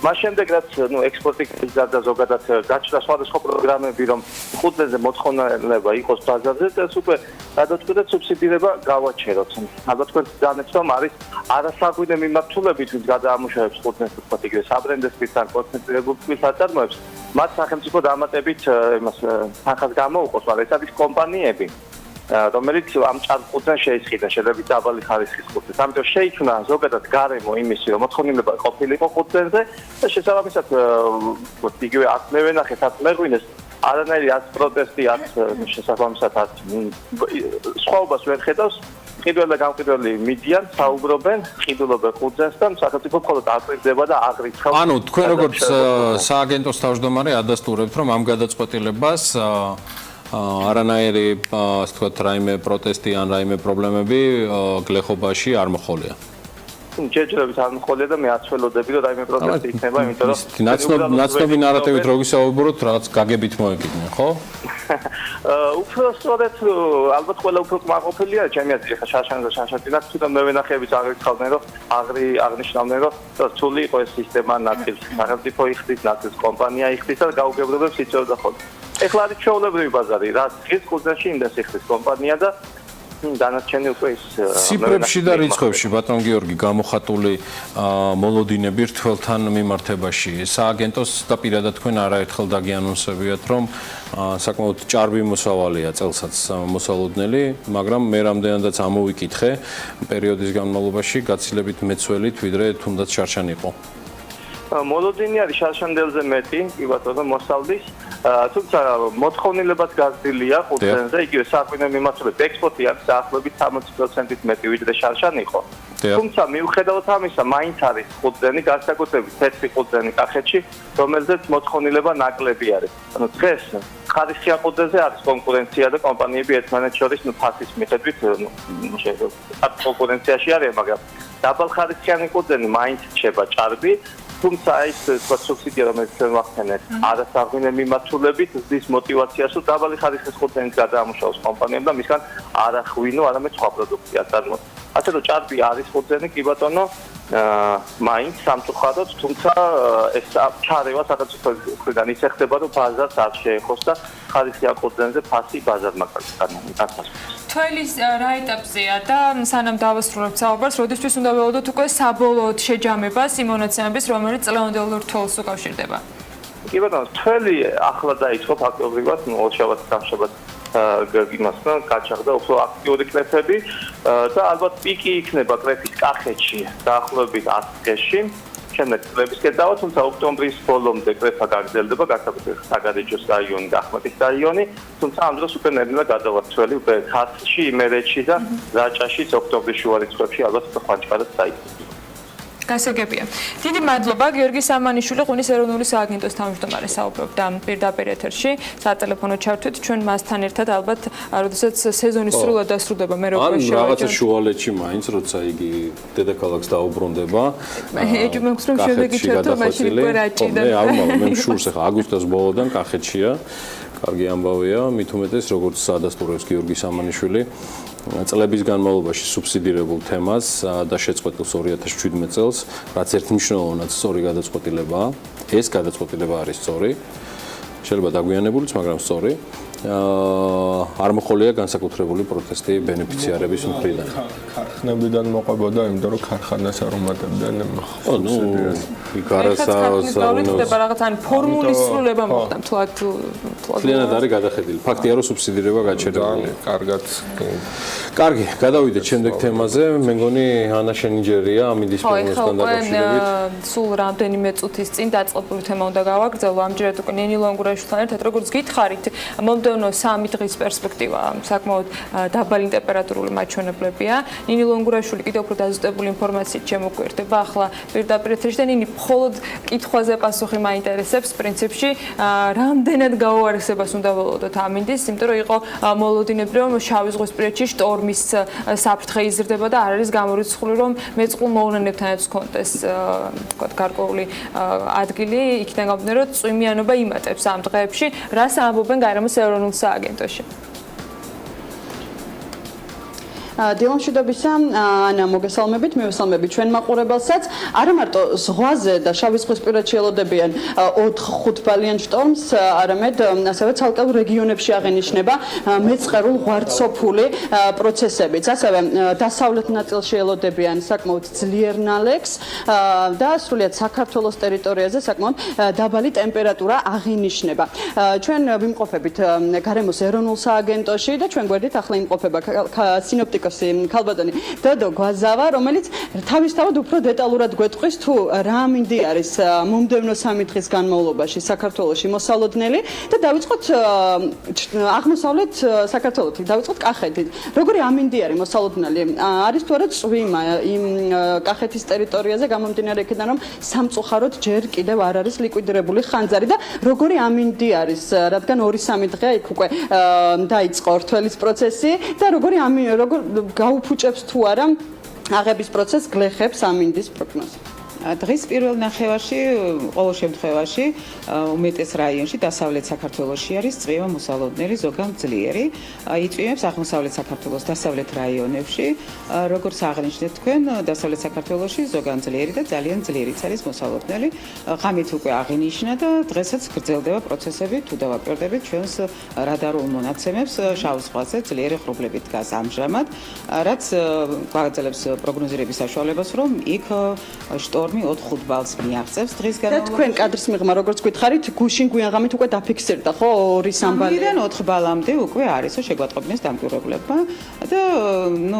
მას შემდეგ რაც ექსპორტი გაზარდა ზოგადად გაჩნდა სხვადასხვა პროგრამები, რომ ყურძენზე მოთხოვნილება იყოს ბაზარზე, ეს უკვე გადაწყვეტა სუბსიდირება გავაჩეროთ. ალბათ თქვენ განეცთ, რომ არის არასაღვინე მიმართულებით, ვინც გადაამუშავებს ყურძენს, თქვათ იგივე საბრენდე სპირტთან კონცენტრირებულ წყლის აწარმოებს, მათ სახელმწიფო დამატებით იმას თანხას გამოუყოს, მაგრამ ეს არის კომპანიები, რომელიც ამ ჭარბყურძენს შეისყიდა შედარებით დაბალი ხარისხის ყურძენს. ამიტომ შეიქმნა ზოგადად გარემო იმისი, რომ მოთხოვნილება ყოფილიყო ყურძენზე და შესაბამისად იგივე აქ მე ვენახეთ, აქ მე ღვინეს არანაირი არც პროტესტი, არც შესაბამისად არც სხვაობას ვერ ხედავს. ყიდველა გამყიდველი მიდიან, საუბრობენ, ყიდულობენ ხუძენს და სახელმწიფო მხოლოდ აკრიტდება და აღრიცხავს. ანუ თქვენ როგორც სააგენტოს თავმჯდომარე ადასტურებთ, რომ ამ გადაწყვეტილებას არანაირი, ასე ვთქვათ, რაიმე პროტესტი ან რაიმე პრობლემები გლეხობაში არ მოხოლია. ჯერჯერობით არ მოხოლია და მე არ ცველოდები რომ რაიმე პროტესტი იქნება, იმიტომ რომ ნაცნობი ნარატივით რო ვისაუბროთ, რაღაც გაგებით მოეკიდნენ, ხო? უფრო სწორედ ალბათ ყველა უფრო კმაყოფილია, ჩემი აზრით, ხა შარშანზე შარშანტინა თვითონ მე ვენახეებიც აღრიცხავდნენ, რომ აღნიშნავდნენ, რომ რთული იყო ეს სისტემა ნაწილს, სახელმწიფო იხდის, ნაწილს კომპანია იხდის და გაუგებრობებს იწევდა ხოლმე. ეხლა არის ჩვეულებრივი ბაზარი, რაც ხის ხუძენში იმდას იხდის კომპანია და დანარჩენი უკვე ის ციფრებში და რიცხვებში ბატონ გიორგი გამოხატული მოლოდინები რთველთან მიმართებაში სააგენტოს და პირადად თქვენ არაერთხელ დაგიანონსებიათ რომ საკმაოდ ჭარბი მოსავალია წელსაც მოსალოდნელი, მაგრამ მე რამდენადაც ამოვიკითხე პერიოდის განმავლობაში გაცილებით მეცველით ვიდრე თუნდაც შარშან იყო. მოლოდინი არის შარშანდელზე მეტი, კი ბატონო, მოსავლის, თუმცა მოთხოვნილებაც გაზრდილია ხუძენზე, იგივე საკვირვე მიმართულებით ექსპორტი არის დაახლოებით 60%-ით მეტი ვიდრე შარშან იყო. თუმცა მიუხედავად ამისა, მაინც არის ხუძენი, განსაკუთრებით თეთრი ხუძენი კახეთში, რომელზეც მოთხოვნილება ნაკლები არის. ანუ დღეს ხარისხიან ხუძენზე არის კონკურენცია და კომპანიები ერთმანეთს შორის ფასის მიხედვით შეიძლება კონკურენციაში არიან, მაგრამ დაბალხარისხიანი ხუძენი მაინც რჩება ჭარბი. თუმცა ის სუბსიდია რომელიც ჩვენ ვახდენეთ არასაღმინე მიმართულებით ზის მოტივაციას რომ დაბალი ხარისხის ხუძენით გადაამუშავოს კომპანიამ და მისგან არა ღვინო, არამედ სხვა პროდუქტი აწარმოოს. ასე რომ ჭარბი არის ხუძენი, კი ბატონო, მაინც სამწუხაროდ, თუმცა ეს ჩარევა სახელმწიფოდან ისახდება, რომ ბაზარს არ შეეხოს და ხარისხიან ხუძენზე ფასი ბაზარმა განსაზღვროს. თველის რა ეტაპზეა და სანამ დავასრულებთ საუბარს, როდესაც უნდა ველოდოთ უკვე საბოლოოდ შეჯამებას იმ მონაცემების, რომელიც წლევანდელ თველს უკავშირდება. კი ბატონო, თველი ახლა დაიწყო ფაქტობრივად, ორშაბათს სამშაბათს იმასთან გაჩაღდა უფრო აქტიური კრეფები და ალბათ პიკი იქნება კრეფის კახეთში დაახლოებით 10 დღეში. შემდეგ წლების კეთდება, თუმცა ოქტომბრის ბოლომდე კრეფა გაგრძელდება, განსაკუთრებით საგარეჯოს რაიონი და ახმეტის რაიონი, თუმცა ამ დროს უკვე ნერმილა გადავა თველი უკვე ქართლში, იმერეთში და რაჭაშიც ოქტომბრის შუა რიცხვებში ალბათ ხვანჭყარად დაიწყება. გასაგებია. დიდი მადლობა გიორგი სამანიშვილი, ღვინის ეროვნული სააგენტოს თავმჯდომარე საუბრობდა პირდაპირ ეთერში, სატელეფონო ჩართვით ჩვენ მასთან ერთად ალბათ, როდესაც სეზონი სრულად დასრულდება, მე როგორ შევაჯამოთ. რაღაცა შუალედში მაინც, როცა იგი დედაქალაქს დაუბრუნდება. ეჭვ მოგს რომ შემდეგი ჩართო მაშინ უკვე რაჭიდან. მე არ მაქვს, მე მშურს ახლა აგვისტოს ბოლოდან კახეთშია. კარგი ამბავია, მით უმეტეს როგორც ადასტურებს გიორგი სამანიშვილი. წლების განმავლობაში სუბსიდირებულ თემას და შეწყვეტილს 2017 წელს, რაც ერთმნიშვნელოვნად სწორი გადაწყვეტილებაა. ეს გადაწყვეტილება არის სწორი. შეიძლება დაგვიანებულიც, მაგრამ სწორი. არ მოხოლია განსაკუთრებული პროტესტი ბენეფიციარების მხრიდან. ქარხნებიდან მოყვებოდა, იმიტომ რომ ქარხანას არ უმატებდნენ. ნუ გარასაოს რაღაც ან ფორმულის სრულება მოხდა თლად. კლიანად არის გადახედილი. ფაქტია რომ სუბსიდირება გაჩერებული. კარგად. კარგი, გადავიდეთ შემდეგ თემაზე. მე მგონი ანა შენინჯერია ამინდის პროგნოზთან დაკავშირებით. სულ რამდენიმე წუთის წინ დაწყებული თემა უნდა გავაგრძელო. ამჯერად უკვე ნინი ლონგურაშვილთან ერთად როგორც გითხარით, მომდევნო 3 დღის პერსპექტივა საკმაოდ დაბალი ტემპერატურული მაჩვენებლებია. ნინი ლონგურაშვილი კიდევ უფრო დაზუსტებული ინფორმაციით შემოგვერდება. ახლა პირდაპირ ეთერში და ნინი მხოლოდ კითხვაზე პასუხი მაინტერესებს პრინციპში, რამდენად გაუარესებას უნდა ველოდოთ ამინდის, იმიტომ რომ იყო მოლოდინები, რომ შავი ზღვისპირეთში შტორმის საფრთხე იზრდება და არ არის გამორიცხული, რომ მეწყულ მოვლენებთანაც კონტეს თქვათ გარკვეული ადგილი, იქიდან გამომდინარე, რომ წვიმიანობა იმატებს ამ დღეებში, რას ამბობენ გარემოს ეროვნულ სააგენტოში. დილამშვიდობისა, ანა მოგესალმებით, მივესალმებით ჩვენ მაყურებელსაც. არა მარტო ზღვაზე და შავი ზღვისპირეთში ელოდებიან 4-5 ბალიან შტორმს, არამედ ასევე ცალკეულ რეგიონებში აღენიშნება მეწყერულ ღვარცოფული პროცესებიც. ასევე დასავლეთ ნაწილში ელოდებიან საკმაოდ ძლიერ ნალექს და სრულიად საქართველოს ტერიტორიაზე საკმაოდ დაბალი ტემპერატურა აღინიშნება. ჩვენ ვიმყოფებით გარემოს ეროვნულ სააგენტოში და ჩვენ გვერდით ახლა იმყოფება სინოპტიკოს უფროსი ქალბატონი დოდო გვაზავა, რომელიც თავისთავად უფრო დეტალურად გვეტყვის თუ რა მინდი არის მომდევნო 3 დღის განმავლობაში საქართველოში მოსალოდნელი და დავიწყოთ აღმოსავლეთ საქართველოში, დავიწყოთ კახეთით. როგორი ამინდი არის მოსალოდნელი? არის თუ არა წვიმა იმ კახეთის ტერიტორიაზე გამომდინარე იქიდან რომ სამწუხაროდ ჯერ კიდევ არ არის ლიკვიდირებული ხანძარი და როგორი ამინდი არის, რადგან 2-3 დღეა იქ უკვე დაიწყო რთველის პროცესი და როგორ გაუფუჭებს თუ არა აღების პროცესს გლეხებს ამინდის პროგნოზი. დღის პირველ ნახევარში ყოველ შემთხვევაში უმეტეს რაიონში დასავლეთ საქართველოში არის წვიმა მოსალოდნელი ზოგან ძლიერი. იწვიმებს აღმოსავლეთ საქართველოს დასავლეთ რაიონებში, როგორც აღნიშნეთ თქვენ, დასავლეთ საქართველოში ზოგან ძლიერი და ძალიან ძლიერიც არის მოსალოდნელი. ღამით უკვე აღინიშნა და დღესაც გრძელდება პროცესები, თუ დავაკვირდებით ჩვენს რადარულ მონაცემებს შავ ზღვაზე ძლიერი ღრუბლები დგას ამჟამად, რაც გვაძლევს პროგნოზირების საშუალებას, რომ იქ შტორმი 4-5 ბალს მიაღწევს დღის განმავლობაში. და თქვენ კადრის მიღმა როგორც გითხარით, გუშინ გვიან ღამით უკვე დაფიქსირდა, ხო? 2-3 ბალი. 3-დან 4 ბალამდე უკვე არისო შეგვატყობინეს დამკვირვებლებმა და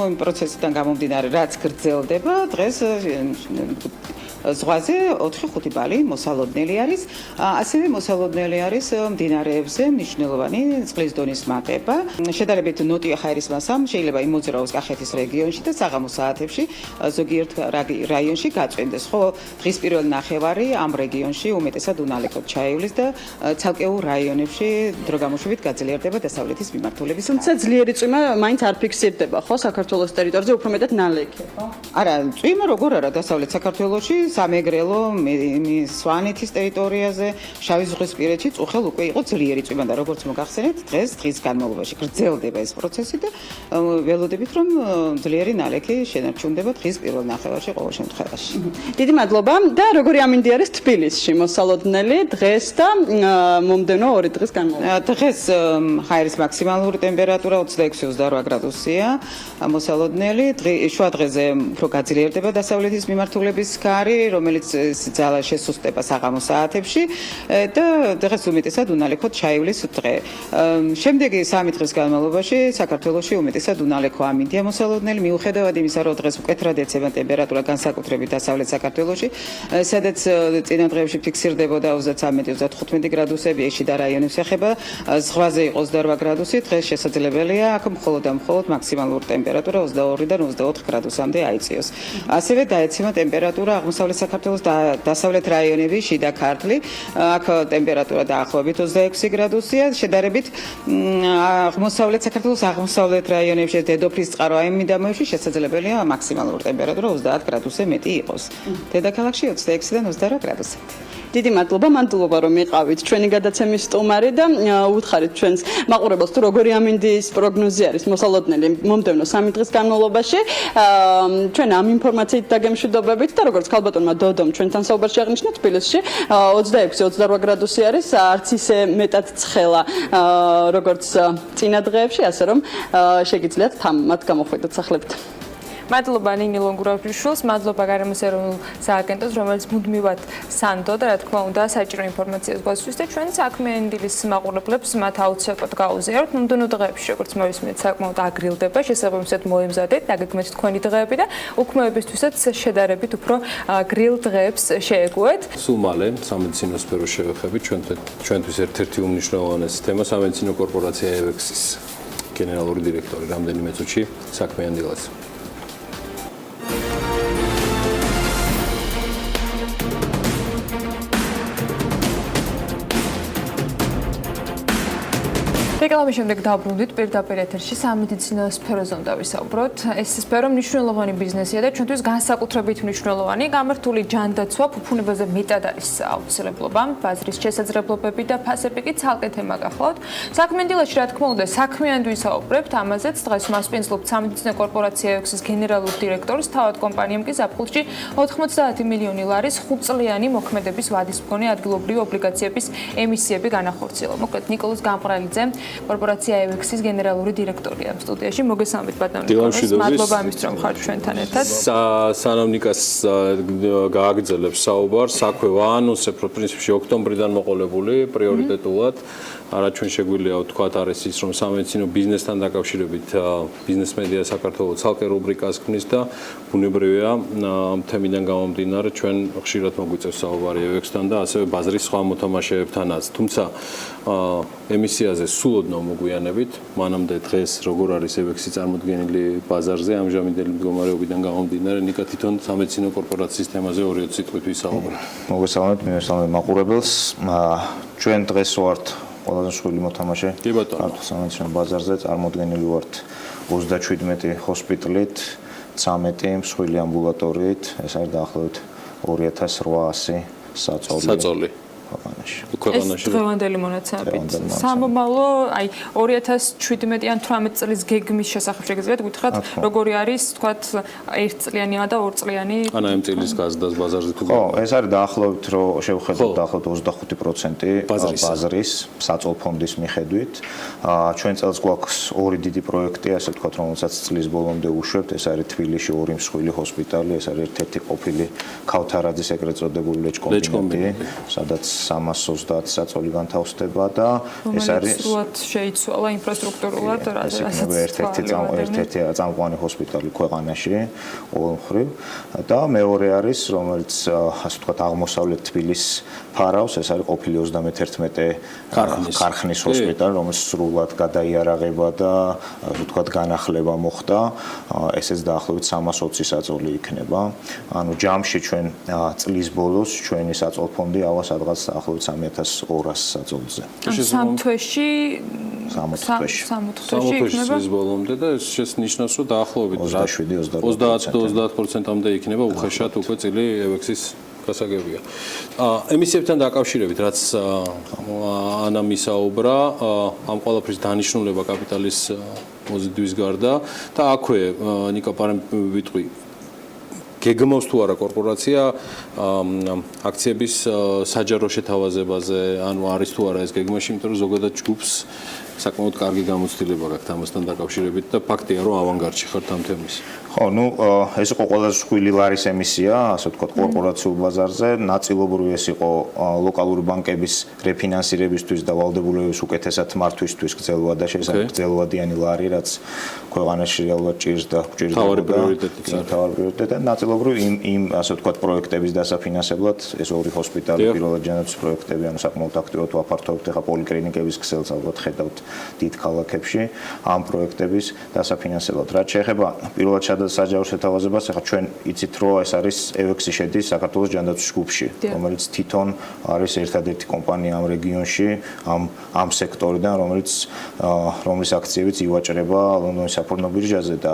იმ პროცესიდან გამომდინარე, რაც გრძელდება, დღეს ზღვაზე 4-5 ბალი მოსალოდნელი არის. ასევე მოსალოდნელი არის მდინარეებზე მნიშვნელოვანი წყლის დონის მატება. შედარებით ნოტიო ჰაერის მასამ შეიძლება იმოძრაოს კახეთის რეგიონში და საღამოს საათებში ზოგიერთ რაიონში გაწვენდეს. ხო, დღის პირველ ნახევარი ამ რეგიონში უმეტესად უნალექოდ ჩაივლის და ცალკეულ რაიონებში დრო გამოშვებით გაძლიერდება დასავლეთის მიმართულების. თუმცა ძლიერი წვიმა მაინც არ ფიქსირდება, ხო, საქართველოს ტერიტორიაზე უფრო მეტად ნალექი, ხო? არა, წვიმა როგორ არა დასავლეთ საქართველოში სამეგრელო, სვანეთის ტერიტორიაზე, შავი ზღვისპირეთში წუხელ უკვე იყო ძლიერი წვიმა და როგორც მოგახსენეთ, დღის განმავლობაში გრძელდება ეს პროცესი და ველოდებით რომ ძლიერი ნალექი შენარჩუნდება დღის პირველ ნახევარში ყოველ შემთხვევაში. დიდი მადლობა და როგორი ამინდი არის თბილისში მოსალოდნელი დღეს და მომდევნო 2 დღის განმავლობაში. დღეს ჰაერის მაქსიმალური ტემპერატურა 26-28 გრადუსია, მოსალოდნელი, შუა დღეზე უფრო გაძლიერდება დასავლეთის მიმართულების ქარი, რომელიც ძალა შესუსტება საღამოს საათებში და დღეს უმეტესად უნალექოდ ჩაივლის დღე. შემდეგი 3 დღის განმავლობაში საქართველოში უმეტესად უნალექო ამინდია მოსალოდნელი, მიუხედავად იმისა, რომ დღეს მკვეთრად ეცემა ტემპერატურა განსაკუთრებით დასავლეთ საქართველოში, სადაც წინა დღეებში ფიქსირდებოდა 33-35 გრადუსები, შიდა რაიონებს ეხება, ზღვაზე იყო 28 გრადუსი, დღეს შესაძლებელია აქ მხოლოდ და მხოლოდ მაქსიმალური ტემპერატურა 22-დან 24 გრადუსამდე აიწიოს. ასევე დაეცემა ტემპერატურა აღმოსავლეთ საქართველოს დასავლეთ რაიონები, შიდა ქართლი, აქ ტემპერატურა დაახლოებით 26 გრადუსია, შედარებით აღმოსავლეთ საქართველოს აღმოსავლეთ რაიონებში დედოფლის წყარო აი მიდამოებში შესაძლებელია მაქსიმალური ტემპერატურა 30 გრადუსზე მეტი იყოს. დედაქალაქში 26-დან 28 გრადუსამდე. დიდი მადლობა, მადლობა რომ იყავით ჩვენი გადაცემის სტუმარი და უთხარით ჩვენს მაყურებელს თუ როგორი ამინდის პროგნოზი არის მოსალოდნელი მომდევნო 3 დღის განმავლობაში. ჩვენ ამ ინფორმაციით დაგემშვიდობებით და როგორც ქალბატონმა დოდომ ჩვენთან საუბარში აღნიშნა თბილისში 26-28 გრადუსი არის, არც ისე მეტად ცხელა როგორც წინა დღეებში, ასე რომ შეგიძლიათ თამამად გამოხვიდოთ სახლებთან. მადლობა ნინი ლონგურაშვილი, მადლობა გარემოს ეროვნულ სააგენტოს, რომელიც მუდმივად სანდო და რა თქმა უნდა საჭირო ინფორმაციას გვასწვის და ჩვენ საქმიანი დილის მაყურებლებს მათ აუცილებლად გაუზიაროთ. მომდევნო დღეებში, როგორც მოვისმენთ, საკმაოდ აგრილდება, შესაბამისად მოემზადეთ, დაგეგმეთ თქვენი დღეები და უქმოებისთვისაც შედარებით უფრო გრილ დღეებს შეეგუეთ. სულ მალე სამედიცინო სფეროს შევეხებით ჩვენთვის ერთ-ერთი უმნიშვნელოვანესი თემა სამედიცინო კორპორაცია EVEX-ის გენერალური დირექტორი რამდენიმე წუთში საქმიანი დილას. რეკლამის შემდეგ დავბრუნდით პირდაპირ ეთერში სამედიცინო სფეროზე უნდა ვისაუბროთ. ეს სფერო მნიშვნელოვანი ბიზნესია და ჩვენთვის განსაკუთრებით მნიშვნელოვანი. გამართული ჯანდაცვა ფუფუნებაზე მეტად არის აუცილებლობა, ბაზრის შესაძლებლობები და ფასები კი ცალკე თემა გახლავთ. საქმიანი დილაში რა თქმა უნდა საქმიანად ვისაუბრებთ, ამაზეც დღეს მასპინძლობთ სამედიცინო კორპორაცია EVEX-ის გენერალურ დირექტორს, თავად კომპანიამ კი ზაფხულში 90 მილიონი ლარის 5-წლიანი მოქმედების ვადის მქონე ადგილობრივი ობლიგაციების ემისიები განახორციელა. მოკლედ ნიკოლოზ გამყრალიძე კორპორაცია EVEX-ის გენერალური დირექტორია სტუდიაში. მოგესალმებით ბატონო ნიკოლოზ. მადლობა ამისთვის რომ ხართ ჩვენთან ერთად. სანამ ნიკას გააგრძელებს საუბარს, აქვე ვაანონსებ, რომ პრინციპში ოქტომბრიდან მოყოლებული პრიორიტეტულად არა ჩვენ შეგვიძლია ვთქვათ არის ის რომ სამედიცინო ბიზნესთან დაკავშირებით ბიზნეს მედია საქართველოს ცალკე რუბრიკას ქმნის და ბუნებრივია ამ თემიდან გამომდინარე ჩვენ ხშირად მოგვიწევს საუბარი EVX-თან და ასევე ბაზრის სხვა მოთამაშეებთანაც. თუმცა ემისიაზე სულ ოდნავ მოგვიანებით, მანამდე დღეს როგორ არის EVX-ი წარმოდგენილი ბაზარზე ამჟამინდელი მდგომარეობიდან გამომდინარე, ნიკა თვითონ სამედიცინო კორპორაციის თემაზე 2 სიტყვით ვისაუბროთ. მოგესალმებით, მივესალმებით მაყურებელს. ჩვენ დღეს ვართ ყველაზე მსხვილი მოთამაშე ქართულ სამედიცინო ბაზარზე, წარმოდგენილი ვართ 37 ჰოსპიტალით, 13 მსხვილი ამბულატორიით, ეს არის დაახლოებით 2800 საწოლი. ეს დღევანდელი მონაცემებით. სამომავლო, აი 2017 ან 18 წლის გეგმის შესახებ შეგიძლიათ გითხრათ, როგორი არის, თქვათ, 1 წლიანი და 2 წლიანი? ან ამ წლის გაზრდას ბაზარზე თუ ხო, ეს არის დაახლოებით რომ შევხედოთ დაახლოებით 25% ბაზრის საწოლ ფონდის მიხედვით. ჩვენ წელს გვაქვს 2 დიდი პროექტი, ასე ვთქვათ, რომელსაც წლის ბოლომდე უშვებთ. ეს არის თბილისში 2 მსხვილი ჰოსპიტალი, ეს არის ერთ-ერთი ყოფილი ქავთარაძის ეგრეთ წოდებული ლეჩკომბინატი, სადაც 330 საწოლი განთავსდება და ეს არის სრულად შეიცვალა ინფრასტრუქტურულად, ერთ-ერთი წამყვანი ჰოსპიტალი ქვეყანაში ყოველ მხრივ და მეორე არის, რომელიც ასე ვთქვათ, აღმოსავლეთ თბილისს ფარავს, ეს არის ყოფილი 31 ქარხნის ჰოსპიტალი, რომელიც სრულად გადაიარაღება და ასე ვთქვათ, განახლება მოხდა. ესეც დაახლოებით 320 საწოლი იქნება. ანუ ჯამში ჩვენ წლის ბოლოს ჩვენი საწოლ ფონდი ავა სადღაც დაახლოებით 3200 საწოლზე. სამ თვეში 60 წლის ბოლომდე და ეს შესნიშნავს, რომ დაახლოებით 30-30%-ამდე იქნება უხეშად უკვე წილი EVX-ის გასაგებია. ემისიებთან დაკავშირებით, რაც ანა მისაუბრა, ამ ყველაფრის დანიშნულება კაპიტალის მოზიდვის გარდა და აქვე ნიკა პარამეტრი გეგმავს თუ არა კორპორაცია აქციების საჯარო შეთავაზებაზე, ანუ არის თუ არა ეს გეგმაში, იმიტომ რომ ზოგადად ჯგუფს საკმაოდ კარგი გამოცდილება გაქვთ ამასთან დაკავშირებით და ფაქტია რომ ავანგარდში ხართ ამ თემის. ხო, ნუ ეს იყო ყველაზე მსხვილი ლარის ემისია, ასე ვთქვათ, კორპორაციულ ბაზარზე. ნაწილობრივ ეს იყო ლოკალური ბანკების რეფინანსირებისთვის და ვალდებულების უკეთესად მართვისთვის გრძელვა და გრძელვადიანი ლარი, რაც ქვეყანაში რეალურად ჭირდა თავარი პრიორიტეტი. ნაწილობრივ იმ ასე ვთქვათ, პროექტების დასაფინანსებლად ეს 2 ჰოსპიტალი პირველად ჯანმრთელობის პროექტები, ანუ საკმაოდ აქტიურად ვაფართოვებთ ახლა პოლიკლინიკების ქსელს ალბათ ხედავთ დიდ ქალაქებში ამ პროექტების დასაფინანსებლად. რაც შეეხება პირველად საჯარო შეთავაზებას, ახლა ჩვენ იცით რომ ეს არის EVX-ი შედის საქართველოს ჯანდაცვის ჯგუფში, რომელიც თვითონ არის ერთადერთი კომპანია ამ რეგიონში, ამ სექტორიდან, რომლის აქციებიც ივაჭრება ლონდონის საფორნო ბირჟაზე და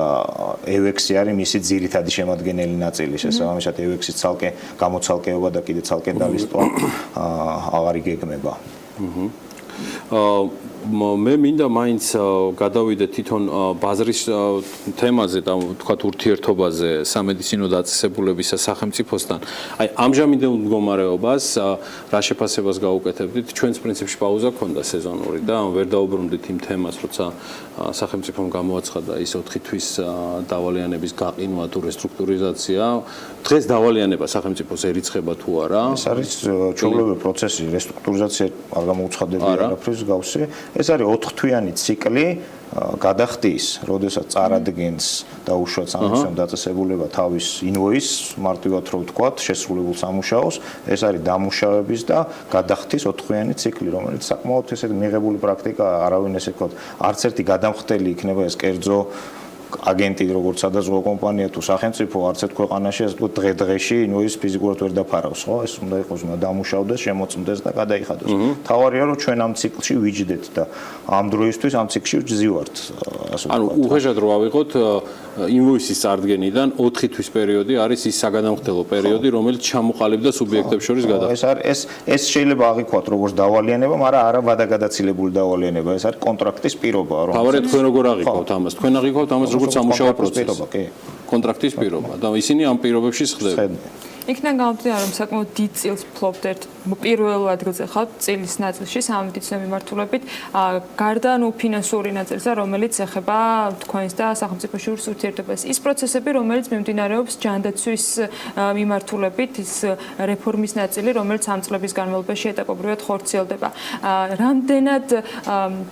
EVX-ი არის მისი ძირითადი შემადგენელი ნაწილი. შესაბამისად EVX-ის ცალკე გამოცალკეობა და კიდე ცალკე დალისტვა აღარ იგეგმება. მე მინდა მაინც გადავიდე თვითონ ბაზრის თემაზე და თქვათ ურთიერთობაზე სამედიცინო დაწესებულებისა სახელმწიფოსთან. აი ამჟამინდელ მდგომარეობას რა შეფასებას გაუკეთებდით? ჩვენს პრინციპში პაუზა ქონდა სეზონური და ვერ დაუბრუნდით იმ თემას, როცა სახელმწიფომ გამოაცხადა ის 4 თვის დავალიანების გაყინვა თუ რესტრუქტურიზაცია. დღეს დავალიანება სახელმწიფოს ერიცხება თუ არა? ეს არის ჩვეულებრივი პროცესი, რესტრუქტურიზაცია არ გამოუცხადებია არაფრის გავსი. ეს არის 4 თვიანი ციკლი გადახდის, როდესაც წარადგენს დაუშვათ სამედიცინო დაწესებულება თავის ინვოისს, მარტივად რო ვთქვათ, შესრულებულ სამუშაოს, ეს არის დამუშავების და გადახდის 4 თვიანი ციკლი, რომელიც საკმაოდ ესეთი მიღებული პრაქტიკა, არავინ ესე ვთქვათ, არც ერთი გადამხდელი იქნება ეს კერძო აგენტი როგორც სადაზღვო კომპანია თუ სახელმწიფო არც ერთ ქვეყანაში ასე ვთქვათ დღე-დღეში ინვოისს ფიზიკურად ვერ დაფარავს, ხო? ეს უნდა იყოს დამუშავდეს, შემოწმდეს და გადაიხადოს. თავარია რომ ჩვენ ამ ციკლში ვიჯდეთ და ამ დროისთვის ამ ციკლში ვჯზივართ, ასე ვთქვათ. ანუ უხეშად რო ავიღოთ ინვოისის წარდგენიდან 4 თვის პერიოდი არის ის საგადამხდელო პერიოდი, რომელიც ჩამოყალიბდა სუბიექტებს შორის გადახდა. ეს შეიძლება აღიქვათ როგორც დავალიანება, მაგრამ არა ვადაგადაცილებული დავალიანება, ეს არის კონტრაქტის პირობა, რომ თავარია თქვენ როგორ აღიქვათ ამას? თქვენ აღიქვათ ამას როგორც სამუშაო პროცესი. კონტრაქტის პირობა და ისინი ამ პირობებში ხდებიან. იქიდან გამომდინარე, რომ საკმაოდ დიდ წილს ფლობთ ერთ პირველ ადგილზე ხართ წილის ნაწილში სამედიცინო მიმართულებით, გარდა ფინანსური ნაწილისა, რომელიც ეხება თქვენს და სახელმწიფო შორის ურთიერთობას. ის პროცესები, რომელიც მიმდინარეობს ჯანდაცვის მიმართულებით, ის რეფორმის ნაწილი, რომელიც ამ წლების განმავლობაში ეტაპობრივად ხორციელდება. რამდენად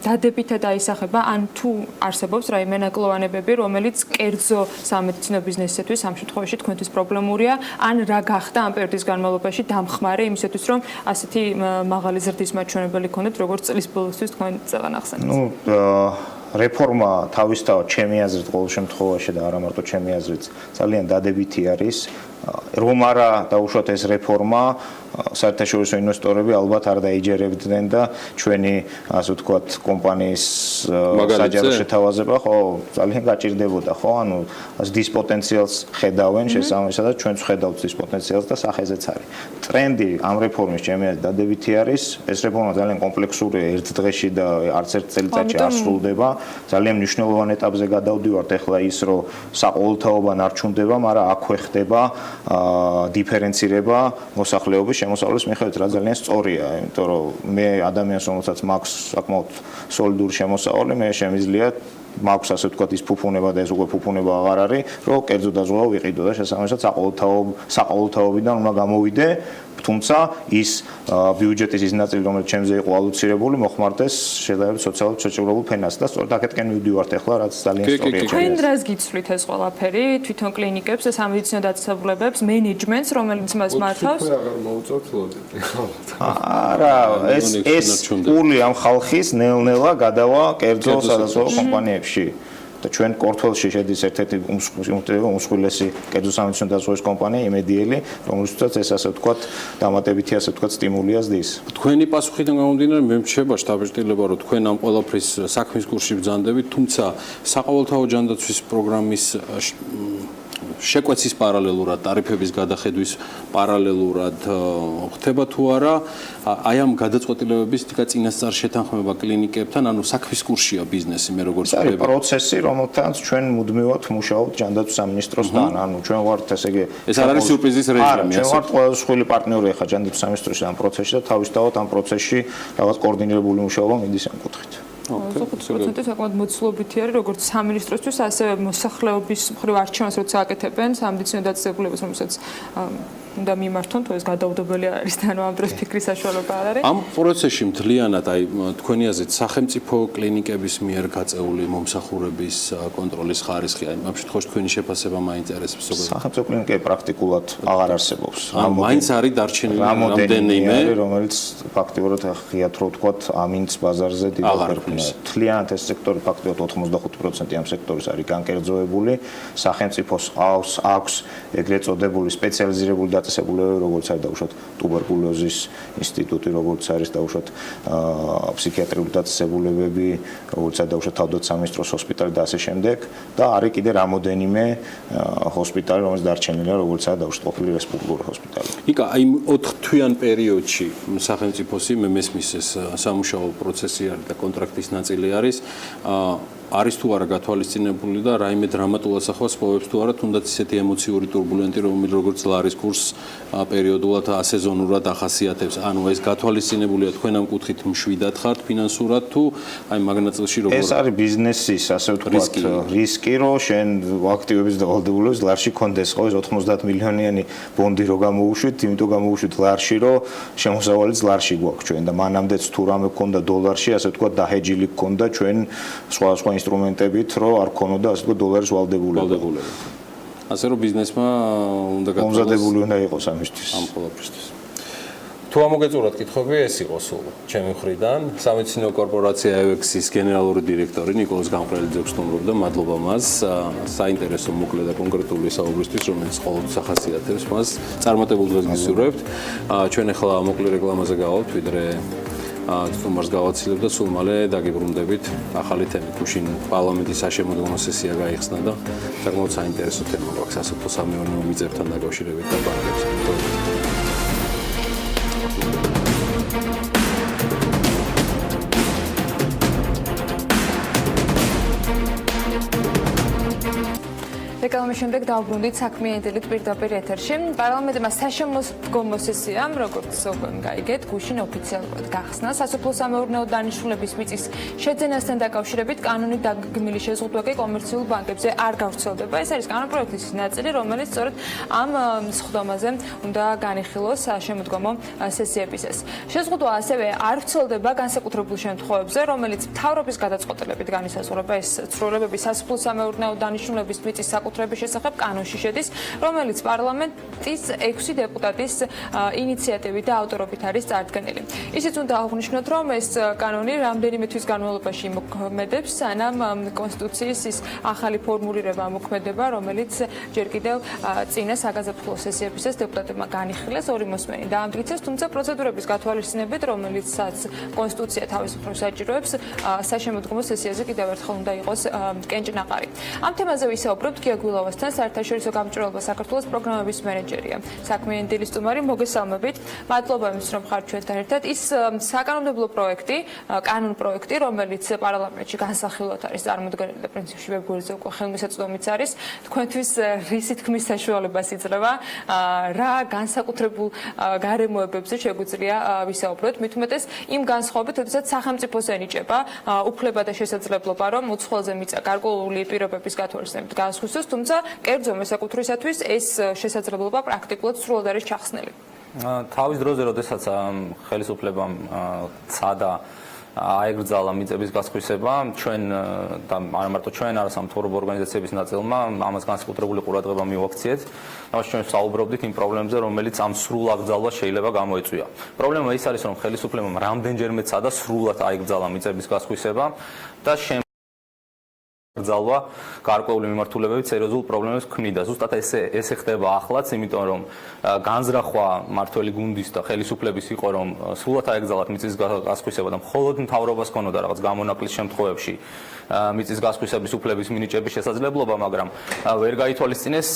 დადებითად აისახება, ან თუ არსებობს რაიმე ნაკლოვანებები, რომელიც კერძო სამედიცინო ბიზნესისთვის ამ შემთხვევაში თქვენთვის პრობლემურია, ან რა გახდა ამ პერიოდის განმავლობაში დამხმარე იმისათვის, რომ ასეთი მაღალი ზრდის მაჩვენებელი ქონდეთ, როგორც წლის ბოლოსთვის თქვენ წელან ახსენეთ. რეფორმა თავისთავად ჩემი აზრით ყოველ შემთხვევაში და არა მარტო ჩემი აზრით ძალიან დადებითი არის. რომ არა დაუშვათ ეს რეფორმა, საერთაშორისო ინვესტორები ალბათ არ დაიჯერებდნენ და ჩვენი ასე ვთქვათ კომპანიის საჯარო შეთავაზება ხო ძალიან გაჭირდებოდა ხო ანუ დის პოტენციალს ხედავენ შესაბამისად და ჩვენც ხედავთ დის პოტენციალს და სახეზეც არის. ტრენდი ამ რეფორმის ჩემი აზრით დადებითი არის. ეს რეფორმა ძალიან კომპლექსურია ერთ დღეში და არც ერთ წელიწადში არ სრულდება. ძალიან მნიშვნელოვან ეტაპზე გადავდივართ ახლა ის რომ საყოველთაობა ნარჩუნდება, მაგრამ აქვე ხდება დიფერენცირება მოსახლეობის შემოსავლის მიხედვით, რა ძალიან სწორია, იმიტომ რომ მე ადამიანს რომელსაც მაქვს საკმაოდ სოლიდური შემოსავალი, მე შემიძლია მაქვს ასე ვთქვათ ის ფუფუნება და ეს უკვე ფუფუნება აღარ არის, რომ კერძო დაზღვევა ვიყიდო და შესაბამისად საყოველთაობიდან უნდა გამოვიდე, თუმცა ის ბიუჯეტის ის ნაწილი, რომელიც ჩემზე იყო ალოცირებული, მოხმარდეს შედარებით სოციალურად შეჭრებულ ფენას და სწორედ აქეთკენ მივდივართ ახლა, რაც ძალიან სწორია. თქვენ დრას გიცვლით ეს ყველაფერი, თვითონ კლინიკებს, სამედიცინო დაწესებულებებს, მენეჯმენტს, რომელიც მას მართავს? აღარ მოუწევთ ლოდით. არა, ეს პული ამ ხალხის ნელ-ნელა გადავა კერძო სადაზღვევო კომპანიებში. და ჩვენ კორთველში შედის ერთ-ერთი უმსხვილესი კერძო სამედიცინო დაზღვევის კომპანია იმედიელი, რომელსაც ეს ასე ვთქვათ დამატებითი ასე ვთქვათ სტიმულია ზდის. თქვენი პასუხიდან გამომდინარე, მე მრჩება შთაბეჭდილება, რომ თქვენ ამ ყველაფრის საქმის კურსში ბრძანდებით, თუმცა საყოველთაო ჯანდაცვის პროგრამის შეკვეცის პარალელურად, ტარიფების გადახედვის პარალელურად ხდება თუ არა, აი ამ გადაწყვეტილებების თქო წინასწარ შეთანხმება კლინიკებთან, ანუ საქმის კურსშია ბიზნესი, მე როგორც ვთქვი. ეს პროცესი, რომელთანაც ჩვენ მუდმივად მუშაობთ ჯანდაცვის სამინისტროსთან, ანუ ჩვენ ვართ ესე იგი ეს არ არის სიურპრიზის რეჟიმი, არა, ჩვენ ვართ ყველაზე მსხვილი პარტნიორი ახლა ჯანდაცვის სამინისტროში ამ პროცესში და თავისთავად ამ პროცესში რაღაც კოორდინირებული მუშაობა მიდის ამ კუთხით. 100% საკმაოდ მოცულობითი არის როგორც სამინისტროსთვის, ასევე მოსახლეობის მხრივ არჩევანს როცა აკეთებენ სამედიცინო დაწესებულებას, რომელსაც უნდა მიმართონ, თუ ეს გადაუდებელი არის და ამ დროს ფიქრის საშუალება არ არის. ამ პროცესში მთლიანად აი თქვენი აზრით სახელმწიფო კლინიკების მიერ გაწეული მომსახურების კონტროლის ხარისხი, აი ამ შემთხვევაში თქვენი შეფასება მაინტერესებს ზოგადად. სახელმწიფო კლინიკები პრაქტიკულად აღარ არსებობს. მაინც არის დარჩენილი რამდენიმე, რომელიც ფაქტიურად ღიათ რო ვთქვათ ამინც ბაზარზე დიდად მთლიანად ეს სექტორი ფაქტიურად 85% ამ სექტორის არის განკერძოებული. სახელმწიფოს აქვს ეგრეთ წოდებული სპეციალიზირებული დაწესებულებები, როგორც არის დაუშვათ ტუბერკულოზის ინსტიტუტი, როგორც არის დაუშვათ ფსიქიატრიული დაწესებულებები, როგორც არის დაუშვათ თავდაცვის სამინისტროს ჰოსპიტალი და ასე შემდეგ და არის კიდე რამოდენიმე ჰოსპიტალი, რომელიც დარჩენილია, როგორც არის დაუშვათ ყოფილი რესპუბლიკური ჰოსპიტალი. იკა, აი 4 თვიან პერიოდში სახელმწიფოსი მე მესმის ეს სამუშაო პროცესი არის და კონტრაქტის ნაწილი არის არის თუ არა გათვალისწინებული და რაიმე დრამატულად ახავს პოვებს თუ არა, თუნდაც ისეთი ემოციური турბულენტი, როგორც ლარის კურსს პერიოდულად ასეზონურად ახასიათებს. ანუ ეს გათვალისწინებულია თქვენ ამ კუთხით მშვიდად ხართ ფინანსურად თუ აი მაგნაწილში როგორ ეს არის ბიზნესის, ასე ვთქვათ, რისკი, რომ შენ აქტივების დავალდებულებს ლარში კონდეს ხო, ეს 90 მილიონიანი ბონდი რო გამოუშვით, იმიტომ გამოუშვით ლარში, რომ შემოსავალიც ლარში გვაქვს ჩვენ და მანამდეც თუ რამე გქონდა დოლარში, ასე ვთქვათ, დაჰეჯილი გქონდა ჩვენ სხვა ინსტრუმენტებით, რომ არ ქონოდა ასე ვთქვათ დოლარის ვალდებულება. ასე რომ ბიზნესმა უნდა გამზადებული უნდა იყოს ამისთვის. ამ ყველაფრისთვის. თუ ამოგეწურათ კითხვები, ეს იყო სულ ჩემი მხრიდან. სამედიცინო კორპორაცია EVEX-ის გენერალური დირექტორი ნიკოლოზ გამყრელიძე გსტუმრობდა, მადლობა მას საინტერესო მოკლე და კონკრეტული საუბრისთვის, რომელიც ყოველთვის ახასიათებს მას. წარმატებულ დღეს გისურვებთ. ჩვენ ახლა მოკლე რეკლამაზე გავალთ, ვიდრე სტუმარს გავაცილებთ და სულ მალე დაგიბრუნდებით ახალი თემით. უშინ პარლამენტის საშემოდგომო სესია გაიხსნა და საკმაოდ საინტერესო თემა გვაქვს სასოფლო სამეურნეო მიწებთან დაკავშირებით და ბანკებზე. რეკლამის შემდეგ დავბრუნდით საქმიანი დილით პირდაპირ ეთერში. პარლამენტმა საშემოსდგომო სესიამ, როგორც უკვე გაიგეთ, გუშინ ოფიციალურად გახსნა სასოფლო-სამეურნეო დანიშნულების მიწის შეძენასთან დაკავშირებით კანონით დაგეგმილი შეზღუდვა კი კომერციულ ბანკებზე არ გავრცელდება. ეს არის კანონპროექტის ნაწილი, რომელიც სწორედ ამ სხდომაზე უნდა განიხილოს შემოდგომო სესიებისას. შეზღუდვა ასევე არ ვრცელდება განსაკუთრებულ შემთხვევებზე, რომელიც მთავრობის გადაწყვეტილებით განისაზღვრება. ეს ცვლილებები სასოფლო-სამეურნეო დანიშნულების მიწის საკუთრების შესახებ კანონში შედის, რომელიც პარლამენტის 6 დეპუტატის ინიციატივით და ავტორობით არის წარდგენილი. ისიც უნდა აღვნიშნოთ, რომ ეს კანონი რამდენიმე თვის განმავლობაში მოქმედებს, სანამ კონსტიტუციის ის ახალი ფორმულირება მოქმედება, რომელიც ჯერ კიდევ წინა საგაზაფხულო სესიებისას დეპუტატებმა განიხილეს, ორი მოსმენი დაამტკიცეს, თუმცა პროცედურების გათვალისწინებით, რომელიცაც კონსტიტუცია თავის მხრივ საჭიროებს, საშემოდგომო სესიაზე კიდევ ერთხელ უნდა იყოს კენჭნაყარი. ამ თემაზე ვისაუბრებთ გიაგვილოვასთან, საერთაშორისო გამჭვირვალობა საქართველოს პროგრამების მენეჯერია. საქმიანი დილის სტუმარი, მოგესალმებით. მადლობა იმის, რომ ხართ ჩვენთან ერთად. ის საკანონმდებლო პროექტი, კანონ პროექტი, რომელიც პარლამენტში განსახილვად არის წარმოდგენილი და პრინციპში ვებგვერდზე უკვე ხელმისაწვდომიც არის, თქვენთვის რისი თქმის საშუალებას იძლევა, რა განსაკუთრებულ გარემოებებზე შეგვიძლია ვისაუბროთ, მით უმეტეს იმ განსხვავებით, როდესაც სახელმწიფოს ენიჭება უფლება და შესაძლებლობა, რომ უცხოელზე მიწა გარკვეული პირობების გათვალისწინებით გაასხვისოს, თუმცა კერძო მესაკუთრისათვის ეს შესაძლებლობა პრაქტიკულად სრულად არის ჩახსნილი. თავის დროზე, როდესაც ხელისუფლებამ ცადა აეგრძალა მიწების გასხვისება, ჩვენ და არა მარტო ჩვენ, არამედ სამთავრობო ორგანიზაციების ნაწილმა ამას განსაკუთრებული ყურადღება მივაქციეთ. ამას ჩვენ ვსაუბრობდით იმ პრობლემებზე, რომელიც ამ სრულ აკრძალვას შეიძლება გამოიწვია. პრობლემა ის არის, რომ ხელისუფლებამ რამდენჯერმე ცადა სრულად აეგრძალა მიწების გასხვისება და გრძალვა გარკვეული მიმართულებებით სერიოზულ პრობლემებს ქმნიდა. ზუსტად ესე ხდება ახლაც, იმიტომ რომ განზრახვა მართველი გუნდის და ხელისუფლების იყო, რომ სრულად აეგზალათ მიწის გასხვისება და მხოლოდ მთავრობას ჰქონოდა რაღაც გამონაკლის შემთხვევებში მიწის გასხვისების უფლების მინიჭების შესაძლებლობა, მაგრამ ვერ გაითვალისწინეს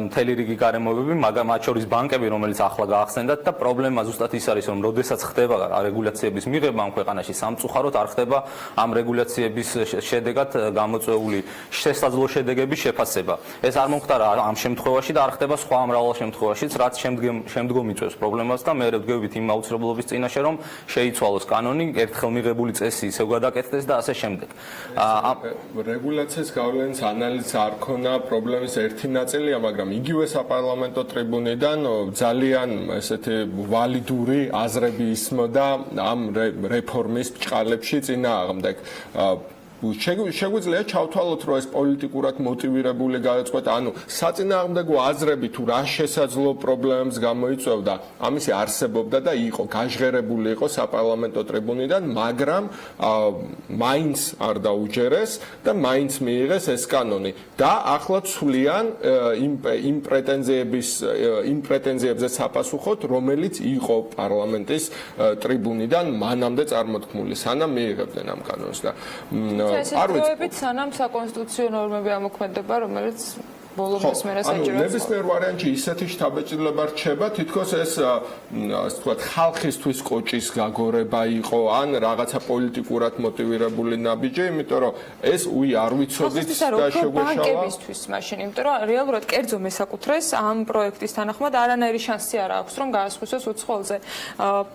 მთელი რიგი გარემოებები, მაგრამ მათ შორის ბანკები, რომელიც ახლა გაახსენდათ და პრობლემა ზუსტად ის არის, რომ როდესაც ხდება რეგულაციების მიღება ამ ქვეყანაში სამწუხაროდ არ ხდება ამ რეგულაციების შედეგად გამოწვეული შესაძლო შედეგების შეფასება. ეს არ მომხდარა ამ შემთხვევაში და არ ხდება სხვა მრავალ შემთხვევაშიც, რაც შემდგომ იწვევს პრობლემას და მე ვდგებით იმ აუცილებლობის წინაშე, რომ შეიცვალოს კანონი, ერთხელ მიღებული წესი ისევ გადაკეთდეს და ასე შემდეგ. რეგულაციის გავლენის ანალიზი არ ქონა პრობლემის ერთი ნაწილია, მაგრამ იგივე საპარლამენტო ტრიბუნიდან ძალიან ესეთი ვალიდური აზრები ისმოდა ამ რეფორმის ბჭყალებში წინააღმდეგ. შეგვიძლია ჩავთვალოთ, რომ ეს პოლიტიკურად მოტივირებული გადაწყვეტა, ანუ საწინააღმდეგო აზრები თუ რა შესაძლო პრობლემებს გამოიწვევდა, ამისი არსებობდა და იყო გაჟღერებული იყო საპარლამენტო ტრიბუნიდან, მაგრამ მაინც არ დაუჯერეს და მაინც მიიღეს ეს კანონი და ახლა ცვლიან იმ პრეტენზიებზე საპასუხოდ, რომელიც იყო პარლამენტის ტრიბუნიდან მანამდე წარმოთქმული, სანამ მიიღებდნენ ამ კანონს და ესეთ სანამ საკონსტიტუციო ნორმები ამოქმედება, რომელიც ბოლომდე მერე საჭიროა. ნებისმიერ ვარიანტში ისეთი შთაბეჭდილება რჩება, თითქოს ეს ასე ვთქვათ, ხალხისთვის კოჭის გაგორება იყო, ან რაღაცა პოლიტიკურად მოტივირებული ნაბიჯი, იმიტომ რომ ეს არ ვიცოდით და შეგვეშალა ბანკებისთვის მაშინ, იმიტომ რომ რეალურად კერძო მესაკუთრეს ამ პროექტის თანახმად არანაირი შანსი არ აქვს, რომ გაასხვისოს უცხოელზე.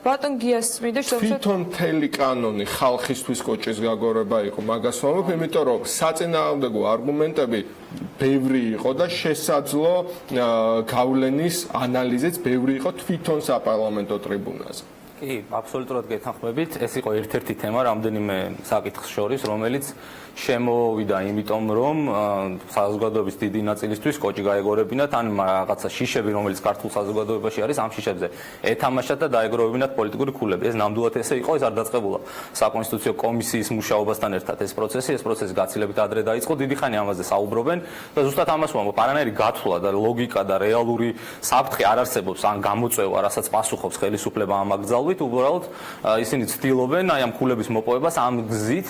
ბატონ გიას მინდა თვითონ მთელი კანონი ხალხისთვის კოჭის გაგორება იყო, მაგას ვამბობ, იმიტომ რომ საწინააღმდეგო არგუმენტები ბევრი იყო და შესაძლო გავლენის ანალიზიც ბევრი იყო თვითონ საპარლამენტო ტრიბუნაზე. კი, აბსოლუტურად გეთანხმებით. ეს იყო ერთ-ერთი თემა რამდენიმე საკითხს შორის, რომელიც შემოვიდა იმიტომ, რომ საზოგადოების დიდი ნაწილისთვის კოჭი გაეგორებინათ, ან რაღაცა შიშები, რომელიც ქართულ საზოგადოებაში არის, ამ შიშებზე ეთამაშათ და დაეგროვებინათ პოლიტიკური ქულები. ეს ნამდვილად ესე იყო, ეს არ დაწყებულა საკონსტიტუციო კომისიის მუშაობასთან ერთად ეს პროცესი გაცილებით ადრე დაიწყო, დიდი ხანი ამაზე საუბრობენ და ზუსტად ამას ვამბობ, არანაირი გათვლა და ლოგიკა და რეალური საფრთხე არ არსებობს, ან გამოწვევა, რასაც პასუხობს ხელისუფლება ამ აკრძალვით, უბრალოდ ისინი ცდილობენ აი ამ ქულების მოპოვებას ამ გზით,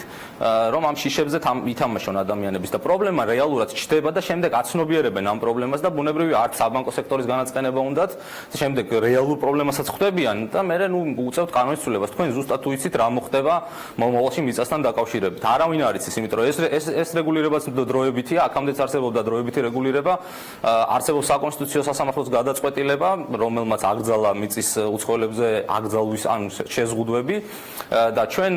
რომ ამ შიშებზე სისტემებზე ითამაშონ ადამიანების და პრობლემა რეალურად ჩდება და შემდეგ აცნობიერებენ ამ პრობლემას და ბუნებრივი არც საბანკო სექტორის განაცხენება უნდათ შემდეგ რეალურ პრობლემასაც ხვდებიან და მე უწევთ კანონის ცვლილებას თქვენ ზუსტად თუ იცით რა მოხდება მომავალში მიწასთან დაკავშირებით არავინ არ იცის იმიტომ რომ ეს რეგულირებაც დროებითია აქამდეც არსებობდა დროებითი რეგულირება არსებობს საკონსტიტუციო სასამართლოს გადაწყვეტილება რომელმაც აკრძალა მიწის უცხოელებზე აკრძალვის ან შეზღუდვები და ჩვენ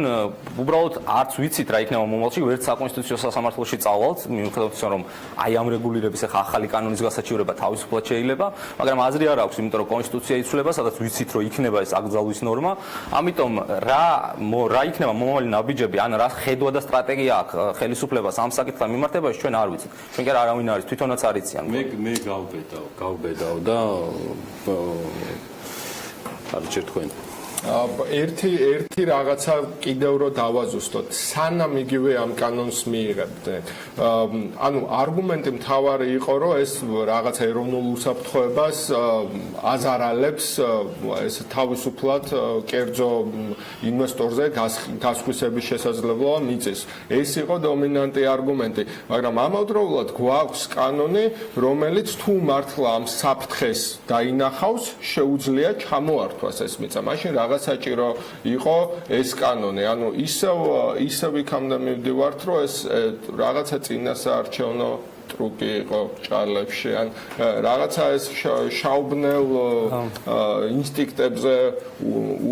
უბრალოდ არც ვიცით რა იქნება მომავალში ვერც საკონსტიტუციო სასამართლოში წავალთ მიუხედავად იმისა რომ აი ამ რეგულირების ახლა ახალი კანონის გასაჩივრება თავისუფლად შეიძლება მაგრამ აზრი არ აქვს იმიტომ რომ კონსტიტუცია იცვლება სადაც ვიცით რომ იქნება ეს აკრძალვის ნორმა ამიტომ რა იქნება მომავალი ნაბიჯები ან რა ხედვა და სტრატეგია აქვს ხელისუფლებას ამ საკითხთან მიმართებაში ჩვენ არ ვიცით ჩვენ კი არავინ არის თვითონაც არ იციან მე გავბედავ და არ ჩერ თქვენ ერთი რაღაცა კიდევ რო დავაზუსტოთ სანამ იგივე ამ კანონს მიიღებდნენ ანუ არგუმენტი მთავარი იყო რომ ეს რაღაც ეროვნულ უსაფრთხოებას აზარალებს ეს თავისუფლად კერძო ინვესტორზე გასხვისების შესაძლებლობა მიწის ეს იყო დომინანტი არგუმენტი მაგრამ ამავდროულად გვაქვს კანონი რომელიც თუ მართლა ამ საფრთხეს დაინახავს შეუძლია ჩამოართვას ეს მიწა მაშინ საჭირო იყო ეს კანონი. ანუ ისევ იქამდე მივდივართ, რომ ეს რაღაცა წინასაარჩევნო ტრუკი იყო ჭარლებში ან რაღაცა ეს შაუბნელ ინსტინქტებზე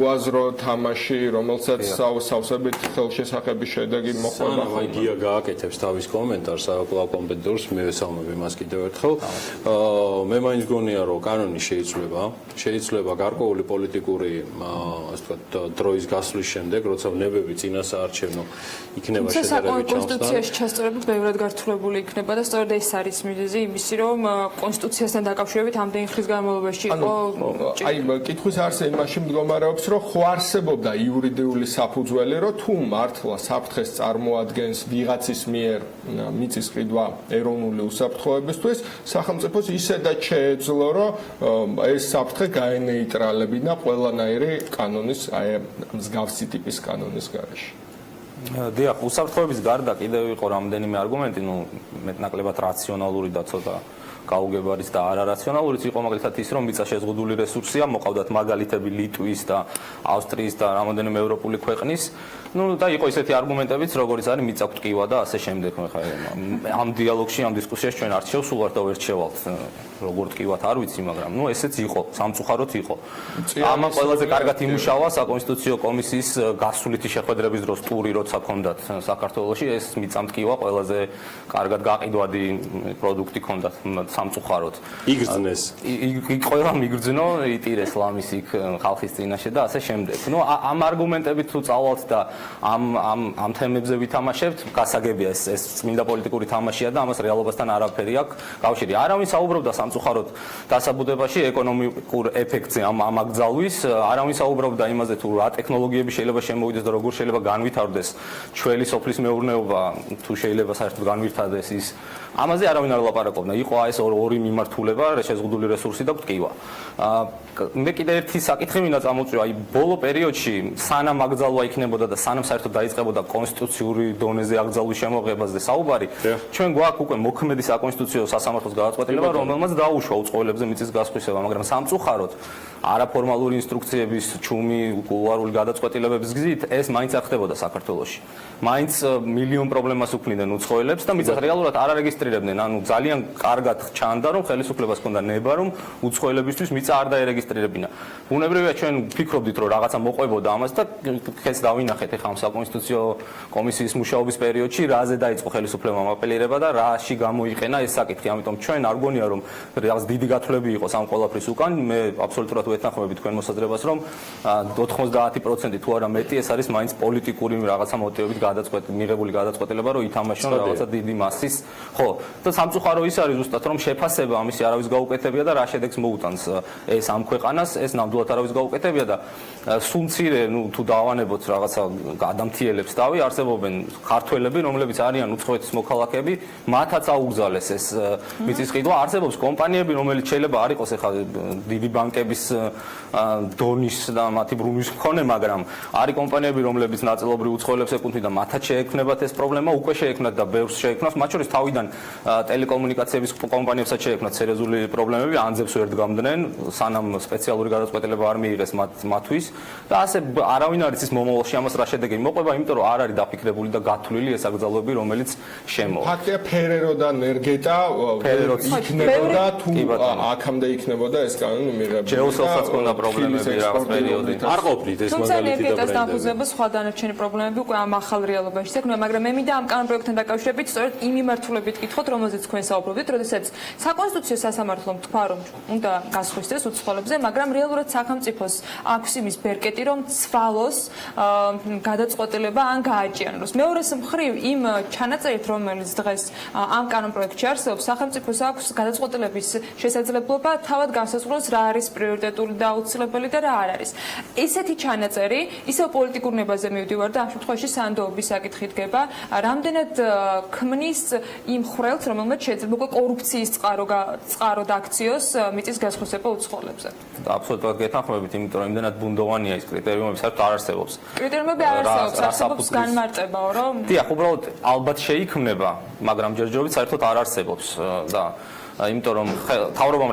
უაზრო თამაში, რომელსაც სავსებით ხელშესახების შედეგი მოყვება. აი გია გააკეთებს თავის კომენტარს საკვლავ კომპეტენტურს მივესალმები მას კიდევ ერთხელ. მე მაინც გონია რომ კანონი შეიძლება გარკვეული πολιτიკური ასე ვთქვათ დროის გასვლის შემდეგ, როცა ნებები წინასაარჩევნო იქნება შედარებით ჩამოსთან. კონსტიტუციაში ჩასწორებით ბევრად გართულებული იქნება და სწორედ ეს არის მიზეზი იმისი რომ კონსტიტუციასთან დაკავშირებით ამდენი ხნის განმავლობაში იყო აი კითხვის არსი იმაში მდგომარეობს რომ ხო არსებობდა იურიდიული საფუძველი რომ თუ მართლა საფრთხეს წარმოადგენს ვიღაცის მიერ მიწის ყიდვა ეროვნული უსაფრთხოებისთვის სახელმწიფოს ისედაც შეეძლო რომ ეს საფრთხე გაენეიტრალებინა ყველანაირი კანონის აი მსგავსი ტიპის კანონის გარეშე დიახ, უსაფრთხოების გარდა კიდევ იყო რამდენიმე არგუმენტი, მეტნაკლებად რაციონალური და ცოტა გაუგებარის და არარაციონალურიც იყო მაგალითად ის რომ მიწა შეზღუდული რესურსია, მოყავდათ მაგალითები ლიტვის და ავსტრიის და რამოდენიმე ევროპული ქვეყნის. და იყო ისეთი არგუმენტებიც, როგორც არის მიწა გვტკივა და ასე შემდეგ. ამ დიალოგში, ამ დისკუსიაში ჩვენ არ შევსულვართ და ვერ შევალთ. როგორ ტკივათ არ ვიცი, მაგრამ ესეც იყო, სამწუხაროდ იყო. ამან ყველაზე კარგად იმუშავა საკონსტიტუციო კომისიის გასულითი შეხვედრების დროს ტური როცა ჰქონდათ საქართველოში, ეს მიწა მტკივა ყველაზე კარგად გაყიდვადი პროდუქტი ჰქონდათ სამწუხაროდ. იგრძნეს. ყველა მიგრძნო, იტირეს ლამის იქ ხალხის წინაშე და ასე შემდეგ. ამ არგუმენტებით თუ წავალთ და ამ თემებზე ვითამაშებთ, გასაგებია ეს წმინდა პოლიტიკური თამაშია და ამას რეალობასთან არაფერი აქვს კავშირი. არავინ საუბრობდა სამწუხაროდ დასაბუდებაში ეკონომიკურ ეფექტზე ამ აკრძალვის, არავინ საუბრობდა იმაზე თუ რა ტექნოლოგიები შეიძლება შემოვიდეს და როგორ შეიძლება განვითარდეს ჩვენი სოფლის მეურნეობა, თუ შეიძლება საერთოდ განვითარდეს ის. ამაზე არავინ არ ლაპარაკობდა. იყო ეს ორი მიმართულება, შეზღუდული რესურსი და გვტკივა. მე კიდე ერთი საკითხი მინდა წამოწვია, აი ბოლო პერიოდში სანამ აკრძალვა იქნებოდა და სანამ საერთოდ დაიწყებოდა კონსტიტუციური დონეზე აკრძალვის შემოღებაზე საუბარი, ჩვენ გვაქვს უკვე მოქმედი საკონსტიტუციო სასამართლოს გადაწყვეტილება, რომელმაც დაუშვა უწყოელებზე მიწის გასხვისება, მაგრამ სამწუხაროდ არაფორმალური ინსტრუქციების ჩუმი, კულუარული გადაწყვეტილებების გზით ეს მაინც არ ხდებოდა საქართველოში. მაინც მილიონ პრობლემას უქმნიდნენ უწყოელებს და მიწას რეალურად არ არეგისტრირებდნენ. ანუ ძალიან კარგად ჩანდა, რომ ხელისუფლებას ჰქონდა ნება, რომ უწყოელებისთვის მიწა არ დაერეგისტრირებინა. ბუნებრივია ჩვენ ვფიქრობდით, რომ რაღაცა მოყვებოდა ამას და ხეს დავინახეთ ახლა ამ საკონსტიტუციო კომისიის მუშაობის პერიოდში, რაზე დაიწყო ხელისუფლებამ აპელირება და რაში გამოიყენა ეს საკითხი. ამიტომ ჩვენ არ გონია, რომ რაღაც დიდი გათვლები იყოს ამ ყველაფრის უკან. მე აბსოლუტურად ვეთანხმები თქვენ მოსაზრებას, რომ 90% თუ არა მეტი ეს არის მაინც პოლიტიკური რაღაცა მოტივებით მიღებული გადაწყვეტილება, რომ ითამაშონ რაღაცა დიდი მასის. ხო, და სამწუხარო ის არის ზუსტად, რომ შეფასება ამისი არავის გაუკეთებია და რა შედეგს მოუტანს ეს ამ ქვეყანას, ეს ნამდვილად არავის გაუკეთებია და სულ მცირე, თუ დავანებოთ რაღაცა გადამთიელებს თავი, არსებობენ ქართველები, რომლებიც არიან უცხოეთის მოქალაქეები, მათაც აუგზავნეს ეს მიწის ყიდვა. არსებობს კომპანიები, რომელიც შეიძლება არ იყოს ახლა დიდი ბანკების დონის და მათი ბრუნვის მქონე, მაგრამ არის კომპანიები, რომლებიც ნაწილობრივ უცხოელებს ეკუთვნით და მათაც შეექმნებათ ეს პრობლემა, უკვე შეექმნათ და ბევრს შეექმნათ, მათ შორის თავიდან ტელეკომუნიკაციების კომპანიებსაც შეექმნათ სერიოზული პრობლემები, ანძებს ვერ დგამდნენ, სანამ სპეციალური გადაწყვეტილება არ მიიღეს მათთვის და ასე არავინ არ იცის მომავალში ამას რა შედეგი მოყვება, იმიტომ რომ არ არის დაფიქრებული და გათვლილი ეს აკრძალვები, რომელიც შემოვა. ფაქტია ფერერო და ნერგეტა იქნებოდა თუ აქამდე იქნებოდა ეს კანონი მიღებული. ჯეოსელსაც ქონდა პრობლემები რაღაც პერიოდი. არ ყოფნით ეს თუმცა მაგალითი და ენერგეტიკას დამფუძნება სხვა დანარჩენი პრობლემები უკვე ამ ახალ რეალობაში შექმნა, მაგრამ მე მინდა ამ კანონ პროექტთან დაკავშირებით სწორედ იმ მიმართულებით გითხოთ, რომელზეც თქვენ საუბრობთ, როდესაც საკონსტიტუციო სასამართლომ თქვა, რომ უნდა გასხვისდეს უცხოელებზე, მაგრამ რეალურად სახელმწიფოს აქვს იმის ბერკეტი, რომ ცვალოს გადაწყვეტილება ან გააჭიანოს. მეორეს მხრივ იმ ჩანაწერით, რომელიც დღეს ამ კანონ პროექტში არსებობს, სახელმწიფოს აქვს გადაწყვეტილების შესაძლებლობა თავად განსაზღვროს რა არის პრიორიტეტული და აუცილებელი და რა არ არის. ესეთი ჩანაწერი ისევ პოლიტიკურ ნებაზე მივდივარ და ამ შემთხვევაში სანდოობის საკითხი დგება, რამდენად ქმნის იმ ხვრელს, რომელმაც შეიძლება უკვე კორუფციის წყარო დაქციოს მიწის გასხვისება უცხოელებზე. აბსოლუტურად გეთანხმებით, იმიტომ რომ იმდენად ბუნდოვანია ეს კრიტერიუმები, საერთოდ არ არსებობს. კრიტერიუმები არ არსებობს, არსებობს განმარტებაო, რომ დიახ, უბრალოდ ალბათ შეიქმნება, მაგრამ ჯერჯერობით საერთოდ არ არსებობს და იმიტომ რომ თავრობამ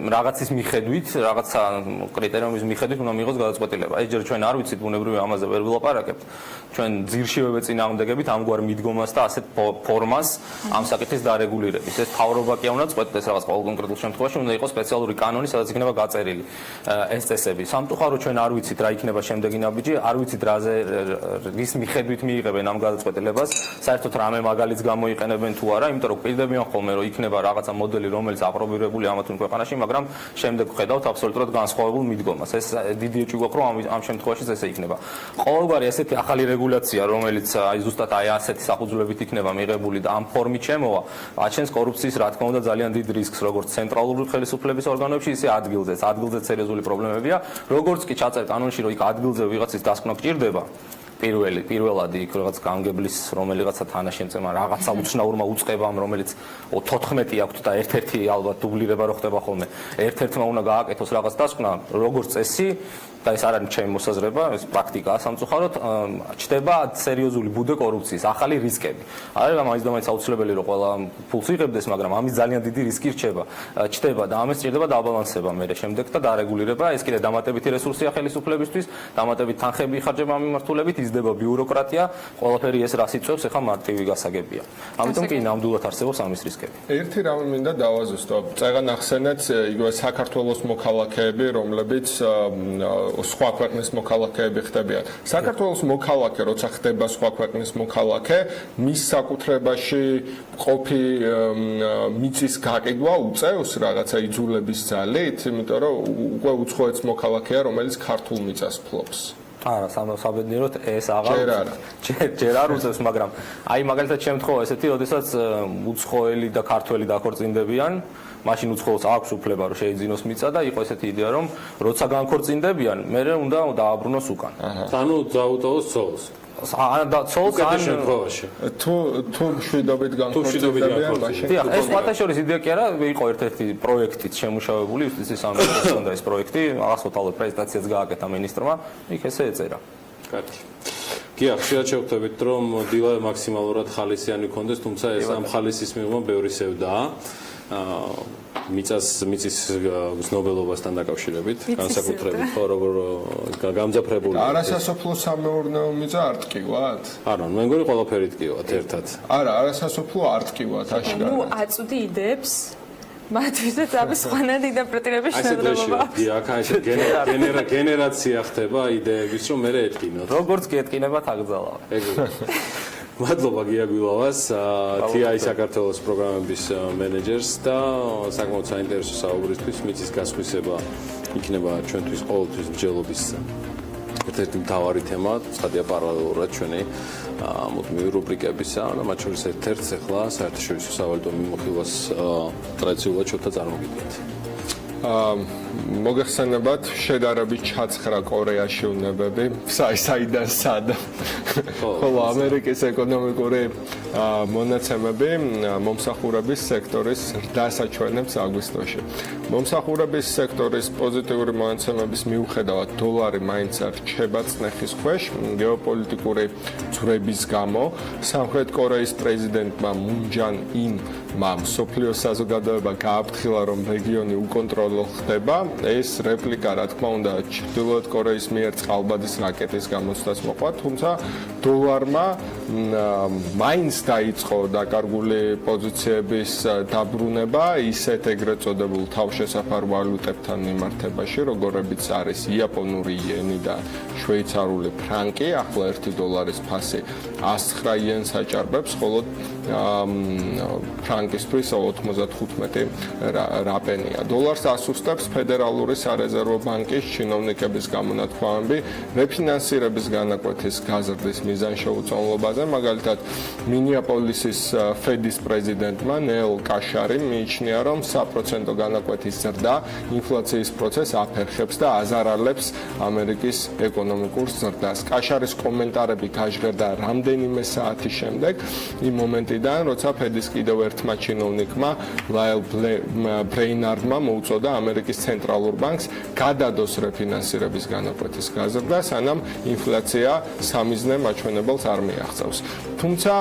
რაღაცის მიხედვით, რაღაცა კრიტერიუმის მიხედვით უნდა მიიღოს გადაწყვეტილება. ეს ჯერ ჩვენ არ ვიცით, ბუნებრივია ამაზე ვერ ვილაპარაკებთ. ჩვენ ძირშივე ვეწინააღმდეგებით ამგვარ მიდგომას და ასეთ ფორმას ამ საკითხის დარეგულირების. ეს თავრობა კი უნდა წყვეტდეს რაღაც ყოველ კონკრეტულ შემთხვევაში, უნდა იყოს სპეციალური კანონი, სადაც იქნება გაწერილი ეს წესები. სამწუხაროდ ჩვენ არ ვიცით რა იქნება შემდეგი ნაბიჯი, არ ვიცით რის მიხედვით მიიღებენ ამ გადაწყვეტილებას. საერთოდ რამე მაგალითს გამოიყენებენ თუ არა, იმიტომ რომ გვირდებიან ხოლმე რომ იქნება რაღაცა მოდელი, რომელიც აპრობირებული ამა თუ იმ ქვეყანაში, მაგრამ შემდეგ ვხედავთ აბსოლუტურად განსხვავებულ მიდგომას. ეს დიდი ეჭვი გვაქვს, რომ ამ შემთხვევაშიც ესე იქნება. ყოველგვარი ესეთი ახალი რეგულაცია, რომელიც ზუსტად ასეთი საფუძვლებით იქნება მიღებული და ამ ფორმით შემოვა, აჩენს კორუფციის, რა თქმა უნდა, ძალიან დიდ რისკს, როგორც ცენტრალური ხელისუფლების ორგანოებში, ისე ადგილზეც. ადგილზეც სერიოზული პრობლემებია, როგორც კი ჩაწერთ კანონში, რომ იქ ადგილზე ვიღაცის დასკვნა გჭირდება. პირველად იქ რაღაც გამგებლის რომელიღაცა თანაშემწემა რაღაცა უცნაურმა უწყებამ, რომელიც 14 აქვთ და ერთ-ერთი ალბათ დუბლირება რო ხდება ხოლმე. ერთ-ერთმა უნდა გააკეთოს რაღაც დასკვნა, როგორც წესი და ეს არ არის ჩემი მოსაზრება, ეს პრაქტიკაა სამწუხაროდ, ჩდება სერიოზული ბუდე კორუფციის, ახალი რისკები. არის ამის დამაიც აუცილებელი რომ ყველა ფულს იღებდეს, მაგრამ ამის ძალიან დიდი რისკი ჩდება და ამას სჭირდება დაბალანსება მერე შემდეგ და დარეგულირება. ეს კიდე დამატებითი რესურსია ხელისუფლებისთვის, დამატებით თანხები იხარჯება ამ მიმართულებით, იზრდება ბიუროკრატია, ყველაფერი ეს რას იწვევს, ეხლა მარტივი გასაგებია. ამიტომ კი ნამდვილად არსებობს ამის რისკები. ერთი რამე მინდა დავაზუსტო. წეგან ახსენეთ იგივე საქართველოს მოქალაქეები, რომლებიც სხვა ქვეყნის მოქალაქეები ხდებიან. საქართველოს მოქალაქე, როცა ხდება სხვა ქვეყნის მოქალაქე, მის საკუთრებაში ყოფი მიწის გაყიდვა უწევს რაღაცა იძულების ძალით, იმიტომ რომ უკვე უცხოეთის მოქალაქეა, რომელიც ქართულ მიწას ფლობს. არა, საბედნიეროდ ეს ჯერ არ უწევს, მაგრამ აი მაგალითად შემთხვევა ესეთი, როდესაც უცხოელი და ქართველი დაქორწინდებიან, მაშინ უცხოელს აქვს უფლება რომ შეიძინოს მიწა და იყო ესეთი იდეა რომ როცა განქორწინდებიან, მერე უნდა დააბრუნოს უკან. ანუ დაუტოვოს ცოლს. ცოლს ან შემთხვევაში. თუ მშვიდობით განქორწინდებიან, მაშინ ეს სხვათაშორის იდეა კი არა, იყო ერთ-ერთი პროექტით შემუშავებული იუსტიციის სამინისტროს და ეს პროექტი, ახალ პრეზენტაციაც გააკეთა მინისტრმა, იქ ესე ეწერა. კარგი. კი, ხშირად შევხვდებით, რომ დილა მაქსიმალურად ხალისიანი კონდეს, თუმცა ეს ამ ხალისის მიღმა ბევრი სევდაა. მიწის გზნობელობასთან დაკავშირებით, განსაკუთრებით ხო როგორ გამძაფრებული. არასასოფლო სამეურნეო მიწა არ ტკივათ? არა, მე მგონი ყველაფერი ტკივათ ერთად. არა, არასასოფლო არ ტკივათ აშკარად. ნუ აწვდი იდეებს მათვისაც ამის სხვანაირი ინტერპრეტირების შეძლებობა. აი, აქ ესე გენერაცია ხდება იდეების, რომ მე ეტკინოთ. როგორც კი ეტკინებათ აკრძალა. მადლობა გია გვილავას, TI საქართველოს პროგრამების მენეჯერს და საკმაოდ საინტერესო საუბრისთვის, მიწის გასხვისება იქნება ჩვენთვის ყოველთვის მსჯელობის ერთ-ერთი მთავარი თემა, ცხადია პარალელურად ჩვენი მუდმივი რუბრიკებისა, და მათ შორის ერთ-ერთს ახლა საერთაშორისო სავალუტო მიმოხილვას ტრადიციულად შევთა წარმოგიდგენთ. მოგეხსენებათ შედარებით ჩაცხრა კორეაში უნებები, საიდან სად. ხოლო ამერიკის ეკონომიკური მონაცემები მომსახურების სექტორის დასაჩვენებს აგვისტოში. მომსახურების სექტორის პოზიტიური მონაცემების მიუხედავად დოლარი მაინც რჩება წნეხის ქვეშ გეოპოლიტიკური ძვრების გამო. სამხრეთ კორეის პრეზიდენტმა მუნ ჯან ინმა მსოფლიოს საზოგადოება გააფრთხილა, რომ რეგიონი უკონტროლო ხდება. ეს რეპლიკა, რა თქმა უნდა, ჩრდილოეთ კორეის მიერ წყალბადის რაკეტის გამოცდას მოყვა, თუმცა დოლარმა მაინც დაიწყო დაკარგული პოზიციების დაბრუნება ისეთ ეგრეთ წოდებულ თავშესაფარ ვალუტებთან მიმართებაში, როგორებიც არის იაპონური იენი და შვეიცარიული ფრანკი. ახლა 1 დოლარის ფასი 109 იენს აჭარბებს, ხოლო ფრანკისთვის 95 რაპენია. დოლარს ასუსტებს ფედერალური სარეზერვო ბანკის ჩინოვნიკების გამონათქვამები რეფინანსირების განაკვეთის გაზრდის მიზანშეუწონლობაზე. მაგალითად, მინიაპოლისის ფედის პრეზიდენტმა ნეილ კაშარი მიიჩნია, რომ საპროცენტო განაკვეთის ზრდა ინფლაციის პროცესს აფერხებს და აზარალებს ამერიკის ეკონომიკურ ზრდას. კაშარის კომენტარები გაჟღერდა რამდენიმე საათის შემდეგ, იმ მომენტიდან, როცა ფედის კიდევ ერთმა ჩინოვნიკმა ლაილ ბრეინარდმა მოუწოდა ამერიკის ცენტრალურ ბანკს გადადოს რეფინანსირების განაკვეთის გაზრდა, სანამ ინფლაცია სამიზნე მაჩვენებელს არ მიაღწევს. თუმცა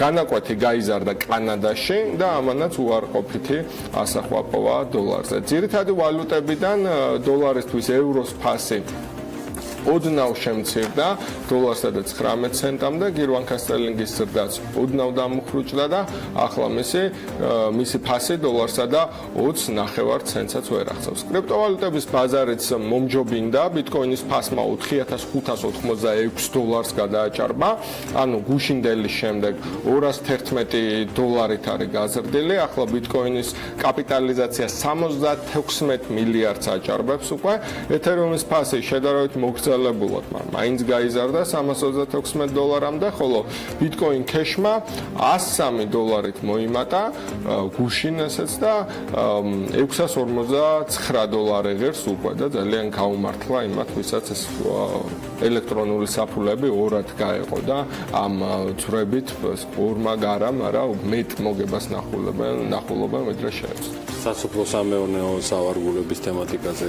განაკვეთი გაიზარდა კანადაში და ამანაც უარყოფითი ასახვა პოვა დოლარზე. ძირითადი ვალუტებიდან დოლარისთვის ევროს ფასი ოდნავ შემცირდა დოლარსა და 19 ცენტამდე, გირვანქა სტერლინგის ზრდაც ოდნავ დამუხრუჭდა და ახლა მისი ფასი დოლარსა და 20.9 ცენტსაც ვერ აღწევს. კრიპტოვალუტების ბაზარიც მომჯობინდა, ბიტკოინის ფასმა 4586 დოლარს გადააჭარბა, ანუ გუშინდელის შემდეგ 211 დოლარით არის გაზრდილი. ახლა ბიტკოინის კაპიტალიზაცია 76 მილიარდს აჭარბებს უკვე. ეთერიუმის ფასი შედარებით მოგრძალებული მაინც გაიზარდა 326 დოლარამდე, ხოლო ბიტკოინ ქეშმა 103 დოლარით მოიმატა გუშინ ესეც და 659 დოლარი ღირს უკვე და ძალიან გაუმართლა იმათ, ვისაც ეს ელექტრონული საფულები ორად გაეყო და ამ ძვრებით ორმა გარამ არა მეტ მოგებას ნახულობენ ვიდრე შეეძლო. სასოფლო-სამეურნეო სავარგულების თემატიკაზე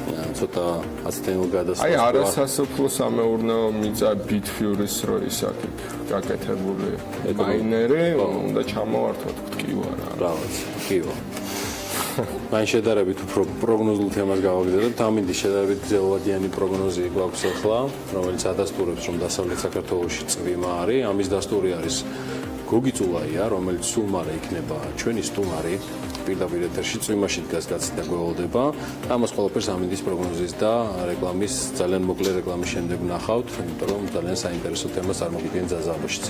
ცოტა აცდენილ გადასვლას. აი არასასოფლო-სამეურნეო მიწა ბიტფიურის რო ის აქ გაკეთებული მაინერი უნდა ჩამოვართოთ თქვი არა. რაღაც კიო. მაინ შედარებით უფრო პროგნოზულ თემას გავაგზავნებთ. ამინდის შედარებით გრძელვადიანი პროგნოზი გვაქვს ახლა, რომელიც ადასტურებს, რომ დასავლეთ საქართველოში წვიმა არის. ამის დასტური არის გოგიწულაია, რომელიც სულ მალე იქნება ჩვენი სტუმარი. პირდაპირ ეთერში წვიმაში დგას კაცი და გველოდება. ამას ყველაფერს ამინდის პროგნოზის და რეკლამის ძალიან მოკლე რეკლამის შემდეგ ვნახავთ, იმიტომ რომ ძალიან საინტერესო თემას წარმოგიდგენთ ზაზაბოშიც.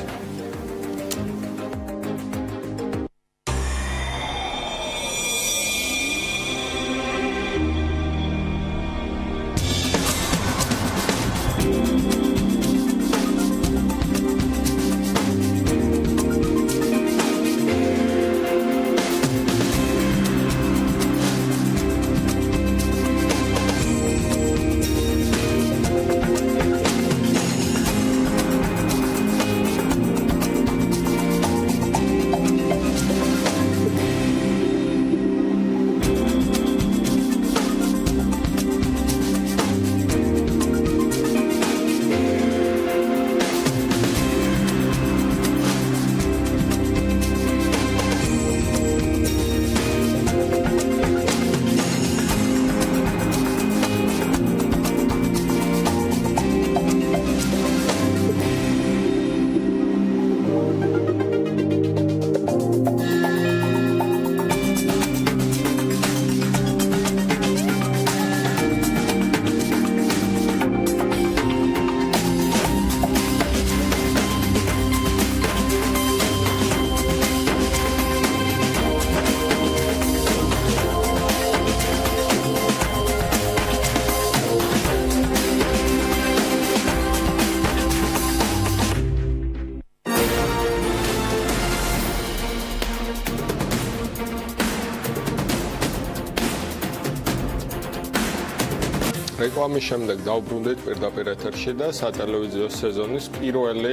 რეკლამის შემდეგ დავბრუნდით პირდაპირ ეთერში და სატელევიზიო სეზონის პირველი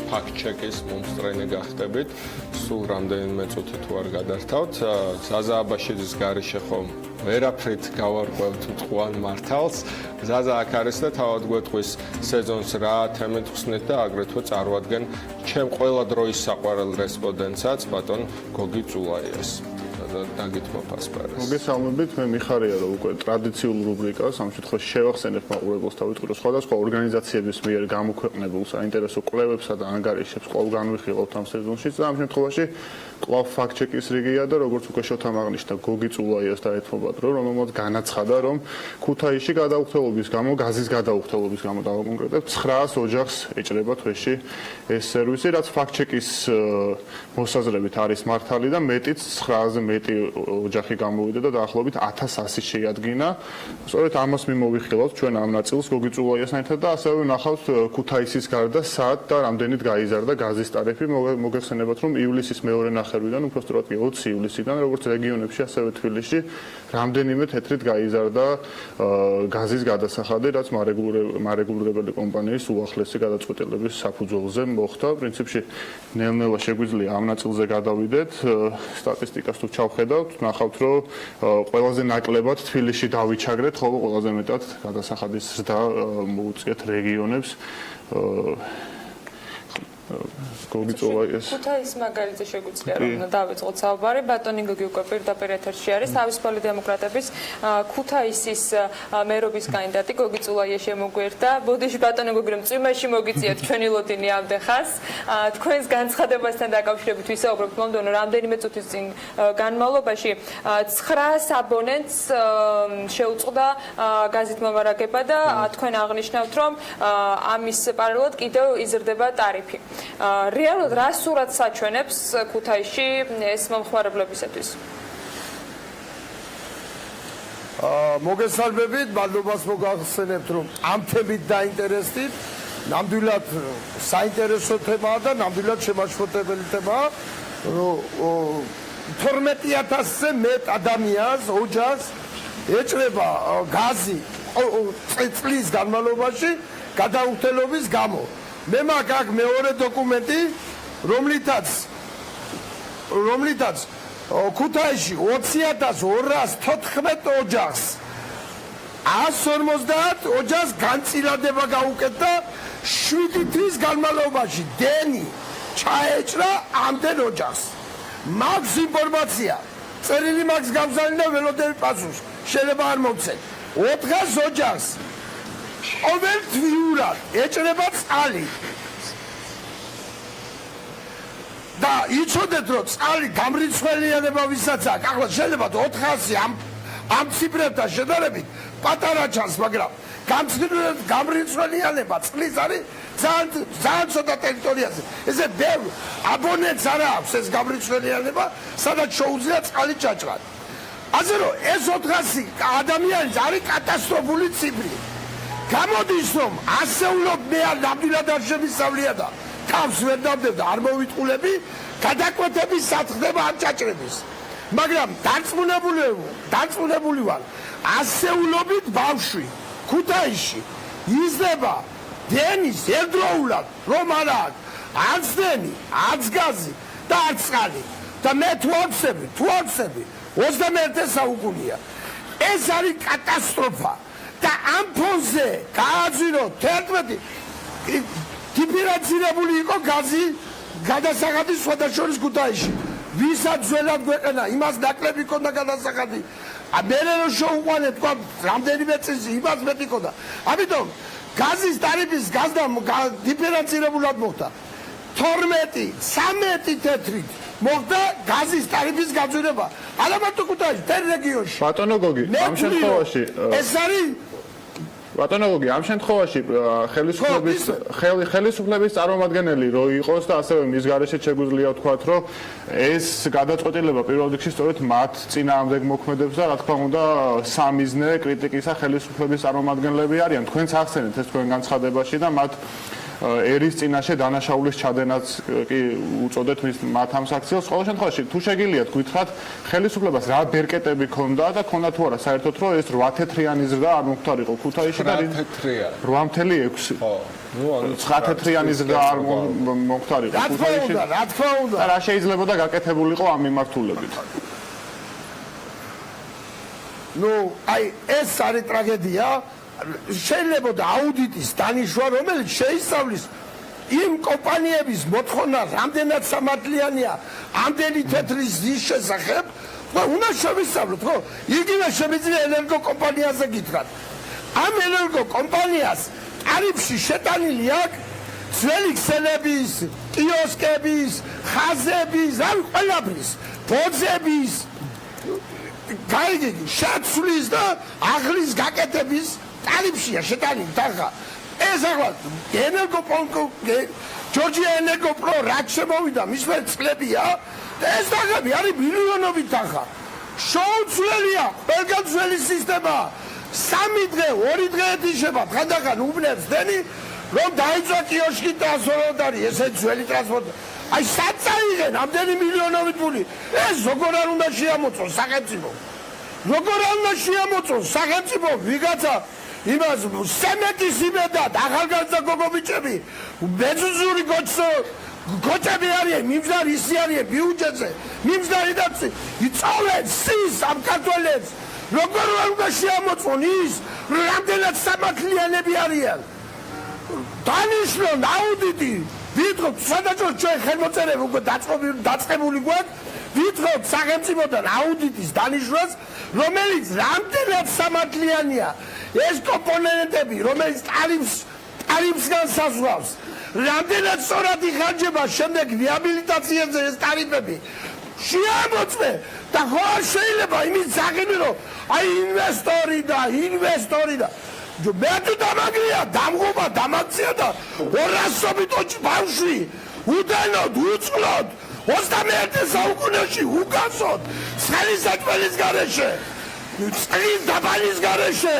ფაქტ-ჩეკის მომსწრენი გახდებით. სულ რამდენიმე წუთი თუ არ გადართავთ. ზაზა აბაშიძის გარეშე ხომ ვერაფრით გავარკვევთ უწყوان მართალს. ზაზა აქ არის და თავად გვეტყვის სეზონს რა თემით ხსნით და აგრეთვე წარმოადგენ ჩემ ყველა დროის საყვარელ რესპონდენტსაც ბატონ გოგი წულაიას. დაგითმო ფასპარეს. მოგესალმებით, მე მიხარია რომ უკვე ტრადიციულ რუბრიკას ამ შემთხვევაში შევახსენებ მაყურებელს თავით რომ სხვადასხვა ორგანიზაციების მიერ გამოქვეყნებულ საინტერესო კვლევებსა და ანგარიშებს კვლავ განვიხილავთ ამ სეზონში და ამ შემთხვევაში კვლავ ფაქტ-ჩეკის რიგია და როგორც უკვე შოთამ აღნიშნა გოგი წულაიას დაეთმობათ რომელმაც განაცხადა რომ ქუთაისში გადაუხდელობის გამო გაზის გადაუხდელობის გამო დავაკონკრეტებთ 900 ოჯახს ეჭრება თვეში ეს სერვისი რაც ფაქტ-ჩეკის მოსაზრებით არის მართალი და მეტიც 900-ზე მეტი ოჯახი გამოვიდა და დაახლოებით 1100 შეადგინა. სწორედ ამას მიმოვიხილავთ ჩვენ ამ ნაწილს გოგი წულაიასთან ერთად და ასევე ვნახავთ ქუთაისის გარდა სად და რამდენით გაიზარდა გაზის ტარიფი. მოგეხსენებათ რომ ივლისის მეორე ნახევრიდან, უბრალოდ კი 20 ივლისიდან, როგორც რეგიონებში, ასევე თბილისში რამდენიმე თეთრით გაიზარდა გაზის გადასახადი, რაც მარეგულირებელი კომპანიის უახლესი გადაწყვეტილების საფუძველზე მოხდა. პრინციპში ნელ-ნელა შეგვიძლია ამ ნაწილზე გადავიდეთ. სტატისტიკას თუ ჩავხედავთ, ნახავთ, რომ ყველაზე ნაკლებად თბილისში დავიჩაგრეთ, ხოლო ყველაზე მეტად გადასახადის ზრდა მოუწიათ რეგიონებს. გოგი წულაიას. ქუთაის მაგალითზე შეგვიძლია რომ დავიწყოთ საუბარი. ბატონი გოგი უკვე პირდაპირ ეთერში არის. თავისუფალი დემოკრატების ქუთაისის მერობის კანდიდატი გოგი წულაია შემოგვერდა. ბოდიში ბატონი გოგი რომ წვიმაში მოგიწიათ ჩვენი ლოდინი ამდეხას. თქვენს განცხადებასთან დაკავშირებით ვისაუბრებთ მომდევნო რამდენიმე წუთის წინ განმავლობაში 900 აბონენტს შეუწყდა გაზით მომარაგება და თქვენ აღნიშნავთ რომ ამის პარალელურად კიდევ იზრდება ტარიფი. რეალურად რა სურათს აჩვენებს ქუთაისში ეს მომხმარებლებისათვის? მოგესალმებით, მადლობას მოგახსენებთ რომ ამ თემით დაინტერესდით. ნამდვილად საინტერესო თემაა და ნამდვილად შემაშფოთებელი თემაა. 12000-ზე მეტ ადამიანს ოჯახს ეჭრება გაზი წლის განმავლობაში გადაუხდელობის გამო. მე მაქვს აქ მეორე დოკუმენტი, რომლითაც ქუთაისში 20214 ოჯახს 150 ოჯახს განწილადება გაუკეთა 7 თვის განმავლობაში. დენი ჩაეჭრა ამდენ ოჯახს. მაქვს ინფორმაცია, წერილი მაქვს გავზარდი და ველოდები პასუხს. შეიძლება არ მოგცეთ. 400 ოჯახს ყოველთვიურად ეჭრება წყალი. და იცოდეთ რომ წყალი გამრიცხველიანება ვისაც აქვს. ახლა შეიძლება 400 ამ ციფრებთან შედარებით პატარა ჩანს, მაგრამ გამრიცხველიანება წყლის არის ძალიან ცოტა ტერიტორიაზე. ესე ბევრ აბონენტს არ აქვს ეს გამრიცხველიანება, სადაც შეუძლია წყალი ჩაჭრა. ასე რომ ეს 400 ადამიანის არის კატასტროფული ციფრი. გამოდის რომ ასეულობ მე არ ნამდვილად არ შემისავლია და თავს ვერ დავდებ და არ მოვიტყულები გადაკვეთების სათხდება ამ ჭაჭრების. მაგრამ დარწმუნებული ვარ, ასეულობით ბავშვი ქუთაისში იზრდება დენის ერთდროულად რომ არ აქვს არც დენი, არც გაზი და არც წყალი. და მე თუ აღწევი 21 საუკუნეა. ეს არის კატასტროფა. და ამ ფონზე გააძირო 11 დიფერენცირებული იყო გაზი გადასახადი სხვადასხვა ქუთაისში. ვისაც ძველად გვეყენა, იმას ნაკლები ქონდა გადასახადი. მე რო შეუყვანე თქვა რამდენიმე წელს იმას მეტი ქონდა. ამიტომ გაზის ტარიფის გაზდა დიფერენცირებულად მოხდა. 12-13 თეთრით მოხდა გაზის ტარიფის გაძვირება. არა მარტო ქუთაისში, თელ რეგიონში. ბატონო გოგი, ამ შემთხვევაში ეს არის ბატონო გოგი, ამ შემთხვევაში ხელისუფლების წარმომადგენელი რო იყოს და ასევე მის გარეშე შეგვიძლია ვთქვათ, რომ ეს გადაწყვეტილება პირველ რიგში სწორედ მათ წინააღმდეგ მოქმედებს და რა თქმა უნდა სამიზნე კრიტიკისა ხელისუფლების წარმომადგენლები არიან. თქვენც ახსენეთ ეს თქვენ განცხადებაში და მათ ერის წინაშე დანაშაულის ჩადენაც კი უწოდეთ მათ ამ საქციელს. ყოველ შემთხვევაში თუ შეგიძლიათ გითხრათ ხელისუფლებას რა ბერკეტები ქონდა და ქონდა თუ არა საერთოდ რომ ეს 8 თეთრიანი ზრდა არ მოხდარიყო ქუთაისში და 8.6 ხო ნუ ანუ 9 თეთრიანი ზრდა არ მოხდარიყო ქუთაისში რა თქმა უნდა რა შეიძლებოდა გაკეთებულიყო ამ მიმართულებით ნუ აი ეს არის ტრაგედია შეიძლება აუდიტის დანიშვა რომელიც შეისწავლის იმ კომპანიების მოთხოვნა რამდენად სამართლიანია ამდენი თეთრი ზის შესახებ და უნდა შევისწავლოთ ხო იგივე შემიძლია ენერგო კომპანიაზე გითხრათ ამ ენერგო კომპანიას ტარიფში შეტანილი აქვს ძველი ქსელების კიოსკების ხაზების ან ყველაფრის ბოძების გაიგე შაცვლის და აღლის გაკეთების ტარიფშია შეტანილი თანხა ეს ახლა ენერგოპონკო ჯორჯია ენერგოპრო რაც შემოვიდა მის მე წლებია და ეს თანხები არის მილიონობით თანხა შეუძლებელია ყველგან ძველი სისტემა 3 დღე 2 დღე ეთიშება ხანდახან უბნებს დენი რომ დაიწვა კიოსკი ტრანსპორტ არის ესე ძველი ტრანსპორტი აი საწაიღენ ამდენი მილიონობით ფული ეს როგორ არ უნდა შეამოწოს სახელმწიფო როგორ არ უნდა შეამოწოს სახელმწიფო ვიღაცა იმას სემეთის იმედად ახალგაზრდა გოგობიჭები ბეძუზური გოჭები არიან მიმზარი ისი არიან ბიუჯეტზე მიმზარი და იწოვენ სის ამ ქართველებს როგორ არ უნდა შეამოწონ ის რამდენად სამართლიანები არიან დანიშნონ აუდიტი ვიტყობ სადაჭროს ჩვენ ხელმოწერები უკვე დაწყებული გვაქვს ვიტყობ სახელმწიფოდან აუდიტის დანიშნვას რომელიც რამდენად სამართლიანია ეს კომპონენტები რომელიც ტარიფსგან საზღვრავს რამდენად სწორად იხარჯება შემდეგ რეაბილიტაციაზე ეს ტარიფები შეამოწმე და ხო არ შეიძლება იმის ძაღლი რომ აი ინვესტორი და მე თუ დამაგრია დამღობა დამაქცია და 200 ტოჩი ბავშვი უდანოდ უწყლოდ 21 საუკუნეში უკაცოდ ცხელის საჭმელის გარეშე წყლის დაბალის გარეშე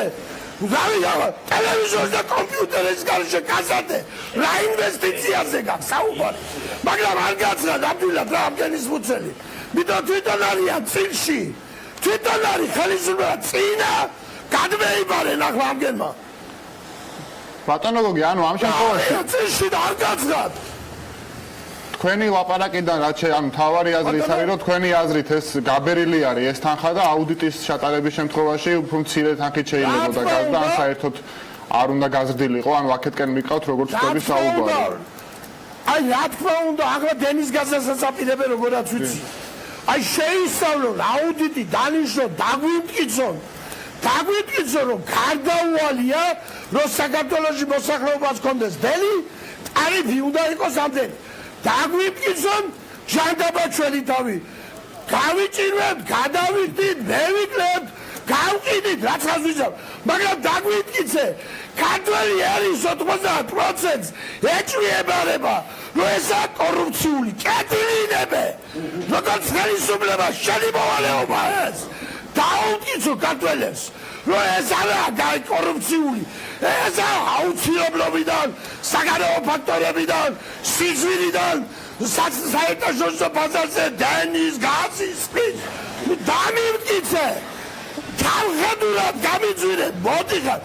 ტელევიზორის და კომპიუტერის გარეშე გაზარდე რა ინვესტიციაზე გაქვს საუბარი მაგრამ არ გაცხრა ნამდვილად რა ამდენის მუცელი მითო თვითონ არიან წილში თვითონ არის ხელისუფლება წინა გადმეიბარენ ახლა ამგენმა ბატონო გოგი ანუ ამ შემთხვევაში წილში არ გაცხრათ თქვენი ლაპარაკიდან რაც ანუ თავარი აზრი ის არის რომ თქვენი აზრით ეს გაბერილი არის ეს თანხა და აუდიტის ჩატარების შემთხვევაში უფრო მცირე თანხით შეიძლებოდა გაზრდა ან საერთოდ არ უნდა გაზრდილიყო ანუ აქეთკენ მიყავთ როგორც თქვენი საუბარი აი რა თქმა უნდა ახლა დენის გაზრდასაც აპირებენ როგორაც ვიცი აი შეისწავლონ აუდიტი დანიშნონ დაგვიმტკიცონ რომ გარდაუვალია რომ საქართველოში მოსახლეობას კონდეს დელი ტარიფი უნდა იყოს ამდენი დაგვიმტკიცონ ჯანდაბაჩველი თავი გავიჭირვებთ გადავიხდით მევიკლებთ გავყიდით რაც ხაზვისავ მაგრამ დაგვიმტკიცე ქართველი არის 90% ეჭვიებარება რომ ესა კორუფციული კეთილინები როგორც ხელისუფლება შენი მოვალეობა ეს დაუმტკიცო ქართველებს რომ ეს არა კორუფციული ეს აუცილებლობიდან საგარეო ფაქტორებიდან სიძვირიდან საერთაშორისო ბაზარზე დენის გაზის დამიმტკიცე თავხედურად გამიძვირე მოდიხარ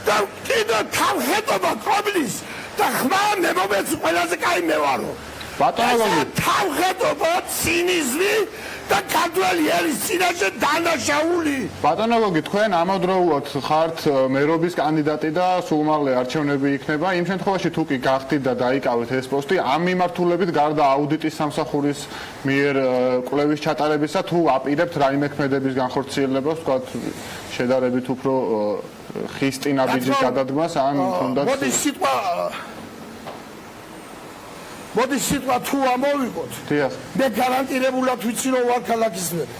და კიდევ თავხედობა კომლის და ხმა მემობეც ყველაზე კაი მე ვარო ბატონო თავხედობა ცინიზმი და ქართველი ერის წინაშე დანაშაული ბატონო გოგი თქვენ ამავდროულად ხართ მერობის კანდიდატი და სულ მალე არჩევნები იქნება იმ შემთხვევაში თუ კი გახდით და დაიკავეთ ეს პოსტი ამ მიმართულებით გარდა აუდიტის სამსახურის მიერ კვლევის ჩატარებისა თუ აპირებთ რაიმე ქმედების განხორციელებას თქვათ შედარებით უფრო ხისტი ნაბიჯის გადადგმას ან თუნდაც მოდი სიტყვა თუ ამოვიღოთ მე გარანტირებულად ვიცი რომ ვარ ქალაქის მერი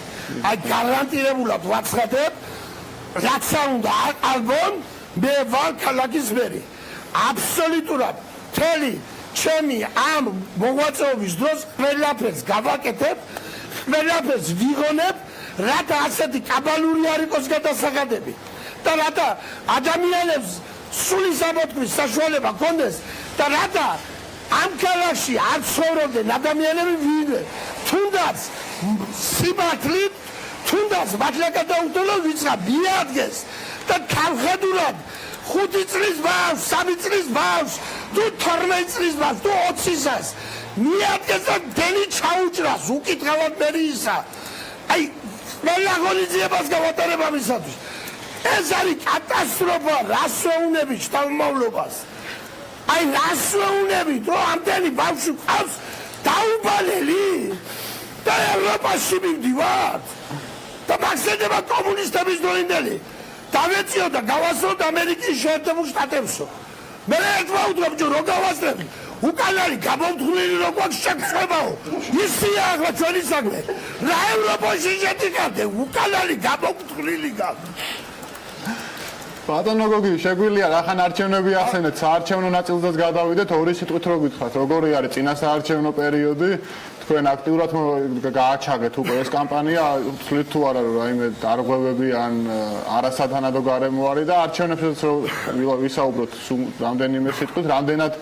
აი გარანტირებულად ვაცხადებ რაც არ უნდა ალბომ მე ვარ ქალაქის მერი აბსოლუტურად მთელი ჩემი ამ მოღვაწეობის დროს ყველაფერს გავაკეთებ ყველაფერს ვიღონებ რათა ასეთი კაბალური არ იყოს გადასაღადები და რათა ადამიანებს სულის ამოთქმის საშუალება გქონდეს და რადა ამ ქალაქში არ ცხოვრობდნენ ადამიანები ვინმე თუნდაც სიმართლით თუნდაც მართლა გადაუხდელო ვიწყა მიადგეს და თავხედურად 5 წლის ბავშვს 3 წლის ბავშვს თუ 12 წლის ბავშვს თუ 20-ს მიადგეს და დენი ჩაუჭრას უკითხავად მერიისა აი ყველა ღონისძიებას გავატარებ ამისათვის ეს არის კატასტროფა რას ვეუბნები შთამომავლობას აი რას ვეუბნები რომ ამდენი ბავშვი ყავს დაუბალელი და ევროპაში მივდივართ და მაგზედება კომუნისტების დროინდელი დავეციო და გავასწროთ ამერიკის შეერთებულ შტატებსო მე ერთმა უთხრობ რომ გავასწრები უკანალი გამომთვლილი რო გვაქვს შეცვლებაო ისია ახლა ჩვენი საქმე რა ევროპაში შეტიკავდე უკანალი გამომთვლილი გაქვს ბატონო გოგი, შეგვიძლია რახან არჩევნები ახსენეთ, საარჩევნო ნაწილზეც გადავიდეთ, ორი სიტყვით რო გითხრათ, როგორი არის წინასაარჩევნო პერიოდი, თქვენ აქტიურად გააჩაგეთ უკვე ეს კამპანია, ვთვლით თუ არა, რომ რაიმე დარღვევები ან არასათანადო გარემო არის და არჩევნებსაც რო ვისაუბროთ რამდენიმე სიტყვით, რამდენად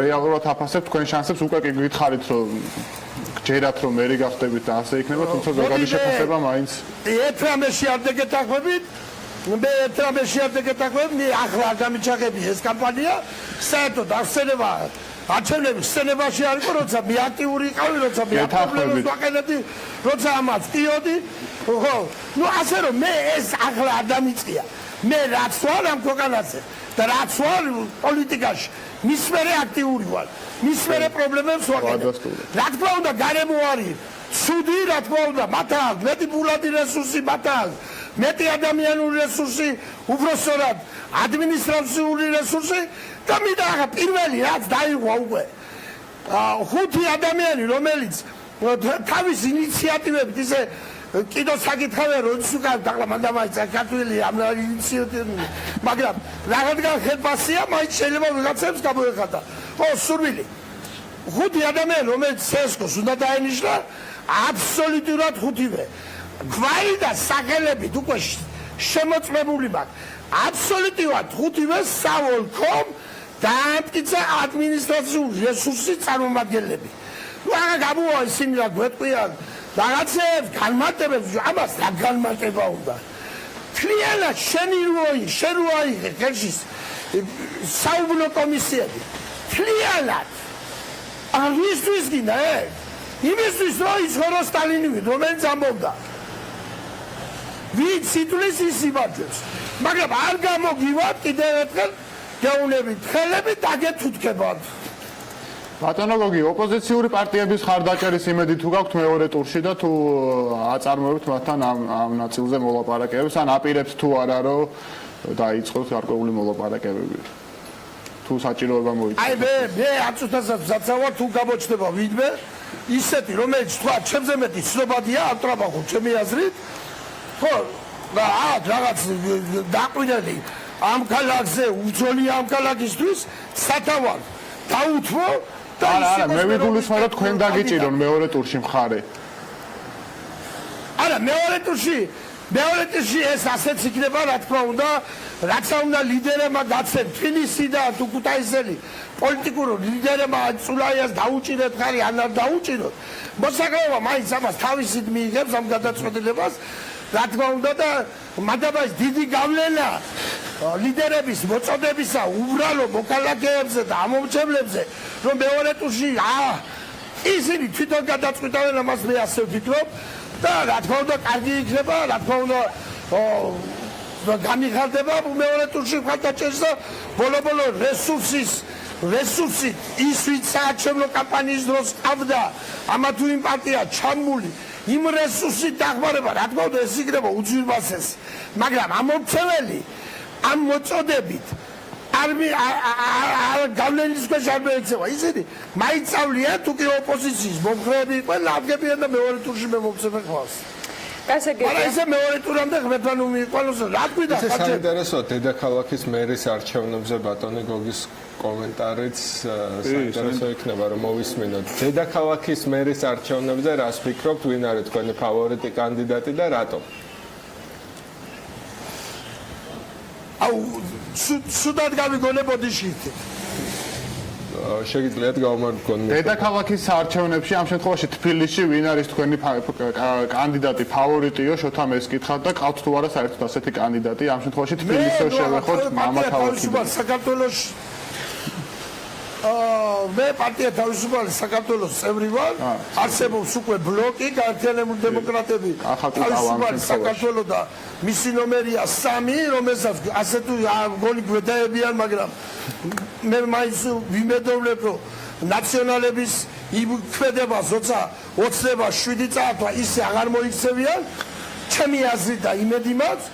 რეალურად აფასებთ თქვენ შანსებს უკვე კი გითხარით, რომ გჯერათ რომ მერი გახდებით და ასე იქნება, თუმცა ზოგადი შეფასება მაინც ერთრამეში არ დეგეთახვებით მე ერთრამეში არ დეგეთახვები ახლა არ გამიჩაღები ეს კამპანია საერთოდ ახსენება არჩევნების ხსენებაში არ იყო როცა მე აქტიური იყავი როცა მე პრობლემებს ვაყენებდი როცა ამას ტიოდი ხო ნუ ასე რომ მე ეს ახლა არ დამიწყია მე რაც ვარ ამ ქვეყანაზე და რაც ვარ პოლიტიკაში მის მერე აქტიური ვარ მის მერე პრობლემებს ვაყენებ რა თქმა უნდა გარემო არის ცუდი რა თქმა უნდა მათ აქვს მეტი ფულადი რესურსი მათ აქვს მეტი ადამიანური რესურსი უბრალოდ ადმინისტრაციული რესურსი და მინდა ახლა პირველი რაც დაიღვა უკვე 5 ადამიანი რომელიც თავის ინიციატივებით ისე კიდო საკითხავია რომ უკან ახლა მანდა მაინც საქართველოს ამ ინიციატივები მაგრამ რაღაცა ხელფასია მაინც შეიძლება ვიღაცებს გამოეხატა ხო სურვილი 5 ადამიანი რომელიც სესკოს უნდა დაენიშნა აბსოლუტურად 5-ვე გვარი და სახელებით უკვე შემოწმებული მაქვს აბსოლუტურად 5-ვე საოლქომ დაამტკიცა ადმინისტრაციული რესურსი წარმომადგენლები ნუ აღა გამოვა ისინი რა გვეტყვიან რაღაცებს განმარტებებს ამას რა განმარტება უნდა თლიანად შენი რო აიღე ხელში საუბნო კომისიები თლიანად ამისთვის გინდა იმისთვის რომ იცხოვრო სტალინივით რომელიც ამბობდა ვინც ითვლის ის იმაჯებს მაგრამ არ გამოგივათ კიდევ ერთხელ გეუნებით ხელები დაგეთუთქებათ ბატონო გოგი ოპოზიციური პარტიების ხარდაჭერის იმედი თუ გაქვთ მეორე ტურში და თუ აწარმოებთ მათთან ამ ნაწილზე მოლაპარაკებებს ან აპირებთ თუ არა რომ დაიწყოს გარკვეული მოლაპარაკებები თუ საჭიროება მოიწევს აი მე აწუთასაც ზაცავარ თუ გამოჩნდება ვინმე ისეთი რომელიც თქვა ჩემზე მეტი ცნობადია ავტრაბახო ჩემი აზრით ხო და რაღაც დაყვინელი ამ ქალაქზე უძოლი ამ ქალაქისთვის სათავარ დაუთმო და არა მე ვიგულისხმევ რომ თქვენ დაგიჭირონ მეორე ტურში მხარე არა მეორე ტურში ეს ასეც იქნება რა თქმა უნდა რაც უნდა ლიდერებმა გაცენ თბილისი და თუ ქუთაისელი პოლიტიკური ლიდერებმა წულაიას დაუჭირეთ ხარი ან არ დაუჭიროთ მოსაგროვა მაინც ამას თავისით მიიღებს ამ გადაწყვეტილებას რა თქმა უნდა და მადაბას დიდი გავლენა ლიდერების მოწოდებისა უბრალო მოქალაქეებზე და ამომრჩევლებზე რომ მეორე ტურში ისინი თვითონ გადაწყვეტავენ ამას მე ასე ვფიქრობ და რა თქმა უნდა კარგი იქნება რა თქმა უნდა გამიხარდება მეორე ტურში ხალხაჭერს და ბოლო რესურსი ის ვინც საარჩევნო კამპანიის დროს ყავდა ამა თუ იმ პარტია ჩამული იმ რესურსით დახმარება რა თქმა უნდა ეს იქნება უძვირვასესი მაგრამ ამომრჩეველი ამ მოწოდებით არ გავლენის ქვეშ არ მოექცევა ისინი მაინცავლია თუ კი ოპოზიციის მომხრეები იყვნენ აღგებიან და მეორე ტურში მე მომცემენ ხვალს მაგრამ ესე მეორე ტურამდე ღმერთთან უმიყვანოს რა გვიდა ხაჭე საინტერესოა დედაქალაქის მერის არჩევნებზე ბატონი გოგის კომენტარიც საინტერესო იქნება რომ მოვისმინოთ დედაქალაქის მერის არჩევნებზე რას ფიქრობთ ვინ არის თქვენი ფავორიტი კანდიდატი და რატომ აუ სუდად გამიგონებოდი შით შეგიძლიათ გავმარჯვოთ. დედაქალაქის საარჩევნებში ამ შემთხვევაში თბილისში ვინ არის თქვენი კანდიდატი ფავორიტიო? შოთა მეს კითხავთ და ყავთ თუ არა საერთოდ ასეთი კანდიდატი? ამ შემთხვევაში თბილისში შევეხოთ მამა ქალაქი. საქართველოს მე პარტია თავისუფალი საქართველოს წევრი ვარ. არსებობს უკვე ბლოკი გაერთიანებული დემოკრატები თავისუფალი საქართველოს და მისი ნომერია 3, რომელსაც ასე თუ გონი გვედაებიან, მაგრამ მე მაინც ვიმედოვნებ, რომ ნაციონალების იქმედებას როცა ოცნება 7 წაართვა ისე აღარ მოიქცევიან. ჩემი აზრით და იმედი მაქვს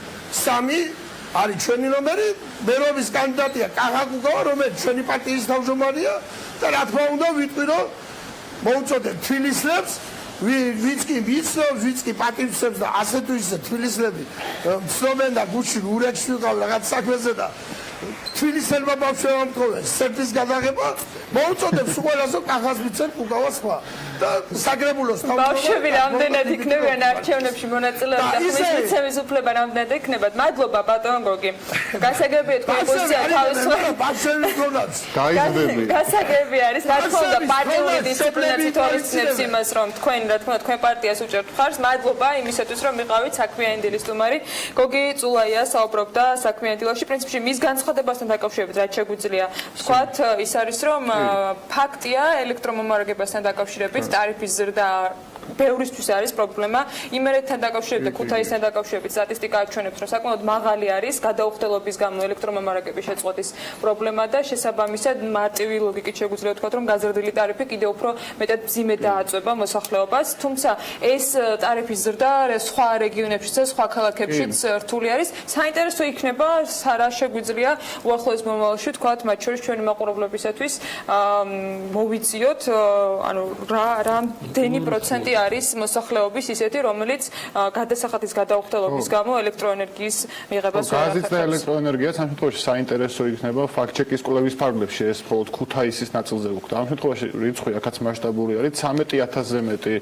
3 არის ჩვენი ნომერი, მერობის კანდიდატია კაღაკუკავა, რომელიც ჩვენი პარტიის თავმჯდომარეა და რა თქმა უნდა ვიტყვი, რომ მოუწოდეთ თბილისლებს, ვინც კი ვიცნობს, ვინც კი პატივცემს და ასე თუ ისე თბილისლები ცნობენ და გუჩი ურექს ვიყავ რაღაც საქმეზე და თბილისელმა ბავშვებმა მტყოვეს სერტის გადაღება, მოუწოდებს ყველასო კაღას მიცემ უკავა სხვა და საგრებულოს ბავშვები რამდენად იქნებიან არჩევნებში მონაწილეები და ხმის მიცემის უფლება რამდენად ექნებათ? მადლობა ბატონ გოგი. გასაგებია თქვენი პოზიცია თავისუფალი. ბავშვები გონაც. გასაგები არის, რა თქმა უნდა, პარტიული დისციპლინა თვითონიცნებს იმას, რომ თქვენ რა თქმა უნდა თქვენ პარტიას უჭერთ მხარს. მადლობა იმისათვის, რომ მიყავით საქმიანი დილის სტუმარი. გოგი წულაია საუბრობდა საქმიანი დილაში, პრინციპში მის განცხადებასთან დაკავშირებით რაც შეგვიძლია ვთქვათ, ის არის, რომ ფაქტია ელექტრომომარაგებასთან დაკავშირებით ტარიფის ზრდა ბევრისთვის არის პრობლემა. იმერეთთან დაკავშირებით და ქუთაისთან დაკავშირებით სტატისტიკა აჩვენებს, რომ საკმაოდ მაღალი არის გადაუხდელობის გამო ელექტრომომარაგების შეწყვეტის პრობლემა და შესაბამისად მარტივი ლოგიკით შეგვიძლია ვთქვათ, რომ გაზრდილი ტარიფი კიდევ უფრო მეტად მძიმედ დააწვება მოსახლეობას. თუმცა ეს ტარიფის ზრდა სხვა რეგიონებშიც და სხვა ქალაქებშიც რთული არის. საინტერესო იქნება რა შეგვიძლია უახლოეს მომავალში ვთქვათ, მათ შორის ჩვენი მაყურებლებისათვის მოვიწიოთ, ანუ რამდენი პროცენტი არის მოსახლეობის ისეთი, რომელიც გადასახადის გადაუხდელობის გამო ელექტროენერგიის მიღებას ვერ გაზით და ელექტროენერგიას ამ შემთხვევაში საინტერესო იქნება ფაქტ-ჩეკის კვლევის ფარგლებში ეს მხოლოდ ქუთაისის ნაწილზე ვუხდა. ამ შემთხვევაში რიცხვი აქაც მასშტაბური არის 13000-ზე მეტი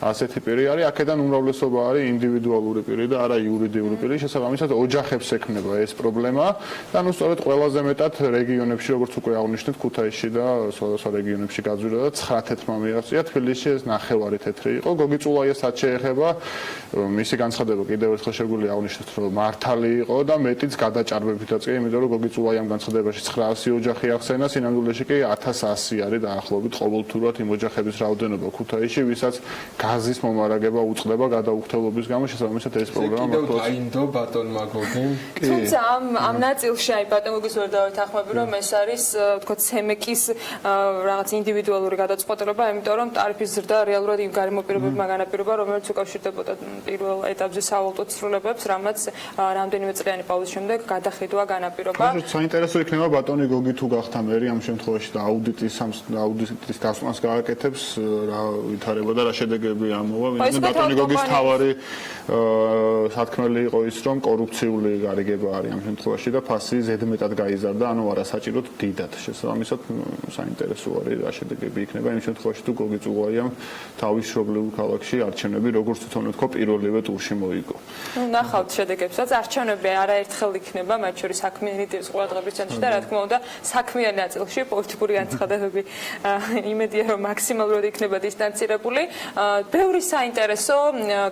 ასეთი პირი არის. აქედან უმრავლესობა არის ინდივიდუალური პირი და არა იურიდიული პირი. შესაბამისად ოჯახებს ექმნება ეს პრობლემა და ნუ სწორედ ყველაზე მეტად რეგიონებში, როგორც უკვე აღნიშნეთ, ქუთაისში და სხვადასხვა რეგიონებში გაძვირა და 9 თეთრმა მიაღწია. თბილისში ეს 9 თეთრი იყო. გოგი წულაიასაც შეეხება მისი განცხადება კიდევ ერთხელ შეგვიძლია აღნიშნოთ, რომ მართალი იყო და მეტიც გადაჭარბებითაც კი, იმიტომ რომ გოგი წულაიამ განცხადებაში 900 ოჯახი ახსენა, სინამდვილეში კი 1100 არის დაახლოებით ყოველთურად იმ ოჯახების რაოდენობა ქუთაისში, ვისაც გაზის მომარაგება უწყდება გადაუხდელობის გამო, შესაბამისად ეს პრობლემა მართლაც აინდო ბატონმა გოგიმ. თუმცა ამ ნაწილში აი ბატონ გოგის ვერ დავეთანხმები, რომ ეს არის ვთქვათ სემეკის რაღაც ინდივიდუალური გადაწყვეტილება, იმიტომ რომ ტარიფის ზრდა რეალურად იმ გარემო პირობებმა განაპირობა, რომელიც უკავშირდებოდა პირველ ეტაპზე სავალუტო ცვლილებებს, რამაც რამდენიმე წლიანი პაუზის შემდეგ გადახედვა განაპირობა. საინტერესო იქნება ბატონი გოგი თუ გახდა მერი ამ შემთხვევაში და აუდიტის დასვენას გააკეთებს, რა ვითარება და რა შედეგები ამოვა. ბატონი გოგის თავარი სათქმელი იყო ის, რომ კორუფციული გარიგება არის ამ შემთხვევაში და ფასი ზედმეტად გაიზარდა, ანუ არასაჭიროდ დიდად. შესაბამისად საინტერესო არის რა შედეგები იქნება იმ შემთხვევაში თუ გოგი წულაიამ თავის მშობლიურ ქალაქში არჩევნები როგორც თვითონ ვთქვა პირველივე ტურში მოიგო. ნახავთ შედეგებსაც, არჩევნები არაერთხელ იქნება, მათ შორის საქმიანი დილის ყურადღების ცენტრში და რა თქმა უნდა საქმიანი ნაწილში პოლიტიკური განცხადებები იმედია რომ მაქსიმალურად იქნება დისტანცირებული. ბევრი საინტერესო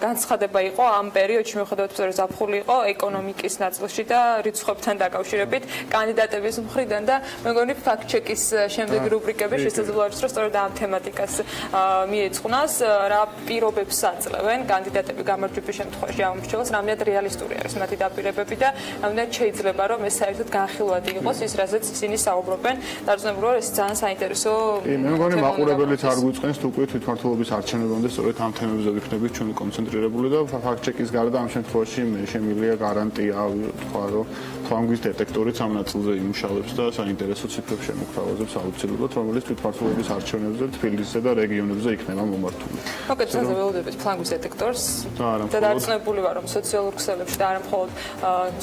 განცხადება იყო ამ პერიოდში, მიუხედავად იმისა, რომ ზაფხული იყო ეკონომიკის ნაწილში და რიცხვებთან დაკავშირებით კანდიდატების მხრიდან და მეგონი ფაქტ-ჩეკის შემდეგი რუბრიკები შესაძლოა არის, რომ სწორედ ამ თემატიკას მიეძღვნას, რა პირობებს აძლევენ კანდიდატები გამარჯვების შემთხვევაში ამომრჩევლს, რამდენად რეალისტური არის მათი დაპირებები და რამდენად შეიძლება რომ ეს საერთოდ განხილვადი იყოს ის, რაზეც ისინი საუბრობენ. დარწმუნებული ეს ძალიან საინტერესო. მე მგონი მაყურებელიც არ გვიწყენს თუ უკვე თვითმმართველობის არჩევნებამდე სწორედ ამ თემებზე ვიქნებით ჩვენი კონცენტრირებული და ფაქტ-ჩეკის გარდა ამ შემთხვევაში შემიძლია გარანტია ვთქვა, რომ თვანგვის დეტექტორიც ამ ნაწილზე იმუშავებს და საინტერესო ციფრებს შემოგთავაზებს აუცილებლად, რომელიც თვითმმართველობის არჩევნებზე თბილისზე და რეგიონებზე იქნება მომართული. მოკეთ საზე ველოდებით თვანგვის დეტექტორს და დარწმუნებული ვარ, რომ სოციალურ ქსელებში და არა მხოლოდ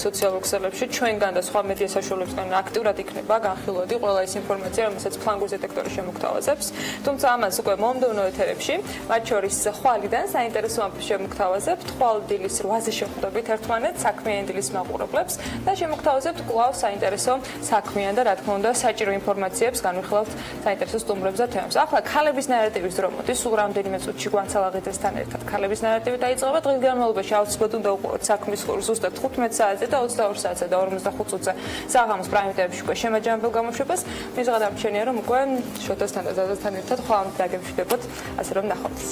სოციალურ ქსელებში ჩვენგან და სხვა მედია საშუალებებთან აქტიურად იქნება განხილვადი ყველა ის ინფორმაცია, რომელსაც თვანგვის დეტექტორი შემოგთავაზებს. თუმცა ამას უკვე მომდევნო ეთერებში, მათ შორის ხვალიდან საინტერესო ამბებს შემოგთავაზებთ. ხვალ დილის 8-ზე შეხვდებით ერთმანეთს, საქმიანი დილის მაყურებლებს და მოგთავაზებთ კვლავ საინტერესო საქმიან და რა თქმა უნდა საჭირო ინფორმაციებს განვიხილავთ საინტერესო სტუმრებს და თემებს. ახლა ქალების ნარატივის დრო მოდის, სულ რამდენიმე წუთში გვანცალაღიძესთან ერთად ქალების ნარატივი დაიწყება. დღის განმავლობაში აუცილებლად უნდა უყუროთ საქმის ხორს ზუსტად 15 საათზე და 22 საათზე და 45 წუთზე საღამოს პრაიმ ტაიმში უკვე შემაჯამებელ გამოშვებას. მისაღად ამჩენია რომ უკვე შოთასთან და ზაზასთან ერთად ხვალ დაგემშვიდობოთ, ასე რომ ნახვამდის.